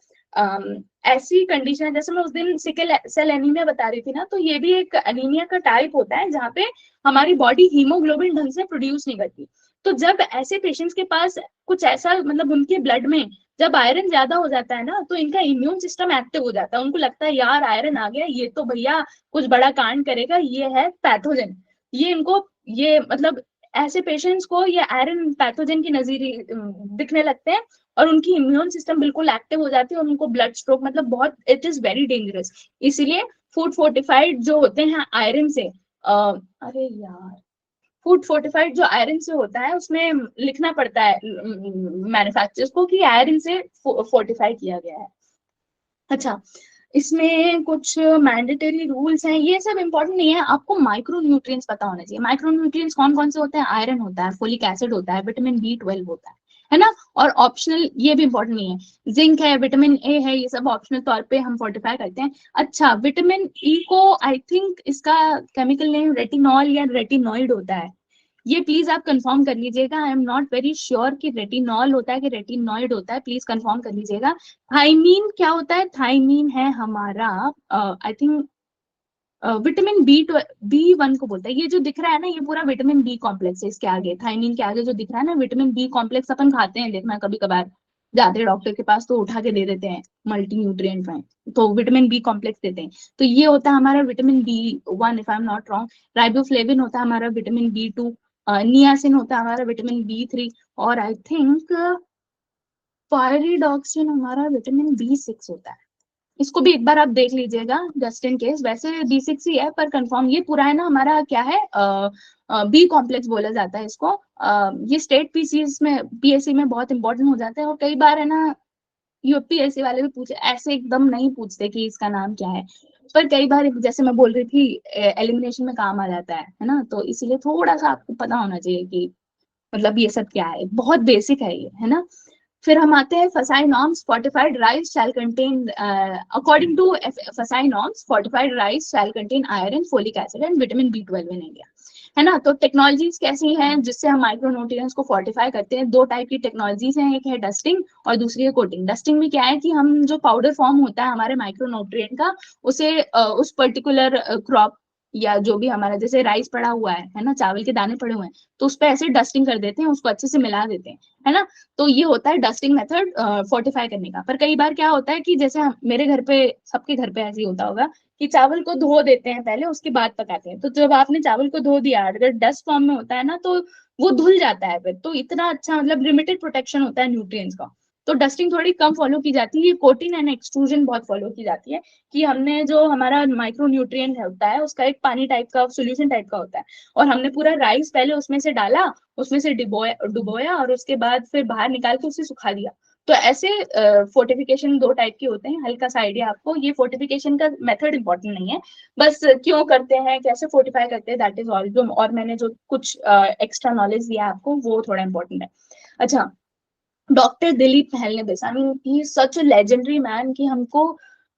ऐसी कंडीशन है, जैसे मैं उस दिन सिकल सेल एनीमिया बता रही थी ना, तो ये भी एक एनीमिया का टाइप होता है जहाँ पे हमारी बॉडी हीमोग्लोबिन ढंग से प्रोड्यूस नहीं करती। तो जब ऐसे पेशेंट्स के पास कुछ ऐसा मतलब उनके ब्लड में जब आयरन ज्यादा हो जाता है ना, तो इनका इम्यून सिस्टम एक्टिव हो जाता है, उनको लगता है यार आयरन आ गया, ये तो भैया कुछ बड़ा कांड करेगा, ये है पैथोजन। ये इनको ये मतलब ऐसे पेशेंट्स को ये आयरन पैथोजन की नजीर दिखने लगते हैं, और उनकी इम्यून सिस्टम बिल्कुल एक्टिव हो जाती है, और उनको ब्लड स्ट्रोक मतलब बहुत, इट इज वेरी डेंजरस। इसीलिए फूड फोर्टिफाइड जो होते हैं आयरन से, अरे यार, फूड फोर्टिफाइड जो आयरन से होता है उसमें लिखना पड़ता है मैन्युफैक्चरर्स को कि आयरन से फोर्टिफाई किया गया है। अच्छा, इसमें कुछ मैंडेटरी रूल्स हैं, ये सब इंपॉर्टेंट नहीं है, आपको माइक्रो न्यूट्रिएंट्स पता होना चाहिए। माइक्रो न्यूट्रिएंट्स कौन कौन से होते हैं? आयरन होता है, फोलिक एसिड होता है, विटामिन बी 12 होता है ना। और ऑप्शनल, ये भी इंपॉर्टेंट नहीं है, जिंक है, विटामिन ए है, ये सब ऑप्शनल तौर पे हम फोर्टिफाई करते हैं। अच्छा, विटामिन ई को आई थिंक इसका केमिकल नेम रेटिनॉल या रेटिनॉइड होता है, ये प्लीज आप कंफर्म कर लीजिएगा। आई एम नॉट वेरी श्योर कि रेटिनॉल होता है कि रेटिनॉइड होता है, प्लीज कंफर्म कर लीजिएगा। थाइमीन क्या होता है? थाइमीन है हमारा आई थिंक विटामिन बी 1 को बोलता है। ये जो दिख रहा है ना ये पूरा विटामिन बी कॉम्प्लेक्स है, इसके आगे थाइमीन के आगे जो दिख रहा है ना विटामिन बी कॉम्प्लेक्स, अपन खाते हैं, देखना कभी कभार जाते हैं डॉक्टर के पास तो उठा के दे देते हैं मल्टी न्यूट्रिएंट में, तो विटामिन बी कॉम्प्लेक्स देते हैं। तो ये होता है हमारा vitamin B 1 if I am not wrong. Riboflavin होता है हमारा विटामिन बी 2, नियासिन होता है हमारा विटामिन बी 3, और आई थिंक पायरिडॉक्सिन हमारा विटामिन बी 6 होता है। इसको भी एक बार आप देख लीजिएगा जस्ट इन केस, वैसे बी 6 ही है पर कंफर्म ये पूरा है ना हमारा क्या है, बी कॉम्प्लेक्स बोला जाता है इसको। ये स्टेट पीसीएस में, पीएससी में बहुत इंपॉर्टेंट हो जाता है, और कई बार है ना यूपीएससी वाले भी पूछे, ऐसे एकदम नहीं पूछते कि इसका नाम क्या है, पर कई बार जैसे मैं बोल रही थी एलिमिनेशन में काम आ जाता है ना, तो इसीलिए थोड़ा सा आपको पता होना चाहिए कि मतलब ये सब क्या है, बहुत बेसिक है ये, है ना। फिर हम आते हैं FSSAI norms. Fortified rice shall contain, according to FSSAI norms, fortified rice shall contain iron, folic acid and vitamin B 12 in India, है ना। तो टेक्नोलॉजीज कैसी हैं जिससे हम माइक्रोन्यूट्रिएंट्स को फोर्टिफाई करते हैं? दो टाइप की टेक्नोलॉजीज हैं, एक है डस्टिंग और दूसरी है कोटिंग। डस्टिंग में क्या है कि हम जो पाउडर फॉर्म होता है हमारे माइक्रोन्यूट्रिएंट का, उसे उस पर्टिकुलर क्रॉप या जो भी हमारा जैसे राइस पड़ा हुआ है ना, चावल के दाने पड़े हुए हैं, तो उस पर ऐसे डस्टिंग कर देते हैं, उसको अच्छे से मिला देते हैं, है ना। तो ये होता है डस्टिंग मेथड फोर्टिफाई करने का। पर कई बार क्या होता है कि जैसे मेरे घर पे, सबके घर पे ऐसे ही होता होगा कि चावल को धो देते हैं पहले, उसके बाद पकाते हैं। तो जब आपने चावल को धो दिया, अगर डस्ट फॉर्म में होता है ना तो वो धुल जाता है फिर, तो इतना अच्छा मतलब लिमिटेड प्रोटेक्शन होता है न्यूट्रिएंट्स का। तो डस्टिंग थोड़ी कम फॉलो की जाती है, कोटिंग एंड एक्सट्रूजन बहुत फॉलो की जाती है, कि हमने जो हमारा माइक्रो न्यूट्रिएंट होता है उसका एक पानी टाइप का सोल्यूशन टाइप का होता है, और हमने पूरा राइस पहले उसमें से डाला, उसमें से डुबोया, और उसके बाद फिर बाहर निकाल के उसे सुखा दिया। तो ऐसे फोर्टिफिकेशन 2 टाइप के होते हैं, हल्का सा आइडिया आपको। ये फोर्टिफिकेशन का मेथड इंपॉर्टेंट नहीं है, बस क्यों करते हैं, कैसे फोर्टिफाई करते हैं, दैट इज ऑल। जो और मैंने जो कुछ एक्स्ट्रा नॉलेज दिया आपको वो थोड़ा इंपॉर्टेंट है। अच्छा, doctor Dilip Mahalanabis, I mean he such a legendary man कि हमको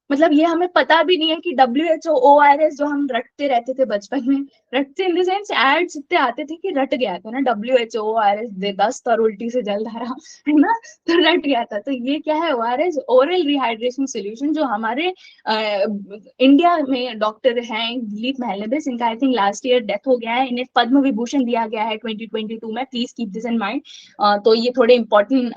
मतलब ये हमें पता भी नहीं है कि WHO ORS जो हम रटते रहते थे बचपन में, रटते इन द सेंस एड्स इतने आते थे कि रट गया था ना, WHO ORS दे 10 तर उल्टी से जल धारा, है ना, तो रट गया था। तो ये क्या है, ORS ओरल रिहाइड्रेशन सोल्यूशन, जो हमारे इंडिया में डॉक्टर हैं दिलीप पहलनिबिस, इनका I think last year death हो गया है, इन्हें पद्म विभूषण दिया गया है 2022 में, please keep this in mind. तो ये थोड़े इंपॉर्टेंट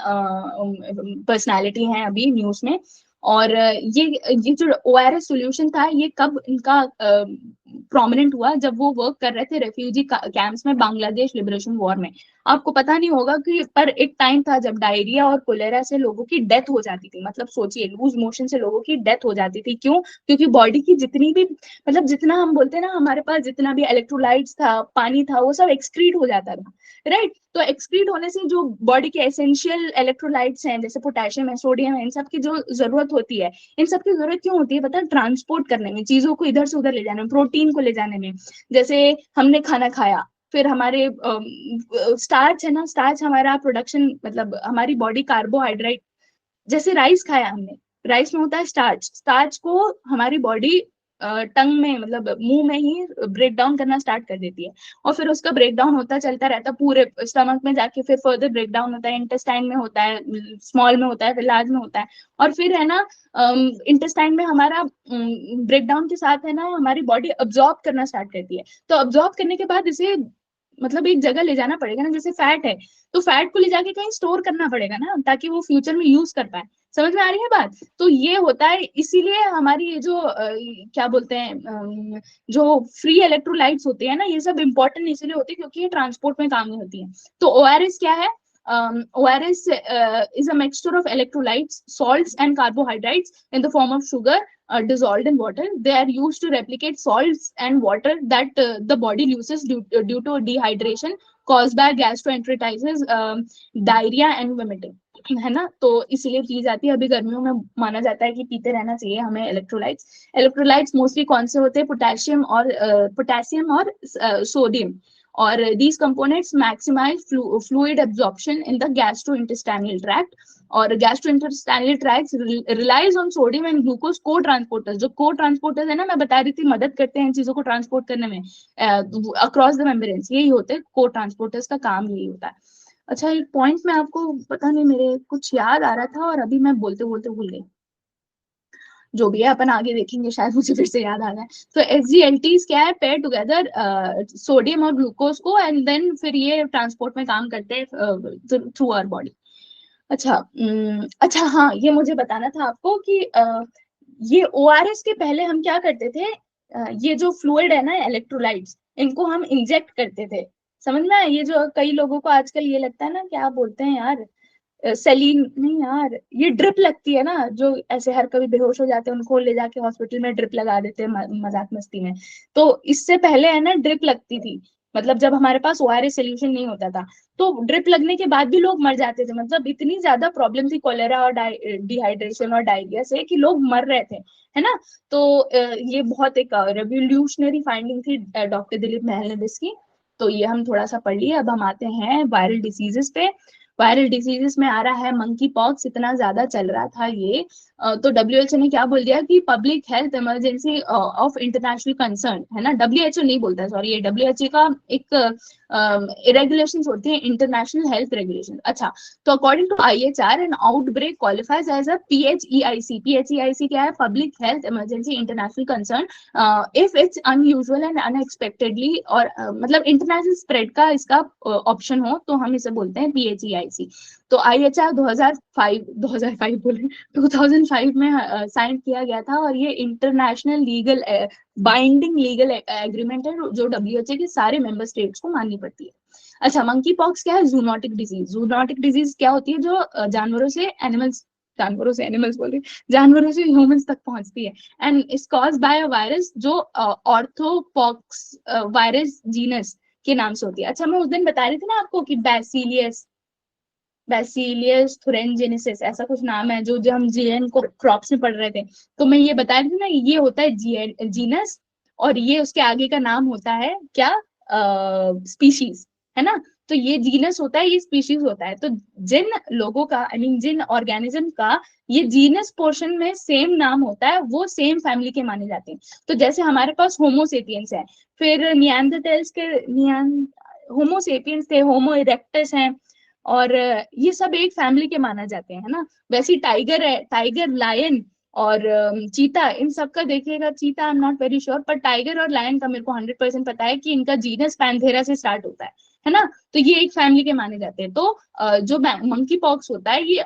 पर्सनालिटी हैं अभी न्यूज में। और ये जो ORS सोल्यूशन था, ये कब इनका प्रोमिनेंट हुआ, जब वो वर्क कर रहे थे रेफ्यूजी कैंप्स में बांग्लादेश लिबरेशन वॉर में। आपको पता नहीं होगा कि पर एक टाइम था जब डायरिया और कोलेरा से लोगों की डेथ हो जाती थी, मतलब सोचिए लूज मोशन से लोगों की डेथ हो जाती थी। क्यों? क्योंकि बॉडी की जितनी भी मतलब जितना हम बोलते हैं ना, हमारे पास जितना भी इलेक्ट्रोलाइट्स था, पानी था, वो सब एक्सक्रीट हो जाता था, राइट। तो एक्सक्रीट होने से जो बॉडी के एसेंशियल इलेक्ट्रोलाइट्स हैं, जैसे पोटेशियम है, सोडियम है, इन सब की जो जरूरत होती है, इन सब की जरूरत क्यों होती है पता है? ट्रांसपोर्ट करने में, चीजों को इधर से उधर ले जाने में, प्रोटीन को ले जाने में। जैसे हमने खाना खाया, फिर हमारे स्टार्च है ना, स्टार्च हमारा प्रोडक्शन, मतलब हमारी बॉडी कार्बोहाइड्रेट, जैसे राइस खाया हमने, राइस में होता है स्टार्च, स्टार्च को हमारी बॉडी टंग में, मतलब मुंह में ही ब्रेक डाउन करना स्टार्ट कर देती है, और फिर उसका ब्रेक डाउन होता चलता रहता है पूरे स्टमक में जाके, फिर फर्दर ब्रेक डाउन होता है, इंटेस्टाइन में होता है, स्मॉल में होता है, फिर लार्ज में होता है, और फिर है ना इंटेस्टाइन में हमारा ब्रेक डाउन के साथ है ना हमारी बॉडी अब्जॉर्ब करना स्टार्ट करती है। तो अब्जॉर्ब करने के बाद इसे मतलब एक जगह ले जाना पड़ेगा ना, जैसे फैट है, तो फैट को ले जाके कहीं स्टोर करना पड़ेगा ना, ताकि वो फ्यूचर में यूज कर पाए। समझ में आ रही है बात? तो ये होता है, इसीलिए हमारी ये जो क्या बोलते हैं जो फ्री इलेक्ट्रोलाइट्स होते हैं ना, ये सब इंपॉर्टेंट इसलिए होती है क्योंकि ये ट्रांसपोर्ट में काम में होती है। तो ORS क्या है? ORS is a mixture of electrolytes, salts and carbohydrates in the form of sugar dissolved in water. They are used to replicate salts and water that the body loses due to dehydration caused by gastroenteritis, diarrhea and vomiting, है ना। तो इसीलिए P जाती है। अभी गर्मियों में माना जाता है कि पीते रहना चाहिए हमें इलेक्ट्रोलाइट्स। इलेक्ट्रोलाइट्स मोस्टली कौन से होते हैं? पोटेशियम और सोडियम। और these components maximize fluid absorption in the gastrointestinal tract, और gastrointestinal tract relies on sodium and glucose co-transporters। जो co-transporters है ना, मैं बता रही थी, मदद करते हैं इन चीजों को ट्रांसपोर्ट करने में अक्रॉस द मेम्ब्रेन्स, यही होते हैं co-transporters का काम, यही होता है। अच्छा, एक पॉइंट में आपको पता नहीं मेरे कुछ याद आ रहा था और अभी मैं बोलते बोलते भूल गई, जो भी है अपन आगे देखेंगे, शायद मुझे फिर से याद आ जाए। तो SGLTs क्या है? पेयर टुगेदर सोडियम और ग्लूकोज को, एंड देन फिर ये ट्रांसपोर्ट में काम करते हैं थ्रू आवर बॉडी। अच्छा, अच्छा हाँ, ये मुझे बताना था आपको कि ये ORS के पहले हम क्या करते थे, ये जो फ्लूइड है ना, इलेक्ट्रोलाइट्स, इनको हम इंजेक्ट करते थे। समझ में आया? ये जो कई लोगों को आजकल ये लगता है ना, क्या बोलते हैं यार, सेलीन नहीं यार, ये ड्रिप लगती है ना, जो ऐसे हर कभी बेहोश हो जाते हैं उनको ले जाके हॉस्पिटल में ड्रिप लगा देते हैं मजाक मस्ती में। तो इससे पहले है ना ड्रिप लगती थी, मतलब जब हमारे पास ORS सोल्यूशन नहीं होता था, तो ड्रिप लगने के बाद भी लोग मर जाते थे। मतलब इतनी ज्यादा प्रॉब्लम थी कोलेरा और डिहाइड्रेशन और डायरिया से कि लोग मर रहे थे, है ना। तो ये बहुत एक रेवोल्यूशनरी फाइंडिंग थी डॉक्टर दिलीप महलनोबिस की। तो ये हम थोड़ा सा पढ़ लिए। अब हम आते हैं वायरल डिसीजेस पे। वायरल डिसीजेस में आ रहा है मंकी पॉक्स, इतना ज्यादा चल रहा था ये, तो WHO ने क्या बोल दिया कि public health emergency of international concern, है ना। WHO नहीं बोलता है, सॉरी, ये WHO का एक रेगुलेशंस होती है, इंटरनेशनल हेल्थ रेगुलेशन। अच्छा, तो according to IHR an outbreak qualifies as a PHEIC। PHEIC क्या है? Public health emergency international concern if it's unusual and unexpectedly, और मतलब इंटरनेशनल स्प्रेड का इसका ऑप्शन हो तो हम इसे बोलते हैं PHEIC। तो IHR 2005 बोले 2005 में साइन किया गया था, और ये international legal binding legal agreement है जो WHO के सारे मेंबर स्टेट्स को माननी पड़ती है। अच्छा, मंकी पॉक्स क्या है? Zoonotic disease. जूनोटिक डिजीज क्या होती है? जो जानवरों से एनिमल्स बोल रही, जानवरों से ह्यूमंस तक पहुंचती है, and is cause by a virus जो ऑर्थोपॉक्स वायरस जीनस के नाम से होती है। अच्छा, मैं उस दिन बता रही थी ना आपको कि बैसिलियस बैसिलियस थुरेंजेनेसिस, ऐसा कुछ नाम है, जो हम जीएन को क्रॉप्स में पढ़ रहे थे। तो मैं ये बता रही थी ना, ये होता है जीनस, और ये उसके आगे का नाम होता है क्या, स्पीशीज, है ना। तो ये जीनस होता है, ये स्पीशीज होता है। तो जिन लोगों का, आई मीन जिन ऑर्गेनिज्म का ये जीनस पोर्शन में सेम नाम होता है, वो सेम फैमिली के माने जाते हैं। तो जैसे हमारे पास होमोसेपियंस है, फिर नियांडरथैल्स के होमोसेपियंस थे, होमो इरेक्टस हैं, और ये सब एक फैमिली के माना जाते हैं, है ना। वैसे टाइगर है, टाइगर, लायन और चीता, इन सब का देखिएगा, चीता आई एम नॉट वेरी श्योर, पर टाइगर और लायन का मेरे को 100% पता है कि इनका जीनस पैंथेरा से स्टार्ट होता है ना। तो ये एक फैमिली के माने जाते हैं। तो जो मंकी पॉक्स होता है, ये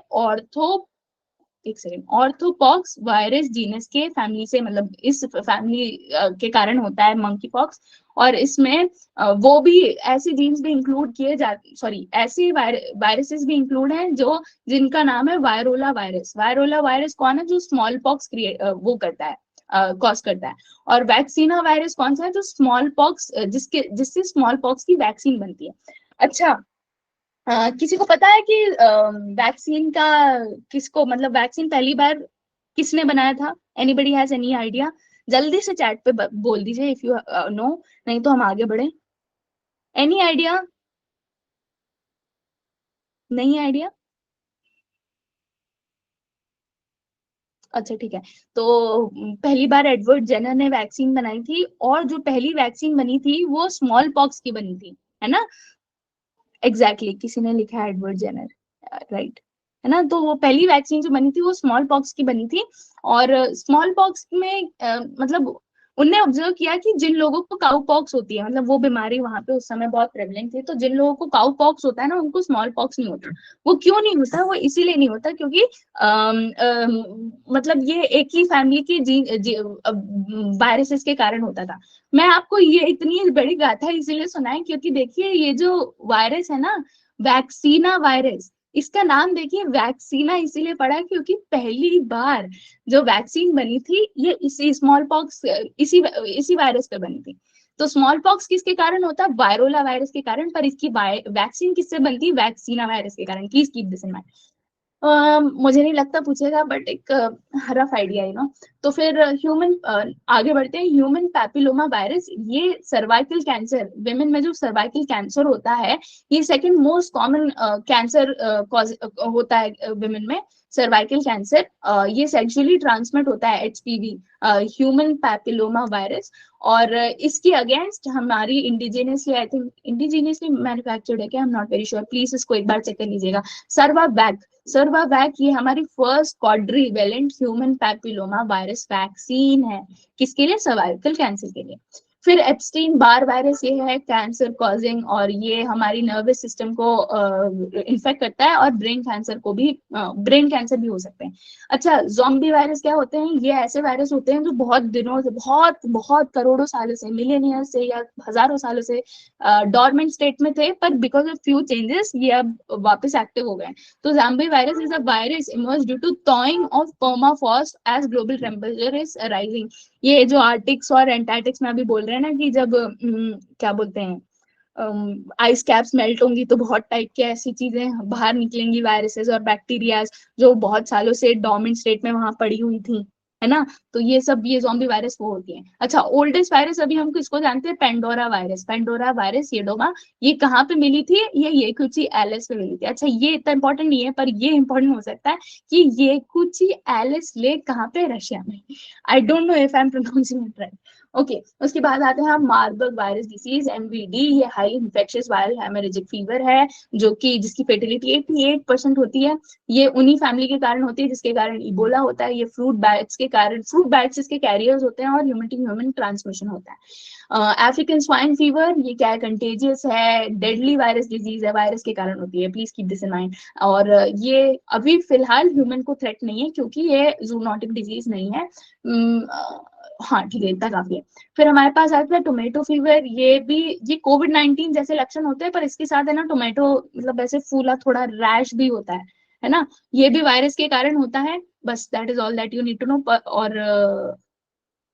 एक सेकेंड, ऑर्थोपॉक्स वायरस जीनस के फैमिली से, मतलब इस फैमिली के कारण होता है मंकी पॉक्स। और इसमें वो भी ऐसे जीन्स भी इंक्लूड किए जाते, सॉरी, ऐसे वायरसेस भी इंक्लूड हैं जो, जिनका नाम है वायरोला वायरस। वायरोला वायरस कौन है, जो स्मॉल पॉक्स क्रिएट वो करता है, कॉज करता है। और वैक्सीना वायरस कौन सा है, जो स्मॉल पॉक्स, जिससे स्मॉल पॉक्स की वैक्सीन बनती है। अच्छा, किसी को पता है कि वैक्सीन का, किसको, मतलब वैक्सीन पहली बार किसने बनाया था? Anybody has any idea? जल्दी से चैट पे बोल दीजिए इफ यू नो, नहीं तो हम आगे बढ़े। Any idea? नहीं आइडिया? अच्छा ठीक है। तो पहली बार एडवर्ड जेनर ने वैक्सीन बनाई थी, और जो पहली वैक्सीन बनी थी वो स्मॉल पॉक्स की बनी थी, है ना। एग्जैक्टली exactly, किसी ने लिखा है एडवर्ड जेनर, राइट, है ना। तो वो पहली वैक्सीन जो बनी थी वो स्मॉल पॉक्स की बनी थी। और स्मॉल पॉक्स में मतलब उनने ऑब्जर्व किया कि जिन लोगों को काउ पॉक्स होती है, मतलब वो बीमारी वहां पे उस समय बहुत प्रेवलेंट थी, तो जिन लोगों को काउ पॉक्स होता है ना, उनको स्मॉल पॉक्स नहीं होता। वो क्यों नहीं होता? वो इसीलिए नहीं होता क्योंकि मतलब ये एक ही फैमिली की वायरसेस के कारण होता था। मैं आपको ये इतनी बड़ी गाथा इसीलिए सुनाई क्योंकि देखिए, ये जो वायरस है ना, वैक्सीना वायरस, इसका नाम देखिए वैक्सीना इसीलिए पड़ा क्योंकि पहली बार जो वैक्सीन बनी थी, ये इसी स्मॉल पॉक्स, इसी इसी वायरस पे बनी थी। तो स्मॉल पॉक्स किसके कारण होता है? वायरोला वायरस के कारण। पर इसकी वैक्सीन किससे बनती? वैक्सीना वायरस के कारण। Please keep this in mind. मुझे नहीं लगता पूछेगा, बट एक रफ आइडिया है ना। तो फिर ह्यूमन, आगे बढ़ते हैं। ह्यूमन पैपिलोमा वायरस, ये सर्वाइकल कैंसर, विमेन में जो सर्वाइकल कैंसर होता है, ये सेकंड मोस्ट कॉमन कैंसर होता है विमेन में। सर्वाइकल कैंसर, ये सेक्सुअली ट्रांसमिट होता है, एचपीवी, ह्यूमन पैपिलोमा वायरस। और इसके अगेंस्ट हमारी indigenously, I think indigenously manufactured है क्या, आई am not very sure, please इसको एक बार चेक कर लीजिएगा। सर्वावैक, सर्वावैक ये हमारी first quadrivalent human papilloma virus vaccine है। किसके लिए? सर्वाइकल कैंसर के लिए। फिर एप्स्टीन बार वायरस, ये है कैंसर कॉजिंग, और ये हमारी नर्वस सिस्टम को इन्फेक्ट करता है, और ब्रेन कैंसर को भी, ब्रेन कैंसर भी हो सकते हैं। अच्छा, जोम्बी वायरस क्या होते हैं? ये ऐसे वायरस होते हैं जो बहुत दिनों से, बहुत बहुत करोड़ों सालों से, मिलियनियर से या हजारों सालों से डॉर्मेंट स्टेट में थे, पर बिकॉज ऑफ फ्यू चेंजेस ये अब वापस एक्टिव हो गए। तो zombie virus is a virus emerge due to thawing of permafrost as global temperature is rising। ये जो आर्टिक्स और एंटार्क्टिक्स में अभी बोल रहे हैं ना कि जब क्या बोलते हैं, आइस कैप्स मेल्ट होंगी तो बहुत टाइप के ऐसी चीजें बाहर निकलेंगी, वायरसेस और बैक्टीरियाज, जो बहुत सालों से डोमेन स्टेट में वहां पड़ी हुई थी, है ना। तो ये सब, ये ज़ॉम्बी वायरस वो होती है। अच्छा, ओल्डेस्ट वायरस अभी हम किसको जानते हैं? Pandora virus. पेंडोरा वायरस येडोमा, ये कहाँ पे मिली थी? ये कुछ एलिस पे मिली थी। अच्छा, ये इतना इंपॉर्टेंट नहीं है, पर ये इंपॉर्टेंट हो सकता है कि ये कुछ एलिस लेक कहाँ पे? रशिया में। I don't know if I am pronouncing it right. Okay, उसके बाद आते हैं हम मार्बर्ग वायरस डिसीज, एमवीडी। ये high infectious viral haemorrhagic fever है, जो कि जिसकी फेटिलिटी 88% होती है। ये उन्हीं फैमिली के कारण होती है जिसके कारण इबोला होता है। ये फ्रूट बैट्स के कारण, फ्रूट बैट्स इसके कैरियर्स होते हैं, और ह्यूमन टू ह्यूमन ट्रांसमिशन होता है। अफ्रीकन स्वाइन फीवर, ये क्या है? कंटेजियस है, डेडली वायरस डिजीज है, वायरस के कारण होती है। Please keep this in mind. और ये अभी फिलहाल ह्यूमन को थ्रेट नहीं है क्योंकि ये जूनोटिक डिजीज नहीं है। हाँ ठीक है, इतना काफी है। फिर हमारे पास आता है टोमेटो फीवर। ये भी, ये कोविड-19 जैसे लक्षण होते हैं, पर इसके साथ है ना टोमेटो, मतलब ऐसे फूला, थोड़ा रैश भी होता है ना। ये भी वायरस के कारण होता है। बस that is all that you need to know. और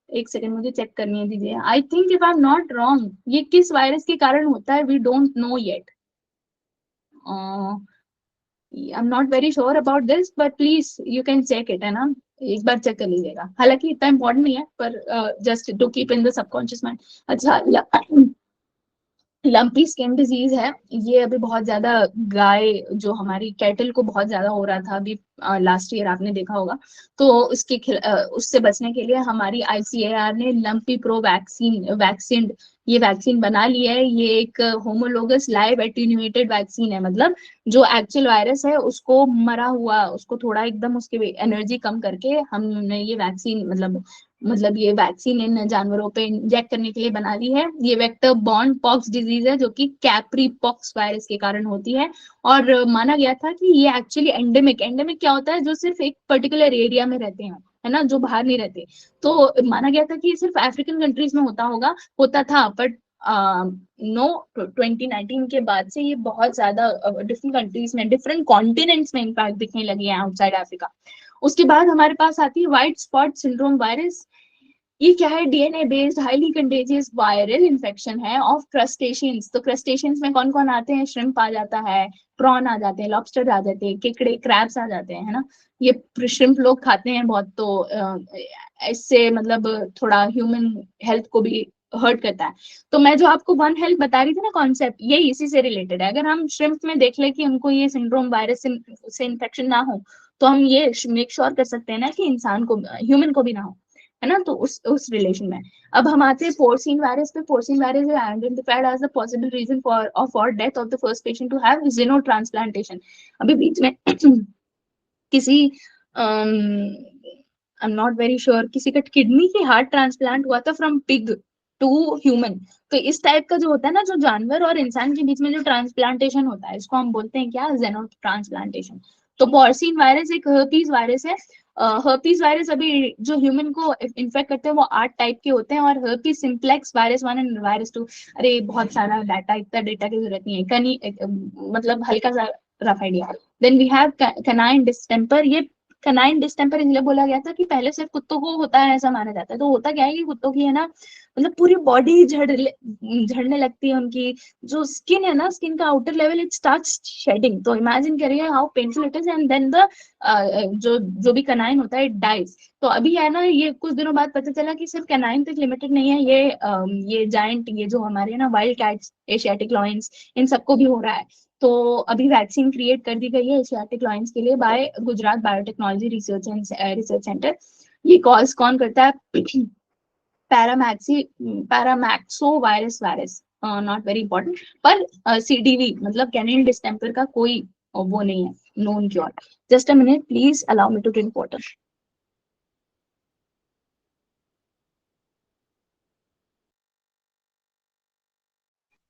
एक सेकंड मुझे चेक करनी है, दीजिए। I think if I am not wrong, ये किस वायरस के कारण होता है we don't know yet. I am not very sure about this, but please you can check it, है ना, एक बार चेक कर लीजिएगा, हालांकि इतना इम्पोर्टेंट नहीं है, पर just to keep in the subconscious mind. अच्छा, लंपी स्किन डिजीज है, ये अभी बहुत ज्यादा गाय जो हमारी कैटल को बहुत ज्यादा हो रहा था अभी लास्ट ईयर, आपने देखा होगा। तो उससे बचने के लिए हमारी आईसीएआर ने लंपी प्रो वैक्सीन ये वैक्सीन बना ली है। ये एक होमोलोगस लाइव एटीन्यूएटेड वैक्सीन है, मतलब जो एक्चुअल वायरस है उसको मरा हुआ, उसको थोड़ा एकदम उसकी एनर्जी कम करके हमने ये वैक्सीन ये वैक्सीन इन जानवरों पे इंजेक्ट करने के लिए बना ली है। ये वेक्टर बॉर्न पॉक्स डिजीज है जो कि कैप्री पॉक्स वायरस के कारण होती है। और माना गया था कि ये एक्चुअली एंडेमिक क्या होता है, जो सिर्फ एक पर्टिकुलर एरिया में रहते हैं, है ना, जो बाहर नहीं रहते। तो माना गया था कि ये सिर्फ अफ्रीकन कंट्रीज में होता था, बट नो 2019 के बाद से ये बहुत ज्यादा डिफरेंट कंट्रीज में, डिफरेंट कॉन्टिनेंट्स में इनफैक्ट दिखने लगी है आउटसाइड अफ्रीका। उसके बाद हमारे पास आती है व्हाइट स्पॉट सिंड्रोम वायरस। ये क्या है, DNA based highly contagious viral infection है ऑफ क्रस्टेशियंस। तो क्रस्टेशियंस में कौन कौन आते हैं, श्रिम्प आ जाता है, प्रॉन आ जाते हैं, लॉबस्टर आ जाते हैं, केकड़े क्रैब्स आ जाते हैं, है ना। ये श्रिम्प लोग खाते हैं बहुत, तो इससे थोड़ा ह्यूमन हेल्थ को भी हर्ट करता है। तो मैं जो आपको वन हेल्थ बता रही थी ना कॉन्सेप्ट, ये इसी से रिलेटेड है। अगर हम श्रिम्प में देख ले कि उनको ये सिंड्रोम वायरस से इन्फेक्शन ना हो, तो हम ये मेक श्योर कर सकते हैं ना कि इंसान को, ह्यूमन को भी ना हो, है ना। तो उस रिलेशन में अब हम आते हैं पोर्सिन वायरस पे। Porcine virus is identified as the possible reason for death of the first patient to have xenotransplantation. अभी बीच में किसी I am not very sure, किसी का किडनी की हार्ट ट्रांसप्लांट हुआ था फ्रॉम पिग टू ह्यूमन। तो इस टाइप का जो होता है ना, जो जानवर और इंसान के बीच में जो ट्रांसप्लांटेशन होता है, इसको हम बोलते हैं क्या, जेनो ट्रांसप्लांटेशन। तो पोर्सिन वायरस एक हर्पीज वायरस है। हर्पीज वायरस अभी जो ह्यूमन को इन्फेक्ट करते हैं वो 8 टाइप के होते हैं, और herpes simplex virus 1 and virus 2। अरे बहुत सारा डाटा, इतना डेटा की जरूरत नहीं है, हल्का सा rough idea. Then we have canine distemper. ये कैनाइन डिस्टेम्पर इसलिए बोला गया था कि पहले सिर्फ कुत्तों को होता है ऐसा माना जाता है। तो होता क्या है कि कुत्तों की, है ना, पूरी बॉडी झड़ने लगती है, उनकी जो स्किन है ना, स्किन का outer level it starts shedding. तो इमेजिन करिए how painful it is, and then the जो भी कैनाइन होता है इट डाइज। तो अभी है ना, ये कुछ दिनों बाद पता चला कि सिर्फ कैनाइन तक लिमिटेड नहीं है, ये जायंट, ये जो हमारे ना वाइल्ड कैट्स, एशियाटिक लॉयंस, इन सबको भी हो रहा है। तो अभी वैक्सीन क्रिएट कर दी गई है एशियाटिक लॉयंस के लिए by Gujarat biotechnology research centre. ये कॉज कौन करता है, paramyxovirus, not very important. पर सीडीवी मतलब कैनिन डिस्टेम्पर का कोई वो नहीं है known cure. Just a minute please, allow me to drink water.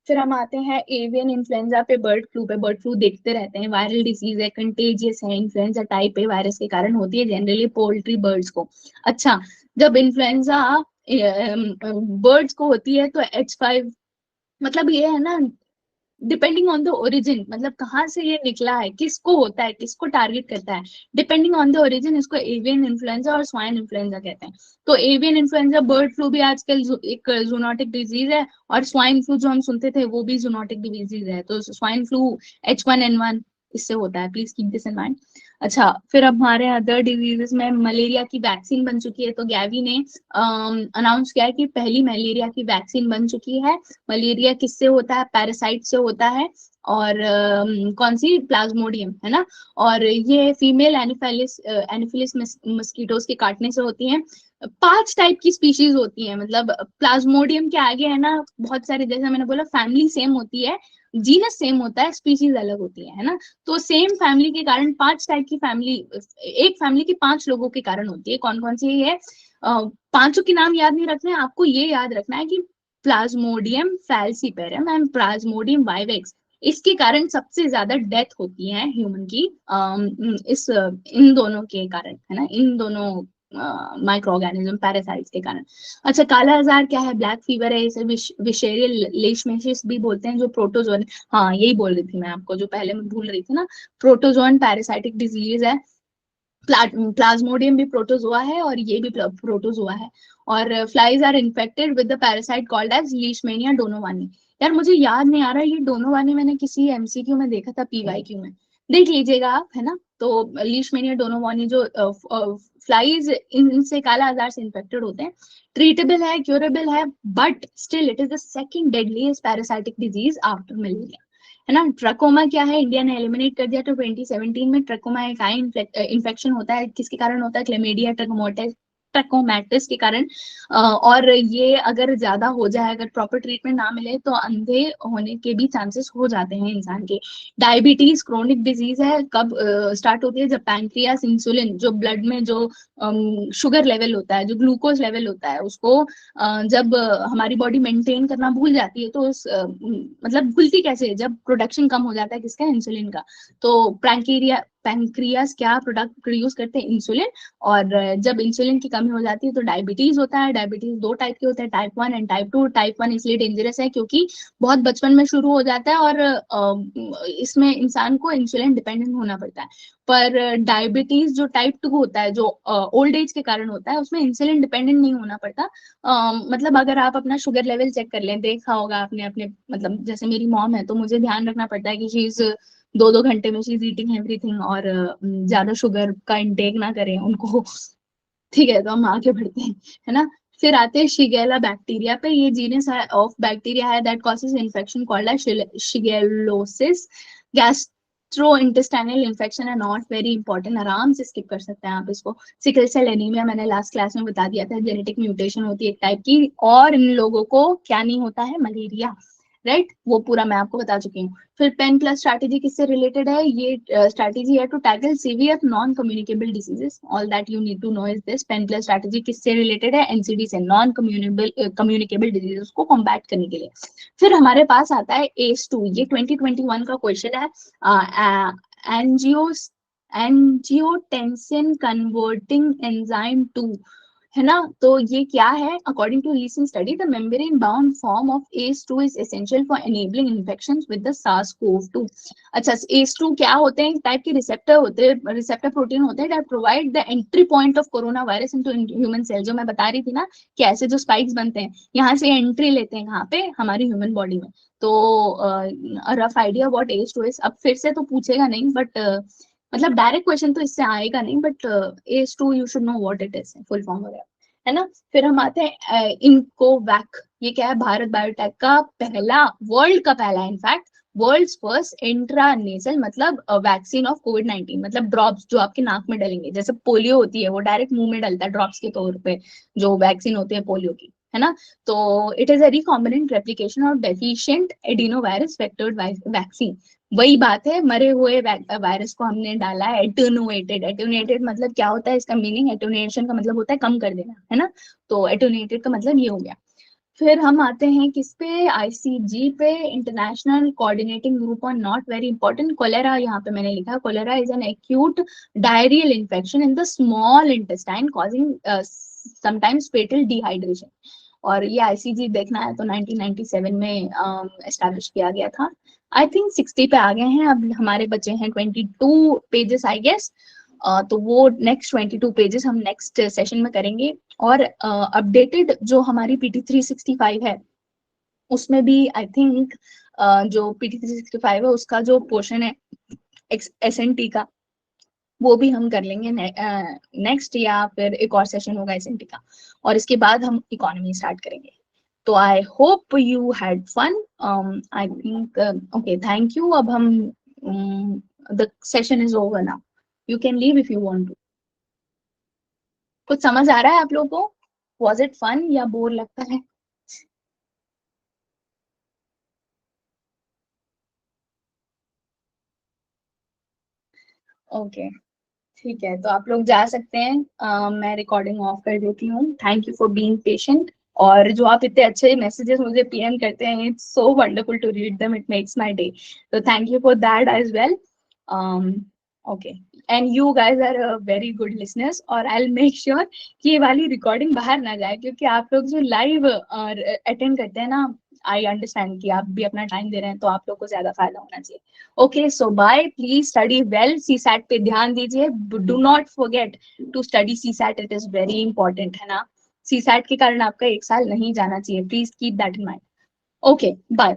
फिर हम आते हैं एवियन इन्फ्लुएंजा पे, बर्ड फ्लू पे। बर्ड फ्लू देखते रहते हैं, वायरल डिसीज है, कंटेजियस है, इन्फ्लुएंजा टाइप है, वायरस के कारण होती है जनरली पोल्ट्री बर्ड्स को। अच्छा, जब इन्फ्लुएंजा बर्ड्स को होती है तो H5, मतलब ये है ना, डिपेंडिंग ऑन द ओरिजिन, मतलब कहाँ से ये निकला है, किसको होता है, किसको टारगेट करता है, डिपेंडिंग ऑन द ओरिजिन इसको एवियन इन्फ्लुएंजा और स्वाइन इन्फ्लुएंजा कहते हैं। तो एवियन इन्फ्लुएंजा बर्ड फ्लू भी आजकल एक जूनोटिक डिजीज है, और स्वाइन फ्लू जो हम सुनते थे वो भी जूनोटिक डिजीज है। तो स्वाइन फ्लू H1N1 इससे होता है, please keep this in mind. अच्छा, फिर अब हमारे अदर डिजीजेस में मलेरिया की वैक्सीन बन चुकी है। तो गैवी ने अनाउंस किया है कि पहली मलेरिया की वैक्सीन बन चुकी है। मलेरिया किससे होता है, पैरासाइट से होता है, और कौन सी, प्लाज्मोडियम, है ना। और ये फीमेल एनिफिलिस मस्कीटोस के काटने से होती हैं। 5 टाइप की स्पीशीज होती हैं, मतलब प्लाज्मोडियम के आगे है ना बहुत सारे, जैसे मैंने बोला फैमिली सेम होती है, जीनस सेम होता है, स्पीशीज अलग होती है ना। तो सेम फैमिली के कारण 5 टाइप की फैमिली, एक फैमिली की 5 लोगों के कारण होती है। कौन कौन सी है, पांचों के नाम याद नहीं रखना है आपको, ये याद रखना है कि Plasmodium falciparum and Plasmodium vivax, इसके कारण सबसे ज्यादा डेथ होती है ह्यूमन की, इन दोनों के कारण, है ना, इन दोनों माइक्रो ऑर्गेनिज्म पैरासाइट्स के कारण। अच्छा, काला आजार क्या है, ब्लैक फीवर है, इसे विशेरियल लेशमेशियस भी बोलते हैं, जो प्रोटोजोन, हाँ यही बोल रही थी मैं आपको, जो पहले मैं भूल रही थी ना, प्रोटोजोन पैरासाइटिक डिजीज है। प्लाज्मोडियम भी प्रोटोजोआ है, और ये भी प्रोटोजोआ है। और flies are infected with the parasite called as Leishmania donovani. यार मुझे याद नहीं आ रहा, ये डोनोवानी मैंने किसी एमसीक्यू में देखा था, पीवाईक्यू में, देख लीजिएगा आप, है ना। तो लीशमैनिया डोनोवानी जो फ्लाइज, इनसे काला आजार से इन्फेक्टेड होते हैं, ट्रीटेबल है, क्यूरेबल है, but still it is the second deadliest parasitic disease after malaria, है ना। ट्रकोमा क्या है, इंडिया ने एलिमिनेट कर दिया। तो 2017 में ट्रकोमा एक आई इन्फेक्शन होता है, किसके कारण होता है, क्लेमेडिया ट्रकोमैटिस के कारण। और ये अगर ज्यादा हो जाए, अगर प्रॉपर ट्रीटमेंट ना मिले, तो अंधे होने के भी चांसेस हो जाते हैं इंसान के। डायबिटीज क्रोनिक डिजीज है, कब स्टार्ट होती है, जब पैंक्रियास इंसुलिन, जो ब्लड में जो शुगर लेवल होता है, जो ग्लूकोज लेवल होता है, उसको जब हमारी बॉडी मेंटेन करना भूल जाती है, तो उस मतलब भूलती कैसे, जब प्रोडक्शन कम हो जाता है किसका, इंसुलिन का। तो पैंक्रियास क्या प्रोडक्ट प्रोड्यूस करते हैं, इंसुलिन। और जब इंसुलिन की कमी हो जाती है तो डायबिटीज होता है। डायबिटीज दो टाइप के होते हैं, टाइप 1 एंड टाइप 2। टाइप 1 इसलिए डेंजरस है क्योंकि बहुत बचपन में शुरू हो जाता है, और इसमें इंसान को इंसुलिन डिपेंडेंट होना पड़ता है। पर डायबिटीज जो टाइप 2 होता है, जो ओल्ड एज के कारण होता है, उसमें इंसुलिन डिपेंडेंट नहीं होना पड़ता। मतलब अगर आप अपना शुगर लेवल चेक कर लें, देखा होगा आपने अपने, मतलब जैसे मेरी मॉम है, तो मुझे ध्यान रखना पड़ता है कि शी इज 2-2 घंटे में शी इज ईटिंग एवरीथिंग, और ज्यादा शुगर का इंटेक ना करें उनको। ठीक है, तो हम आगे बढ़ते हैं, है ना। फिर आते हैं शिगेला बैक्टीरिया पे। ये जीनस ऑफ बैक्टीरिया है that causes infection called shigellosis. Gastro intestinal infection है, नॉट वेरी इंपॉर्टेंट, आराम से स्किप कर सकते हैं आप इसको। सिकल सेल एनीमिया मैंने लास्ट क्लास में बता दिया था, जेनेटिक म्यूटेशन होती है एक टाइप की, और इन लोगों को क्या नहीं होता है, मलेरिया, राइट, वो पूरा मैं आपको बता चुकी हूँ। फिर पेन प्लस स्ट्रैटेजी किससे रिलेटेड है, ये स्ट्रैटेजी है to tackle severe non communicable diseases. All that you need to know is this, pen plus strategy किससे रिलेटेड है, एनसीडी से, नॉन कम्युनिकेबल डिजीजेस को कॉम्बैट करने के लिए। फिर हमारे पास आता है एस2, ये 2021 का क्वेश्चन है। एंजियो एंजियोटेंसिन कन्वर्टिंग एंजाइम 2, है ना। तो ये क्या है, according to recent study the membrane bound form of ACE2 is essential for enabling infections with the SARS-CoV-2। अच्छा, ACE2 क्या होते हैं, टाइप के रिसेप्टर होते हैं, रिसेप्टर प्रोटीन होते हैं that provide the entry point of coronavirus into human cell. जो मैं बता रही थी ना, कि ऐसे जो स्पाइक्स बनते हैं, यहाँ से एंट्री लेते हैं कहाँ पे, हमारी ह्यूमन बॉडी में। तो rough idea what ACE2 is, अब फिर से तो पूछेगा नहीं, बट मतलब डायरेक्ट क्वेश्चन तो इससे आएगा नहीं, but ACE2 you should know what it is, full form वगैरह, है ना। फिर हम आते हैं इनकोवैक। ये क्या है, भारत बायोटेक का पहला, वर्ल्ड का पहला, इनफैक्ट वर्ल्ड्स फर्स्ट इंट्रानेसल, मतलब वैक्सीन ऑफ कोविड-19, मतलब ड्रॉप्स जो आपके नाक में डलेंगे, जैसे पोलियो होती है वो डायरेक्ट मुंह में डलता है ड्रॉप्स के तौर पे, जो वैक्सीन होती है पोलियो की, है ना। तो it is a recombinant replication of deficient adenovirus vectored vaccine. वही बात है, मरे हुए वायरस को हमने डाला है एटोनुएटेड। एटोनुएटेड मतलब क्या होता है, इसका मीनिंग, एटोनुएशन का मतलब होता है कम कर देना, है ना। तो एटोनुएटेड का मतलब ये हो गया। फिर हम आते हैं किस पे, आईसीजी पे, international coordinating group on, not very important. Cholera यहाँ पे मैंने लिखा, cholera is an acute diarrhoeal infection in the small intestine causing sometimes fatal dehydration. और ये आईसीजी देखना है तो 1997 में एस्टैब्लिश किया गया था। आई थिंक 60 पे आ गए हैं, अब हमारे बचे हैं 22 पेजेस आई गेस। तो वो नेक्स्ट 22 पेजेस हम नेक्स्ट सेशन में करेंगे। और अपडेटेड जो हमारी पीटी 365 है, उसमें भी आई थिंक जो पीटी 365 है उसका जो पोर्शन है एसएनटी का, वो भी हम कर लेंगे नेक्स्ट, या फिर एक और सेशन होगा एसएनटी का, और इसके बाद हम इकोनॉमी स्टार्ट करेंगे। तो I hope you had fun. I think okay, thank you. अब हम the session is over now, you can leave if you want to. कुछ समझ आ रहा है आप लोगों को, वॉज इट फन या बोर लगता है? ओके, ठीक है, तो आप लोग जा सकते हैं। मैं रिकॉर्डिंग ऑफ कर देती हूँ। Thank you for being patient. और जो आप इतने अच्छे मैसेजेस मुझे पीएम करते हैं, it's so wonderful to read them, it makes my day. तो thank you for that as well. Okay, and you guys are very good listeners, और आई विल मेक श्योर कि ये वाली रिकॉर्डिंग बाहर ना जाए, क्योंकि आप लोग जो लाइव अटेंड करते हैं ना, आई अंडरस्टैंड कि आप भी अपना टाइम दे रहे हैं, तो आप लोग को ज्यादा फायदा होना चाहिए। Okay, so bye, please study well, CSAT पे ध्यान दीजिए, do not forget to study CSAT, it is very important, है ना। सीसैट के कारण आपका एक साल नहीं जाना चाहिए, please keep that in mind. Okay, bye.